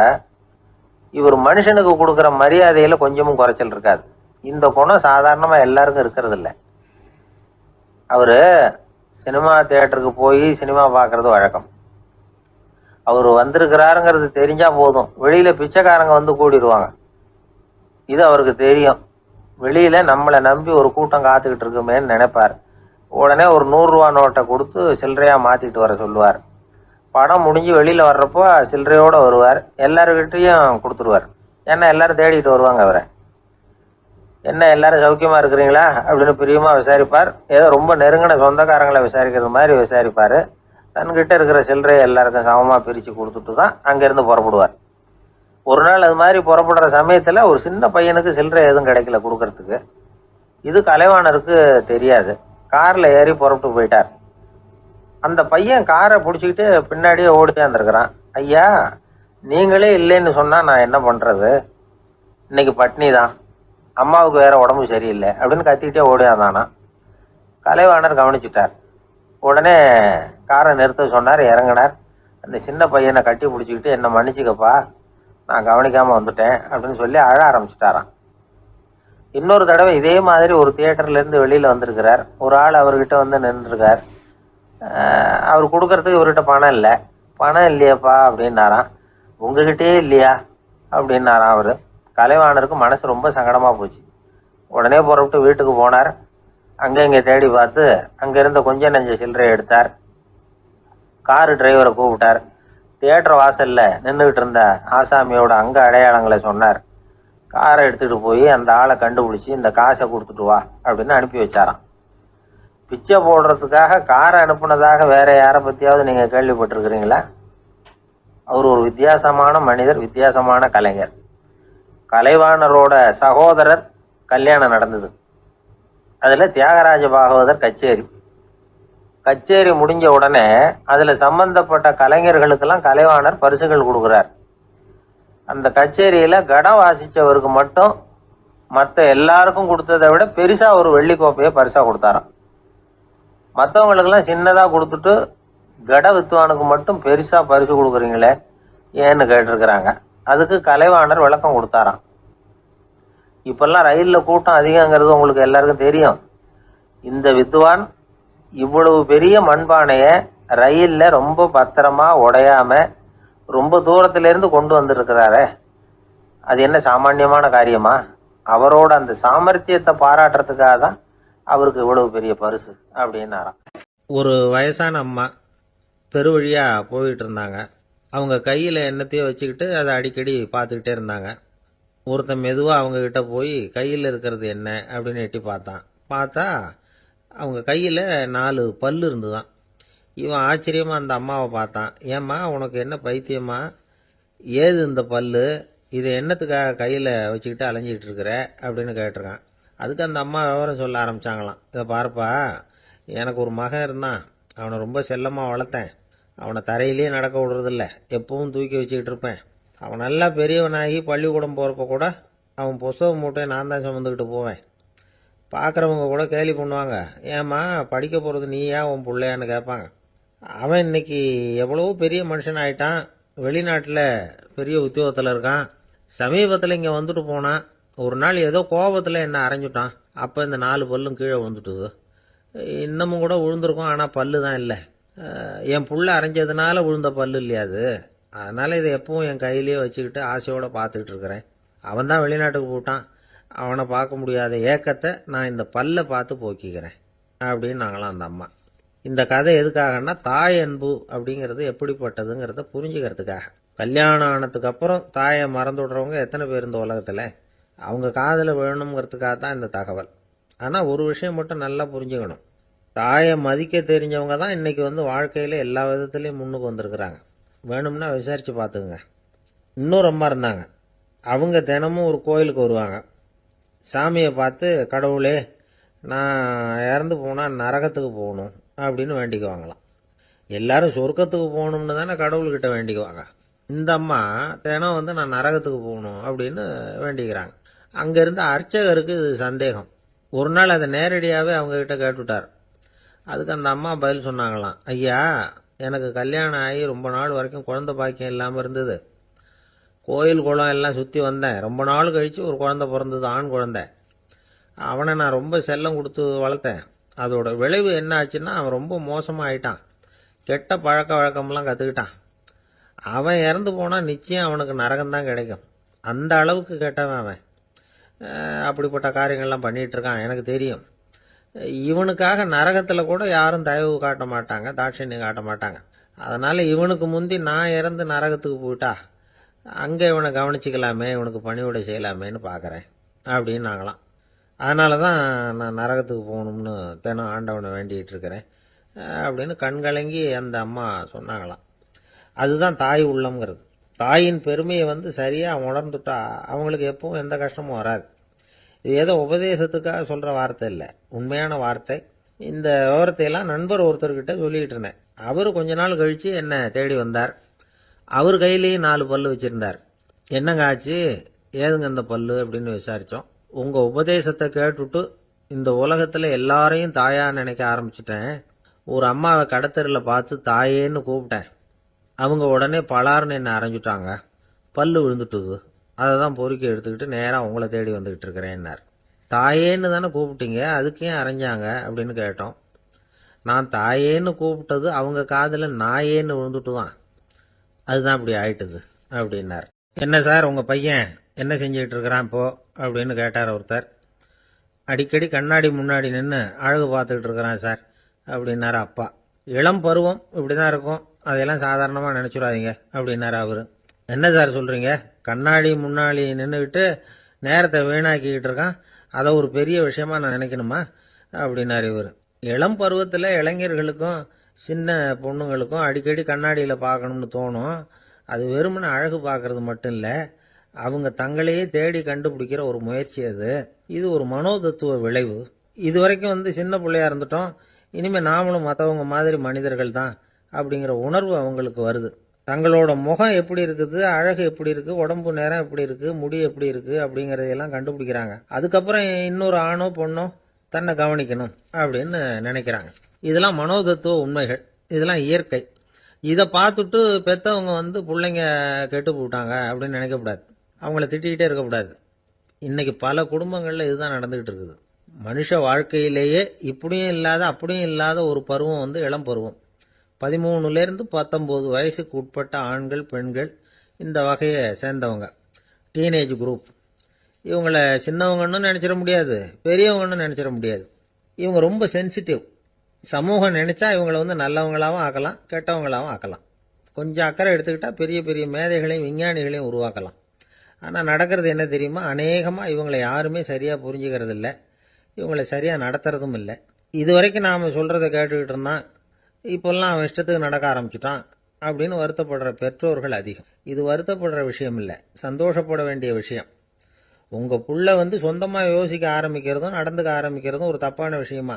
இவர் மனுஷனுக்கு கொடுக்குற மரியாதையில கொஞ்சமும் குறைச்சல் இருக்காது. இந்த குணம் சாதாரணமா எல்லாருக்கும் இருக்கிறது இல்லை. அவரு சினிமா தியேட்டருக்கு போய் சினிமா பார்க்கறது வழக்கம். அவர் வந்திருக்கிறாருங்கிறது தெரிஞ்சா போதும், வெளியில பிச்சைக்காரங்க வந்து கூடிடுவாங்க. இது அவருக்கு தெரியும். வெளியில நம்மளை நம்பி ஒரு கூட்டம் காத்துக்கிட்டு இருக்குமேன்னு நினைப்பார். உடனே ஒரு 100 ரூபா நோட்டை கொடுத்து சில்லறையா மாத்திட்டு வர சொல்லுவார். படம் முடிஞ்சு வெளியில வர்றப்போ சில்லறையோட வருவார். எல்லாருக்கிட்டையும் கொடுத்துருவார். ஏன்னா எல்லாரும் தேடிட்டு வருவாங்க அவரை. என்ன எல்லாரும் சௌக்கியமா இருக்கிறீங்களா அப்படின்னு பிரியமா விசாரிப்பார். ஏதோ ரொம்ப நெருங்கின சொந்தக்காரங்களை விசாரிக்கிறது மாதிரி விசாரிப்பாரு. தன்கிட்ட இருக்கிற சில்லறையை எல்லாருக்கும் சமமா பிரிச்சு கொடுத்துட்டு தான் அங்கிருந்து புறப்படுவார். ஒரு நாள் அது மாதிரி புறப்படுற சமயத்துல ஒரு சின்ன பையனுக்கு சில்லறை எதுவும் கிடைக்கல கொடுக்கறதுக்கு. இது கலைவாணருக்கு தெரியாது. கார்ல ஏறி புறப்பட்டு போயிட்டார். அந்த பையன் காரை பிடிச்சிக்கிட்டு பின்னாடியே ஓடியாந்துருக்கிறான். ஐயா, நீங்களே இல்லைன்னு சொன்னா நான் என்ன பண்றது? இன்னைக்கு பட்னி தான், அம்மாவுக்கு வேற உடம்பு சரியில்லை அப்படின்னு கத்திக்கிட்டே ஓடியாந்தானா. கலைவாணர் கவனிச்சுட்டார். உடனே காரை நிறுத்த சொன்னார். இறங்கினார். அந்த சின்ன பையனை கட்டி பிடிச்சிக்கிட்டு என்ன மன்னிச்சுக்கப்பா, நான் கவனிக்காம வந்துட்டேன் அப்படின்னு சொல்லி அழ ஆரம்பிச்சுட்டாராம். இன்னொரு தடவை இதே மாதிரி ஒரு தியேட்டர்ல இருந்து வெளியில வந்திருக்கிறார். ஒரு ஆள் அவர்கிட்ட வந்து நின்றுருக்கார். அவர் கொடுக்கறதுக்கு இவர்கிட்ட பணம் இல்லை. பணம் இல்லையாப்பா அப்படின்னாராம். உங்ககிட்டயே இல்லையா அப்படின்னாராம் அவரு. கலைவாணருக்கு மனசு ரொம்ப சங்கடமா போச்சு. உடனே புறப்பட்டு வீட்டுக்கு போனார். அங்க இங்க தேடி பார்த்து அங்க இருந்த கொஞ்ச நெஞ்ச சில்லறையை எடுத்தார். காரு டிரைவரை கூப்பிட்டார். தியேட்டர் வாசல்ல நின்றுகிட்டு இருந்த ஆசாமியோட அங்க அடையாளங்களை சொன்னார். காரை எடுத்துட்டு போய் அந்த ஆளை கண்டுபிடிச்சி இந்த காசை கொடுத்துட்டு வா அப்படின்னு அனுப்பி வச்சாராம். பிச்சை போடுறதுக்காக காரை அனுப்புனதாக வேற யாரை பத்தியாவது நீங்க கேள்விப்பட்டிருக்கிறீங்களா? அவர் ஒரு வித்தியாசமான மனிதர், வித்தியாசமான கலைஞர். கலைவாணரோட சகோதரர் கல்யாணம் நடந்தது. அதுல தியாகராஜ பாகவதர் கச்சேரி முடிஞ்ச உடனே அதுல சம்பந்தப்பட்ட கலைஞர்களுக்கெல்லாம் கலைவாணர் பரிசுகள் கொடுக்கிறார். அந்த கச்சேரியில கடம் வாசிச்சவருக்கு மட்டும் மற்ற எல்லாருக்கும் கொடுத்ததை விட பெருசா ஒரு வெள்ளி கோப்பையை பரிசா கொடுத்தாராம். மற்றவங்களுக்கு எல்லாம் சின்னதா கொடுத்துட்டு கட வித்துவானுக்கு மட்டும் பெருசா பரிசு கொடுக்குறீங்களே ஏன்னு கேட்டிருக்கிறாங்க. அதுக்கு கலைவாணர் விளக்கம் கொடுத்தாராம். இப்பெல்லாம் ரயில்ல கூட்டம் அதிகங்கிறது உங்களுக்கு எல்லாருக்கும் தெரியும். இந்த வித்வான் இவ்வளவு பெரிய மண்பானைய ரயில்ல ரொம்ப பத்திரமா உடையாம ரொம்ப தூரத்துல இருந்து கொண்டு வந்திருக்கிறாரே, அது என்ன சாமான்யமான காரியமா? அவரோட அந்த சாமர்த்தியத்தை பாராட்டுறதுக்காக தான் அவருக்கு இவ்வளவு பெரிய பரிசு அப்படின்னாராம். ஒரு வயசான அம்மா தெரு வழியா போயிட்டு இருந்தாங்க. அவங்க கையில எண்ணத்தையோ வச்சுக்கிட்டு அதை அடிக்கடி பார்த்துக்கிட்டே இருந்தாங்க. ஒருத்தன் மெதுவா அவங்க கிட்ட போய் கையில் இருக்கிறது என்ன அப்படின்னு எட்டி பார்த்தா அவங்க கையில 4 பல்லு இருந்துதான். இவன் ஆச்சரியமா அந்த அம்மாவை பார்த்தான். ஏம்மா, உனக்கு என்ன பைத்தியமா? ஏது இந்த பல்லு? இதை என்னத்துக்காக கையில வச்சுக்கிட்டு அலைஞ்சிக்கிட்டு இருக்கிற அப்படின்னு கேட்டிருக்கான். அதுக்கு அந்த அம்மா விவரம் சொல்ல ஆரம்பிச்சாங்களாம். இதை பாருப்பா, எனக்கு ஒரு மகன் இருந்தான். அவனை ரொம்ப செல்லமா வளர்த்தேன். அவனை தரையிலேயே நடக்க விடுறதில்ல, எப்பவும் தூக்கி வச்சுக்கிட்டு இருப்பேன். அவன் நல்லா பெரியவனாகி பள்ளிக்கூடம் போறப்ப கூட அவன் புஸ்தக மூட்டையை நான் தான் சுமந்துக்கிட்டு போவேன். பார்க்குறவங்க கூட கேலி பண்ணுவாங்க, ஏம்மா படிக்க போகிறது நீயா உன் பிள்ளையான்னு கேட்பாங்க. அவன் இன்னைக்கு எவ்வளவோ பெரிய மனுஷன் ஆயிட்டான். வெளிநாட்டில் பெரிய உத்தியோகத்தில் இருக்கான். சமீபத்தில் இங்கே வந்துட்டு போனான். ஒரு நாள் ஏதோ கோபத்தில் என்ன அரைஞ்சுட்டான். அப்போ இந்த 4 பல்லும் கீழே விழுந்துட்டுது. இன்னமும் கூட விழுந்திருக்கும், ஆனால் பல்லு தான் இல்லை. என் புள்ள அரைஞ்சதுனால விழுந்த பல்லு இல்லையா அது? அதனால இதை எப்பவும் என் கையிலேயே வச்சுக்கிட்டு ஆசையோடு பார்த்துக்கிட்டு இருக்கிறேன். அவன் தான் வெளிநாட்டுக்கு போட்டான். அவனை பார்க்க முடியாத ஏக்கத்தை நான் இந்த பல்லை பார்த்து போக்கிக்கிறேன் அப்படின்னு நாங்களாம் அந்த அம்மா. இந்த கதை எதுக்காகன்னா, தாய் அன்பு அப்படிங்கிறது எப்படிப்பட்டதுங்கிறத புரிஞ்சுக்கிறதுக்காக. கல்யாணம் ஆனதுக்கு அப்புறம் தாயை மறந்து விடுறவங்க எத்தனை பேர் இந்த உலகத்தில்? அவங்க காதில் வேணுங்கிறதுக்காக தான் இந்த தகவல். ஆனால் ஒரு விஷயம் மட்டும் நல்லா புரிஞ்சுக்கணும். தாயை மதிக்க தெரிஞ்சவங்க தான் இன்னைக்கு வாழ்க்கையில் எல்லா விதத்துலேயும் முன்னுக்கு வந்திருக்கிறாங்க. வேணும்னா விசாரித்து பார்த்துக்குங்க. இன்னொரு அம்மா இருந்தாங்க. அவங்க தினமும் ஒரு கோயிலுக்கு வருவாங்க. சாமியை பார்த்து, கடவுளே நான் இறந்து போனால் நரகத்துக்கு போகணும் அப்படின்னு வேண்டிக்குவாங்களாம். எல்லாரும் சொர்க்கத்துக்கு போகணும்னு தானே கடவுள்கிட்ட வேண்டிக்குவாங்க. இந்த அம்மா தினம் நான் நரகத்துக்கு போகணும் அப்படின்னு வேண்டிக்கிறாங்க. அங்கிருந்த அர்ச்சகருக்கு இது சந்தேகம். ஒரு நாள் அதை நேரடியாகவே அவங்க கிட்ட கேட்டுவிட்டார். அதுக்கு அந்த அம்மா பதில் சொன்னாங்களாம், ஐயா, எனக்கு கல்யாணம் ஆகி ரொம்ப நாள் வரைக்கும் குழந்தை பாக்கியம் இல்லாமல் இருந்தது. கோயில் குளம் எல்லாம் சுற்றி வந்தேன். ரொம்ப நாள் கழித்து ஒரு குழந்தை பிறந்தது, ஆண் குழந்தை. அவனை நான் ரொம்ப செல்லம் கொடுத்து வளர்த்தேன். அதோட விளைவு என்ன ஆச்சுன்னா, அவன் ரொம்ப மோசமாக ஆயிட்டான். கெட்ட பழக்க வழக்கம்லாம் கற்றுக்கிட்டான். அவன் இறந்து போனால் நிச்சயம் அவனுக்கு நரகம்தான் கிடைக்கும். அந்த அளவுக்கு கெட்டவன் அவன். அப்படிப்பட்ட காரியங்கள்லாம் பண்ணிகிட்டு இருக்கான், எனக்கு தெரியும். இவனுக்காக நரகத்தில் கூட யாரும் தயவு காட்ட மாட்டாங்க, தாட்சண்யம் காட்ட மாட்டாங்க. அதனால் இவனுக்கு முந்தி நான் இறந்து நரகத்துக்கு போயிட்டா அங்கே இவனை கவனிச்சிக்கலாமே, இவனுக்கு பணிவிடை செய்யலாமேன்னு பார்க்குறேன் அப்படின்னு நாங்களாம். அதனால தான் நான் நரகத்துக்கு போகணும்னு தினம் ஆண்டவனை வேண்டிகிட்டு இருக்கிறேன் அப்படின்னு கண்கலங்கி அந்த அம்மா சொன்னாங்களாம். அதுதான் தாய் உள்ளம்ங்கிறது. தாயின் பெருமையை சரியாக உணர்ந்துட்டா அவங்களுக்கு எப்பவும் எந்த கஷ்டமும் வராது. இது ஏதோ உபதேசத்துக்காக சொல்கிற வார்த்தை இல்லை, உண்மையான வார்த்தை. இந்த விவரத்தையெல்லாம் நண்பர் ஒருத்தர்கிட்ட சொல்லிகிட்டு இருந்தேன். அவர் கொஞ்ச நாள் கழித்து என்னை தேடி வந்தார். அவர் கையிலேயும் 4 பல்லு வச்சுருந்தார். என்னங்க ஆச்சு, ஏதுங்க இந்த பல்லு அப்படின்னு விசாரித்தோம். உங்கள் உபதேசத்தை கேட்டுட்டு இந்த உலகத்தில் எல்லாரையும் தாயாக நினைக்க ஆரம்பிச்சிட்டேன். ஒரு அம்மாவை கடத்தரில் பார்த்து தாயேன்னு கூப்பிட்டேன். அவங்க உடனே பலார்னு என்னை அரைஞ்சிட்டாங்க. பல்லு விழுந்துட்டுது. அதை தான் பொறுக்கி எடுத்துக்கிட்டு நேராக உங்களை தேடி வந்துக்கிட்டு இருக்கிறேன்னார். தாயேன்னு தானே கூப்பிட்டீங்க, அதுக்கு ஏன் அரைஞ்சாங்க அப்படின்னு கேட்டோம். நான் தாயேன்னு கூப்பிட்டது அவங்க காதில் நாயேன்னு விழுந்துட்டு தான், அதுதான் அப்படி ஆயிட்டுது அப்படின்னார். என்ன சார் உங்கள் பையன் என்ன செஞ்சுக்கிட்டு இருக்கிறான் இப்போ அப்படின்னு கேட்டார் ஒருத்தர். அடிக்கடி கண்ணாடி முன்னாடி நின்று அழகு பார்த்துக்கிட்டு இருக்கிறான் சார் அப்படின்னாரு அப்பா. இளம் பருவம் இப்படி தான் இருக்கும், அதையெல்லாம் சாதாரணமாக நினச்சிடாதீங்க அப்படின்னாரு அவர். என்ன சார் சொல்கிறீங்க, கண்ணாடி முன்னாடி நின்றுக்கிட்டு நேரத்தை வீணாக்கிக்கிட்டு இருக்கான், அதை ஒரு பெரிய விஷயமா நான் நினைக்கணுமா அப்படின்னாரு இவர். இளம் பருவத்தில் இளைஞர்களுக்கும் சின்ன பொண்ணுங்களுக்கும் அடிக்கடி கண்ணாடியில் பார்க்கணும்னு தோணும். அது வெறுமனே அழகு பார்க்கறது மட்டும் இல்லை, அவங்க தங்களையே தேடி கண்டுபிடிக்கிற ஒரு முயற்சி அது. இது ஒரு மனோதத்துவ விளைவு. இது வரைக்கும் சின்ன பிள்ளையா இருந்துட்டோம், இனிமேல் நாமளும் மற்றவங்க மாதிரி மனிதர்கள் தான் அப்படிங்கிற உணர்வு அவங்களுக்கு வருது. தங்களோட முகம் எப்படி இருக்குது, அழகு எப்படி இருக்குது, உடம்பு நேரம் எப்படி இருக்குது, முடி எப்படி இருக்குது அப்படிங்கிறதையெல்லாம் கண்டுபிடிக்கிறாங்க. அதுக்கப்புறம் இன்னொரு ஆணோ பொண்ணோ தன்னை கவனிக்கணும் அப்படின்னு நினைக்கிறாங்க. இதெல்லாம் மனோதத்துவ உண்மைகள், இதெல்லாம் இயற்கை. இதை பார்த்துட்டு பெற்றவங்க பிள்ளைங்க கெட்டு போட்டாங்க அப்படின்னு நினைக்கக்கூடாது, அவங்கள திட்டிக்கிட்டே இருக்கக்கூடாது. இன்னைக்கு பல குடும்பங்களில் இதுதான் நடந்துகிட்டு இருக்குது. மனுஷ வாழ்க்கையிலேயே இப்படியும் இல்லாத அப்படியும் இல்லாத ஒரு பருவம் இளம் பருவம். 13லேருந்து 19 வயசுக்கு உட்பட்ட ஆண்கள் பெண்கள் இந்த வகையை சேர்ந்தவங்க, டீனேஜ் குரூப். இவங்கள சின்னவங்கன்னு நினச்சிட முடியாது, பெரியவங்கன்னு நினச்சிட முடியாது. இவங்க ரொம்ப சென்சிட்டிவ். சமூகம் நினைச்சா இவங்களை நல்லவங்களாகவும் ஆக்கலாம், கெட்டவங்களாகவும் ஆக்கலாம். கொஞ்சம் அக்கறை எடுத்துக்கிட்டால் பெரிய பெரிய மேதைகளையும் விஞ்ஞானிகளையும் உருவாக்கலாம். ஆனால் நடக்கிறது என்ன தெரியுமா, அநேகமாக இவங்களை யாருமே சரியாக புரிஞ்சுக்கிறது இல்லை, இவங்களை சரியாக நடத்துறதும் இல்லை. இது வரைக்கும் நாம் சொல்கிறத கேட்டுக்கிட்டு இருந்தான், இப்போல்லாம் அவன் இஷ்டத்துக்கு நடக்க ஆரம்பிச்சுட்டான் அப்படின்னு வருத்தப்படுற பெற்றோர்கள் அதிகம். இது வருத்தப்படுற விஷயம் இல்லை, சந்தோஷப்பட வேண்டிய விஷயம். உங்கள் புள்ள சொந்தமாக யோசிக்க ஆரம்பிக்கிறதும் நடந்துக்க ஆரம்பிக்கிறதும் ஒரு தப்பான விஷயமா?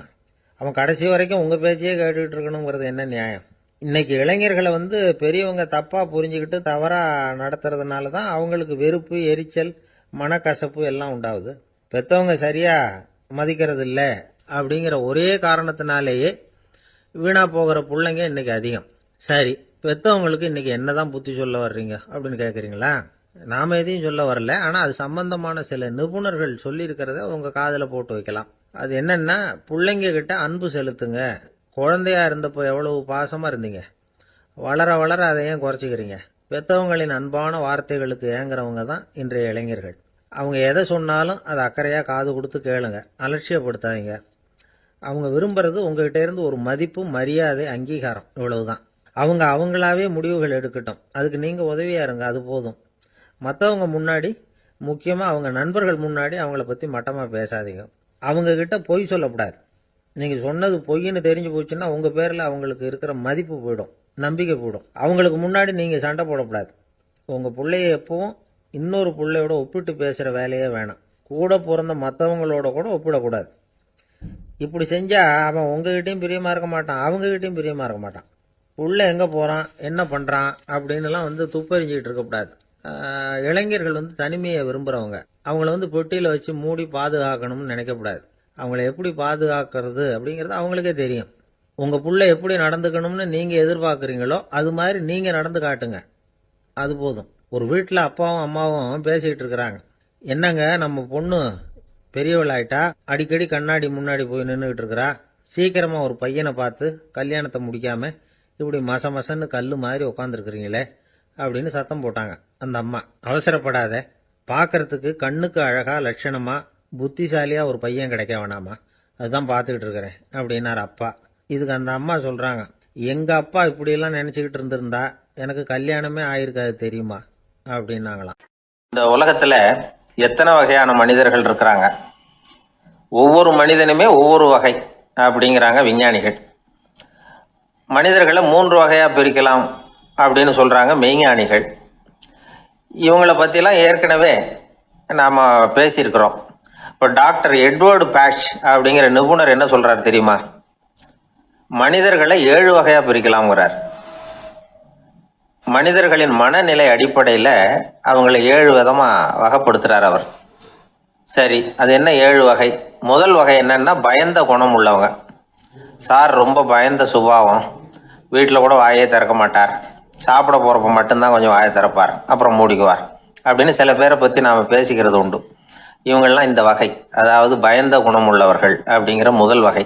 அவன் கடைசி வரைக்கும் உங்கள் பேச்சையே கேட்டுக்கிட்டு இருக்கணுங்கிறது என்ன நியாயம்? இன்னைக்கு இளைஞர்களை பெரியவங்க தப்பாக புரிஞ்சுக்கிட்டு தவறாக நடத்துறதுனால தான் அவங்களுக்கு வெறுப்பு, எரிச்சல், மனக்கசப்பு எல்லாம் உண்டாகுது. பெற்றவங்க சரியாக மதிக்கிறது இல்லை அப்படிங்கிற ஒரே காரணத்தினாலேயே வீணா போகிற பிள்ளைங்க இன்னைக்கு அதிகம். சரி, பெற்றவங்களுக்கு இன்னைக்கு என்னதான் புத்தி சொல்ல வர்றீங்க அப்படின்னு கேட்குறீங்களா? நாம எதையும் சொல்ல வரல, ஆனால் அது சம்பந்தமான சில நிபுணர்கள் சொல்லியிருக்கிறத உங்க காதில் போட்டு வைக்கலாம். அது என்னன்னா, பிள்ளைங்க கிட்ட அன்பு செலுத்துங்க. குழந்தையா இருந்தப்போ எவ்வளவு பாசமா இருந்தீங்க, வளர வளர அதை ஏன் குறைச்சிக்கிறீங்க? பெற்றவங்களின் அன்பான வார்த்தைகளுக்கு ஏங்குறவங்க தான் இன்றைய இளைஞர்கள். அவங்க எதை சொன்னாலும் அதை அக்கறையா காது கொடுத்து கேளுங்க, அலட்சியப்படுத்தாதீங்க. அவங்க விரும்புறது உங்ககிட்ட இருந்து ஒரு மதிப்பு, மரியாதை, அங்கீகாரம், இவ்வளவுதான். அவங்க அவங்களாவே முடிவுகள் எடுக்கட்டும், அதுக்கு நீங்க உதவியா இருங்க, அது போதும். மற்றவங்க முன்னாடி, முக்கியமா அவங்க நண்பர்கள் முன்னாடி அவங்கள பத்தி மட்டமா பேசாதீங்க. அவங்க கிட்ட பொய் சொல்லக்கூடாது. நீங்க சொன்னது பொய்ன்னு தெரிஞ்சு போச்சுன்னா உங்க பேர்ல அவங்களுக்கு இருக்கிற மதிப்பு போயிடும், நம்பிக்கை போயிடும். அவங்களுக்கு முன்னாடி நீங்க சண்டை போடக்கூடாது. உங்க பிள்ளைய எப்பவும் இன்னொரு பிள்ளையோட ஒப்பிட்டு பேசுற வேலையே வேணாம். கூட பிறந்த மற்றவங்களோட கூட ஒப்பிடக்கூடாது. இப்படி செஞ்சா அவன் உங்ககிட்டயும் பிரியமா இருக்க மாட்டான், அவங்ககிட்டயும் பிரியமா இருக்க மாட்டான். புள்ள எங்க போறான், என்ன பண்றான் அப்படின்னுலாம் துப்பறிஞ்சிக்கிட்டு இருக்கக்கூடாது. இளைஞர்கள் தனிமையை விரும்புறவங்க. அவங்கள பெட்டியில வச்சு மூடி பாதுகாக்கணும்னு நினைக்கக்கூடாது. அவங்கள எப்படி பாதுகாக்கிறது அப்படிங்கிறது அவங்களுக்கே தெரியும். உங்க புள்ள எப்படி நடந்துக்கணும்னு நீங்க எதிர்பார்க்குறீங்களோ அது மாதிரி நீங்க நடந்து காட்டுங்க, அது போதும். ஒரு வீட்டில் அப்பாவும் அம்மாவும் பேசிக்கிட்டு இருக்கிறாங்க. என்னங்க, நம்ம பொண்ணு பெரியவளாயிட்டா, அடிக்கடி கண்ணாடி முன்னாடி போய் நின்றுக்கிட்டு இருக்கிறா, சீக்கிரமா ஒரு பையனை பார்த்து கல்யாணத்தை முடிக்காம இப்படி மசன்னு கல்லு மாதிரி உட்காந்துருக்குறீங்களே அப்படின்னு சத்தம் போட்டாங்க. அந்த அம்மா, அவசரப்படாத, பார்க்கறதுக்கு கண்ணுக்கு அழகா லட்சணமா புத்திசாலியா ஒரு பையன் கிடைக்க வேணாமா, அதுதான் பார்த்துக்கிட்டு இருக்கிறேன் அப்படின்னார் அப்பா. இதுக்கு அந்த அம்மா சொல்றாங்க, எங்க அப்பா இப்படியெல்லாம் நினைச்சுக்கிட்டு இருந்திருந்தா எனக்கு கல்யாணமே ஆயிருக்காது தெரியுமா அப்படின்னாங்களாம். இந்த உலகத்துல எத்தனை வகையான மனிதர்கள் இருக்கிறாங்க, ஒவ்வொரு மனிதனுமே ஒவ்வொரு வகை அப்படிங்கிறாங்க விஞ்ஞானிகள். மனிதர்களை 3 வகையா பிரிக்கலாம் அப்படின்னு சொல்றாங்க மெய்ஞானிகள். இவங்களை பத்திலாம் ஏற்கனவே நாம பேசியிருக்கிறோம். இப்போ டாக்டர் எட்வர்டு பேட்ச் அப்படிங்கிற நிபுணர் என்ன சொல்றாரு தெரியுமா? மனிதர்களை 7 வகையா பிரிக்கலாம்ங்கிறார். மனிதர்களின் மனநிலை அடிப்படையில் அவங்களை 7 விதமா வகைப்படுத்துறார் அவர். சரி, அது என்ன 7 வகை? முதல் வகை என்னன்னா, பயந்த குணம் உள்ளவங்க. சார் ரொம்ப பயந்த சுபாவம், வீட்டில் கூட வாயே திறக்க மாட்டார், சாப்பிட போறப்ப மட்டும்தான் கொஞ்சம் வாயை திறப்பார், அப்புறம் மூடிக்குவார் அப்படின்னு சில பேரை பத்தி நாம பேசிக்கிறது உண்டு. இவங்கெல்லாம் இந்த வகை, அதாவது பயந்த குணம் உள்ளவர்கள் அப்படிங்கிற முதல் வகை.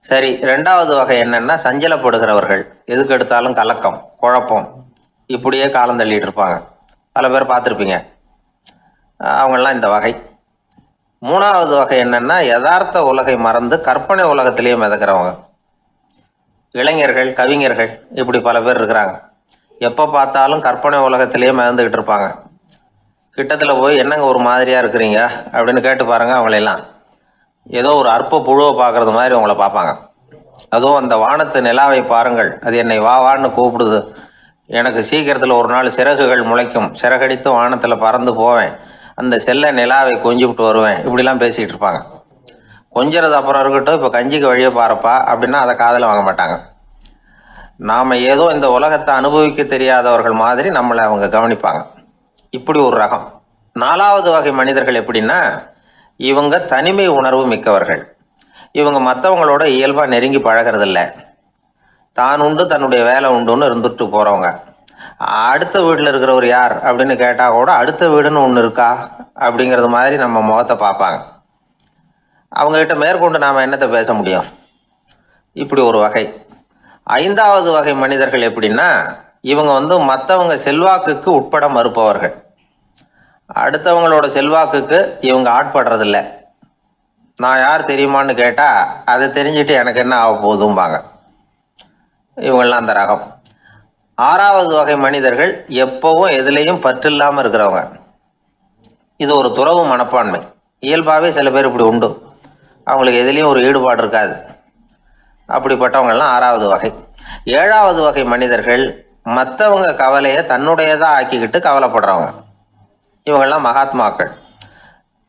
சரி, 2வது வகை என்னன்னா, சஞ்சலப்படுகிறவர்கள், எதுக்கு எடுத்தாலும் கலக்கம் குழப்பம், இப்படியே காலம் தள்ளிட்டு இருப்பாங்க. பல பேர் பார்த்துருப்பீங்க. அவங்கெல்லாம் இந்த வகை. 3வது வகை என்னன்னா, யதார்த்த உலகை மறந்து கற்பனை உலகத்திலேயே மிதக்கிறவங்க. இளைஞர்கள், கவிஞர்கள், இப்படி பல பேர் இருக்கிறாங்க. எப்போ பார்த்தாலும் கற்பனை உலகத்திலேயே மிதந்துக்கிட்டு இருப்பாங்க. கிட்டத்துல போய் என்னங்க ஒரு மாதிரியா இருக்கிறீங்க அப்படின்னு கேட்டு பாருங்க, அவங்களெல்லாம் ஏதோ ஒரு அற்ப புழுவை பார்க்கறது மாதிரி அவங்கள பார்ப்பாங்க. அதுவும் அந்த வானத்து நிலாவை பாருங்கள், அது என்னை வா வான்னு கூப்பிடுது, எனக்கு சீக்கிரத்தில் ஒரு நாள் சிறகுகள் முளைக்கும், சிறகடித்து வானத்தில் பறந்து போவேன், அந்த செல்ல நிலாவை கொஞ்சிவிட்டு வருவேன், இப்படிலாம் பேசிகிட்டு இருப்பாங்க. கொஞ்சிறது அப்புறம் இருக்கட்டும், இப்போ கஞ்சிக்கு வழியே பாருப்பா அப்படின்னா அதை காதில் வாங்க மாட்டாங்க. நாம் ஏதோ இந்த உலகத்தை அனுபவிக்க தெரியாதவர்கள் மாதிரி நம்மளை அவங்க கவனிப்பாங்க. இப்படி ஒரு ரகம். 4வது வகை மனிதர்கள் எப்படின்னா, இவங்க தனிமை உணர்வு மிக்கவர்கள். இவங்க மற்றவங்களோட இயல்பா நெருங்கி பழகிறதில்ல, தான் உண்டு தன்னுடைய வேலை உண்டுன்னு இருந்துட்டு போறவங்க. அடுத்த வீட்டில் இருக்கிறவர் யார் அப்படின்னு கேட்டா கூட அடுத்த வீடுன்னு ஒன்று இருக்கா அப்படிங்கிறது மாதிரி நம்ம முகத்தை பார்ப்பாங்க. அவங்க கிட்ட மேற்கொண்டு நாம என்னத்தை பேச முடியும்? இப்படி ஒரு வகை. 5வது வகை மனிதர்கள் எப்படின்னா, இவங்க மற்றவங்க செல்வாக்குக்கு உட்பட மறுப்பவர்கள். அடுத்தவங்களோட செல்வாக்குக்கு இவங்க ஆட்படுறதில்ல. நான் யார் தெரியுமான்னு கேட்டா அதை தெரிஞ்சுட்டு எனக்கு என்ன ஆக போகுதும்பாங்க. இவங்கெல்லாம் அந்த ரகம். 6வது வகை மனிதர்கள் எப்பவும் எதுலேயும் பற்றில்லாம இருக்கிறவங்க. இது ஒரு துறவு மனப்பான்மை. இயல்பாகவே சில பேர் இப்படி உண்டு, அவங்களுக்கு எதுலேயும் ஒரு ஈடுபாடு இருக்காது. அப்படிப்பட்டவங்கெல்லாம் 6வது வகை. 7வது வகை மனிதர்கள் மற்றவங்க கவலையை தன்னுடையதாக ஆக்கிக்கிட்டு கவலைப்படுறவங்க. இவங்கெல்லாம் மகாத்மாக்கள்.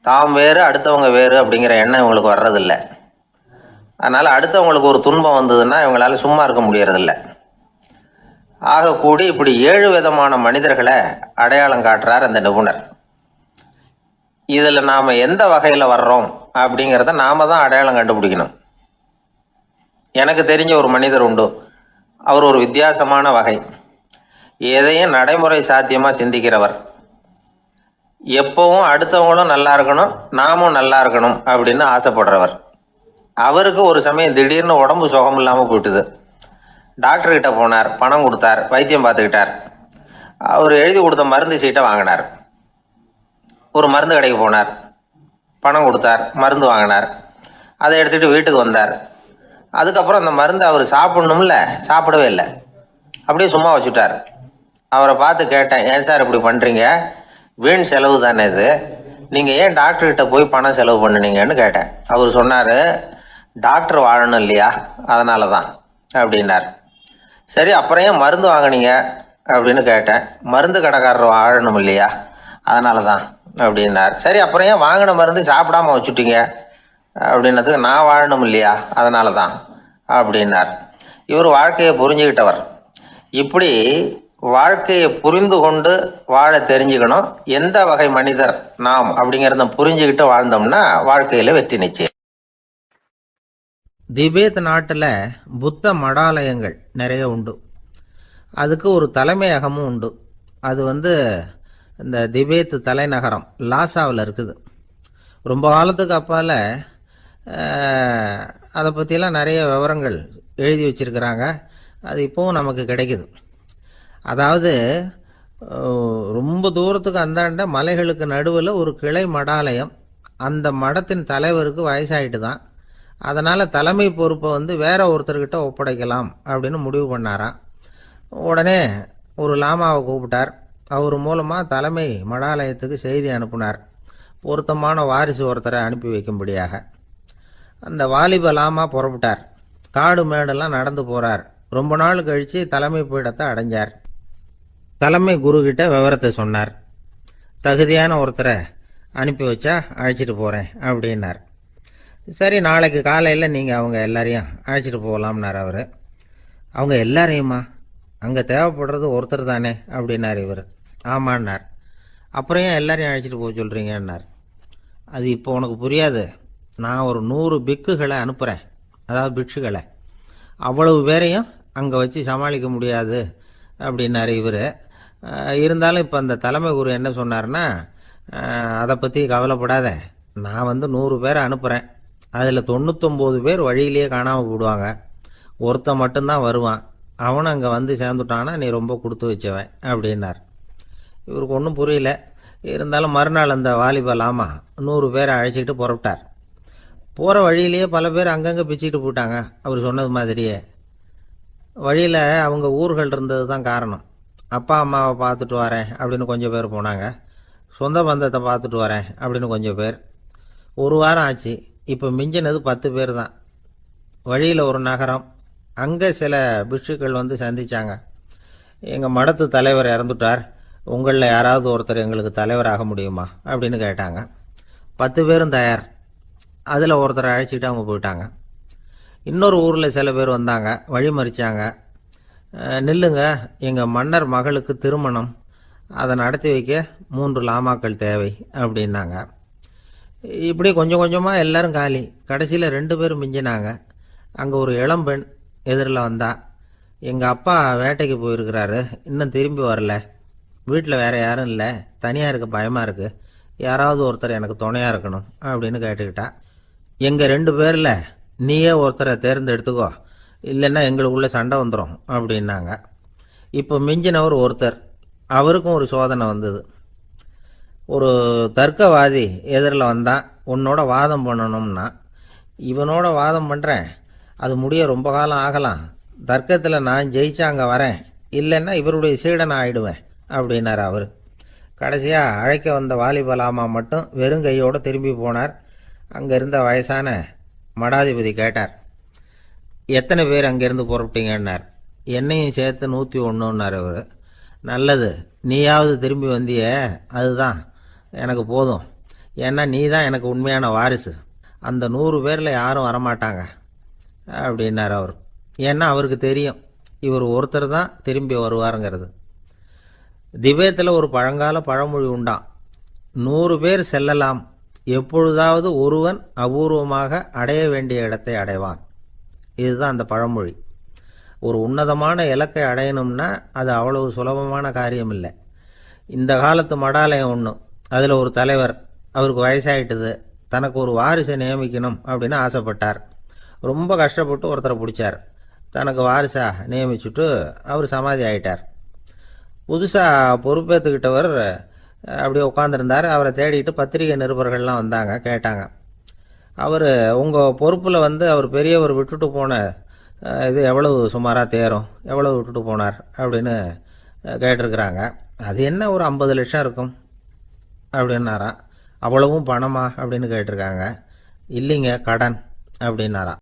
தாம் வேறு அடுத்தவங்க வேறு அப்படிங்கிற எண்ணம் இவங்களுக்கு வர்றதில்லை. அதனால அடுத்தவங்களுக்கு ஒரு துன்பம் வந்ததுன்னா இவங்களால சும்மா இருக்க முடியறதில்லை. ஆக கூடி இப்படி 7 விதமான மனிதர்களை அடையாளம் காட்டுறார் அந்த நிபுணர். இதுல நாம எந்த வகையில வர்றோம் அப்படிங்கிறத நாம தான் அடையாளம் கண்டுபிடிக்கணும். எனக்கு தெரிஞ்ச ஒரு மனிதர் உண்டு. அவர் ஒரு வித்தியாசமான வகை. எதையும் நடைமுறை சாத்தியமா சிந்திக்கிறவர். எப்பவும் அடுத்தவங்களும் நல்லா இருக்கணும், நாமும் நல்லா இருக்கணும் அப்படின்னு ஆசைப்படுறவர். அவருக்கு ஒரு சமயம் திடீர்னு உடம்பு சுகம் இல்லாம போயிட்டுது. டாக்டர் கிட்ட போனார், பணம் கொடுத்தார், வைத்தியம் பார்த்துக்கிட்டார். அவர் எழுதி கொடுத்த மருந்து சீட்டை வாங்கினார். ஒரு மருந்து கடைக்கு போனார், பணம் கொடுத்தார், மருந்து வாங்கினார். அதை எடுத்துட்டு வீட்டுக்கு வந்தார். அதுக்கப்புறம் அந்த மருந்து அவர் சாப்பிடணும்ல, சாப்பிடவே இல்லை, அப்படியே சும்மா வச்சுட்டார். அவரை பார்த்து கேட்டேன், ஏன் சார் இப்படி பண்றீங்க, வீண் செலவு தானே இது, நீங்க ஏன் டாக்டர்கிட்ட போய் பணம் செலவு பண்ணுனீங்கன்னு கேட்டேன். அவர் சொன்னாரு, டாக்டர் வாழணும் இல்லையா, அதனால தான் அப்படின்னார். சரி, அப்புறம் ஏன் மருந்து வாங்கினீங்க அப்படின்னு கேட்டேன். மருந்து கடைக்காரர் வாழணும் இல்லையா, அதனால தான் அப்படின்னார். சரி, அப்புறம் ஏன் வாங்கின மருந்து சாப்பிடாம வச்சுட்டீங்க அப்படின்னதுக்கு, நான் வாழணும் இல்லையா அதனால தான் அப்படின்னார். இவர் வாழ்க்கையை புரிஞ்சுக்கிட்டவர். இப்படி வாழ்க்கையை புரிந்து கொண்டு வாழ தெரிஞ்சுக்கணும். எந்த வகை மனிதர் நாம் அப்படிங்கிறத புரிஞ்சுக்கிட்டு வாழ்ந்தோம்னா வாழ்க்கையில வெற்றி நிச்சயம். திபேத் நாட்டில் புத்த மடாலயங்கள் நிறைய உண்டு. அதுக்கு ஒரு தலைமையகமும் உண்டு. அது இந்த திபேத் தலைநகரம் லாசாவில் இருக்குது. ரொம்ப காலத்துக்கு அப்பால் அதை பற்றியெல்லாம் நிறைய விவரங்கள் எழுதி வச்சிருக்கிறாங்க. அது இப்போவும் நமக்கு கிடைக்குது. அதாவது ரொம்ப தூரத்துக்கு அந்தாண்ட மலைகளுக்கு நடுவில் ஒரு கிளை மடாலயம். அந்த மடத்தின் தலைவருக்கு வயசாயிட்டு தான். அதனால் தலைமை பொறுப்பை வேற ஒருத்தர்கிட்ட ஒப்படைக்கலாம் அப்படின்னு முடிவு பண்ணாராம். உடனே ஒரு லாமாவை கூப்பிட்டார். அவர் மூலமாக தலைமை மடாலயத்துக்கு செய்தி அனுப்புனார், பொருத்தமான வாரிசு ஒருத்தரை அனுப்பி வைக்கும்படியாக. அந்த வாலிப லாமா புறப்பட்டார். காடு மேடெல்லாம் நடந்து போகிறார். ரொம்ப நாள் கழித்து தலைமை பீடத்தை அடைஞ்சார். தலைமை குருக்கிட்ட விவரத்தை சொன்னார். தகுதியான ஒருத்தரை அனுப்பி வச்சா அழைச்சிட்டு போகிறேன் அப்படின்னார். சரி, நாளைக்கு காலையில் நீங்கள் அவங்க எல்லாரையும் அழைச்சிட்டு போகலாம்னார் அவர். அவங்க எல்லாரையுமா? அங்கே தேவைப்படுறது ஒருத்தர் தானே அப்படின்னார் இவர். ஆமான்னார். அப்புறம் ஏன் எல்லாரையும் அழைச்சிட்டு போக சொல்கிறீங்கன்னார். அது இப்போ உனக்கு புரியாது. நான் ஒரு 100 பிக்குகளை அனுப்புகிறேன், அதாவது பிட்சுகளை. அவ்வளவு பேரையும் அங்கே வச்சு சமாளிக்க முடியாது அப்படின்னார் இவர். இருந்தாலும் இப்போ அந்த தலைமை குரு என்ன சொன்னார்னா, அதை பற்றி கவலைப்படாத, நான் 100 பேரை அனுப்புகிறேன். அதில் 99 பேர் வழியிலேயே காணாமல் போடுவாங்க, ஒருத்தன் மட்டும்தான் வருவான். அவனும் அங்கே சேர்ந்துட்டான்னா நீ ரொம்ப கொடுத்து வச்சவன் அப்படின்னார். இவருக்கு ஒன்றும் புரியல. இருந்தாலும் மறுநாள் அந்த வாலிப லாமா 100 பேரை அழைச்சிக்கிட்டு புறப்பட்டார். போகிற வழியிலேயே பல பேர் அங்கங்கே பிச்சுக்கிட்டு போயிட்டாங்க. அவர் சொன்னது மாதிரியே. வழியில் அவங்க ஊர்கள் இருந்தது தான் காரணம். அப்பா அம்மாவை பார்த்துட்டு வரேன் அப்படின்னு கொஞ்சம் பேர் போனாங்க. சொந்த பந்தத்தை பார்த்துட்டு வரேன் அப்படின்னு கொஞ்சம் பேர். ஒரு வாரம் ஆச்சு. இப்போ மிஞ்சினது 10 பேர் தான். வழியில் ஒரு நகரம். அங்கே சில பிட்சுக்கள் சந்தித்தாங்க. எங்கள் மடத்து தலைவர் இறந்துட்டார், உங்களில் யாராவது ஒருத்தர் எங்களுக்கு தலைவராக முடியுமா அப்படின்னு கேட்டாங்க. 10 பேரும் தயார். அதில் ஒருத்தரை அழைச்சிட்டு அவங்க போயிட்டாங்க. இன்னொரு ஊரில் சில பேர் வந்தாங்க, வழி மறிச்சாங்க. நில்லுங்க, எங்கள் மன்னர் மகளுக்கு திருமணம், அதை நடத்தி வைக்க 3 லாமாக்கள் தேவை அப்படின்னாங்க. இப்படி கொஞ்சம் கொஞ்சமாக எல்லாரும் காலி. கடைசியில் 2 பேரும் மிஞ்சினாங்க. அங்கே ஒரு இளம்பெண் எதிரில் வந்தா. எங்கள் அப்பா வேட்டைக்கு போயிருக்கிறாரு, இன்னும் திரும்பி வரல. வீட்டில் வேறு யாரும் இல்லை, தனியாக இருக்க பயமாக இருக்குது, யாராவது ஒருத்தர் எனக்கு துணையாக இருக்கணும் அப்படின்னு கேட்டுக்கிட்டா. எங்கள் 2 பேரில் நீயே ஒருத்தரை தேர்ந்தெடுத்துக்கோ, இல்லைன்னா எங்களுக்குள்ளே சண்டை வந்துடும் அப்படின்னாங்க. இப்போ மிஞ்சினவர் ஒருத்தர். அவருக்கும் ஒரு சோதனை வந்தது. ஒரு தர்க்கவாதி எதிரில் வந்தான். உன்னோட வாதம் பண்ணணும்னா. இவனோட வாதம் பண்ணுறேன், அது முடிய ரொம்ப காலம் ஆகலாம். தர்க்கத்தில் நான் ஜெயிச்சா அங்கே வரேன், இல்லைன்னா இவருடைய சீடனை ஆயிடுவேன் அப்படின்னார் அவர். கடைசியாக அழைக்க வந்த வாலிப லாமா மட்டும் வெறுங்கையோடு திரும்பி போனார். அங்கே இருந்த வயசான மடாதிபதி கேட்டார், எத்தனை பேர் அங்கேருந்து புறப்பட்டீங்கன்னார். என்னையும் சேர்த்து 101ன்னார் அவர். நல்லது, நீயாவது திரும்பி வந்திய, அதுதான் எனக்கு போதும். ஏன்னா நீ தான் எனக்கு உண்மையான வாரிசு. அந்த 100 பேரில் யாரும் வரமாட்டாங்க அப்படின்னார் அவர். ஏன்னா அவருக்கு தெரியும் இவர் ஒருத்தர் தான் திரும்பி வருவாருங்கிறது. திபேத்தில் ஒரு பழங்கால பழமொழி உண்டாம், 100 பேர் செல்லலாம், எப்பொழுதாவது ஒருவன் அபூர்வமாக அடைய வேண்டிய இடத்தை அடைவான். இதுதான் அந்த பழமொழி. ஒரு உன்னதமான இலக்கை அடையணும்னா அது அவ்வளவு சுலபமான காரியம் இல்லை. இந்த காலத்து மடாலயம் ஒன்று, அதில் ஒரு தலைவர், அவருக்கு வயசாயிட்டுது, தனக்கு ஒரு வாரிசை நியமிக்கணும் அப்படின்னு ஆசைப்பட்டார். ரொம்ப கஷ்டப்பட்டு ஒருத்தரை பிடிச்சார். தனக்கு வாரிசாக நியமிச்சுட்டு அவர் சமாதி ஆயிட்டார். புதுசாக பொறுப்பேற்றுக்கிட்டவர் அப்படியே உட்காந்துருந்தார். அவரை தேடிட்டு பத்திரிகை நிருபர்கள்லாம் வந்தாங்க, கேட்டாங்க. அவர் உங்கள் பொறுப்பில் அவர் பெரியவர் விட்டுட்டு போன இது எவ்வளவு சுமாராக தேரும், எவ்வளவு விட்டுட்டு போனார் அப்படின்னு கேட்டிருக்கிறாங்க. அது என்ன ஒரு 50 லட்சம் இருக்கும் அப்படின்னாராம். அவ்வளவும் பணமா அப்படின்னு கேட்டிருக்காங்க. இல்லைங்க, கடன் அப்படின்னாராம்.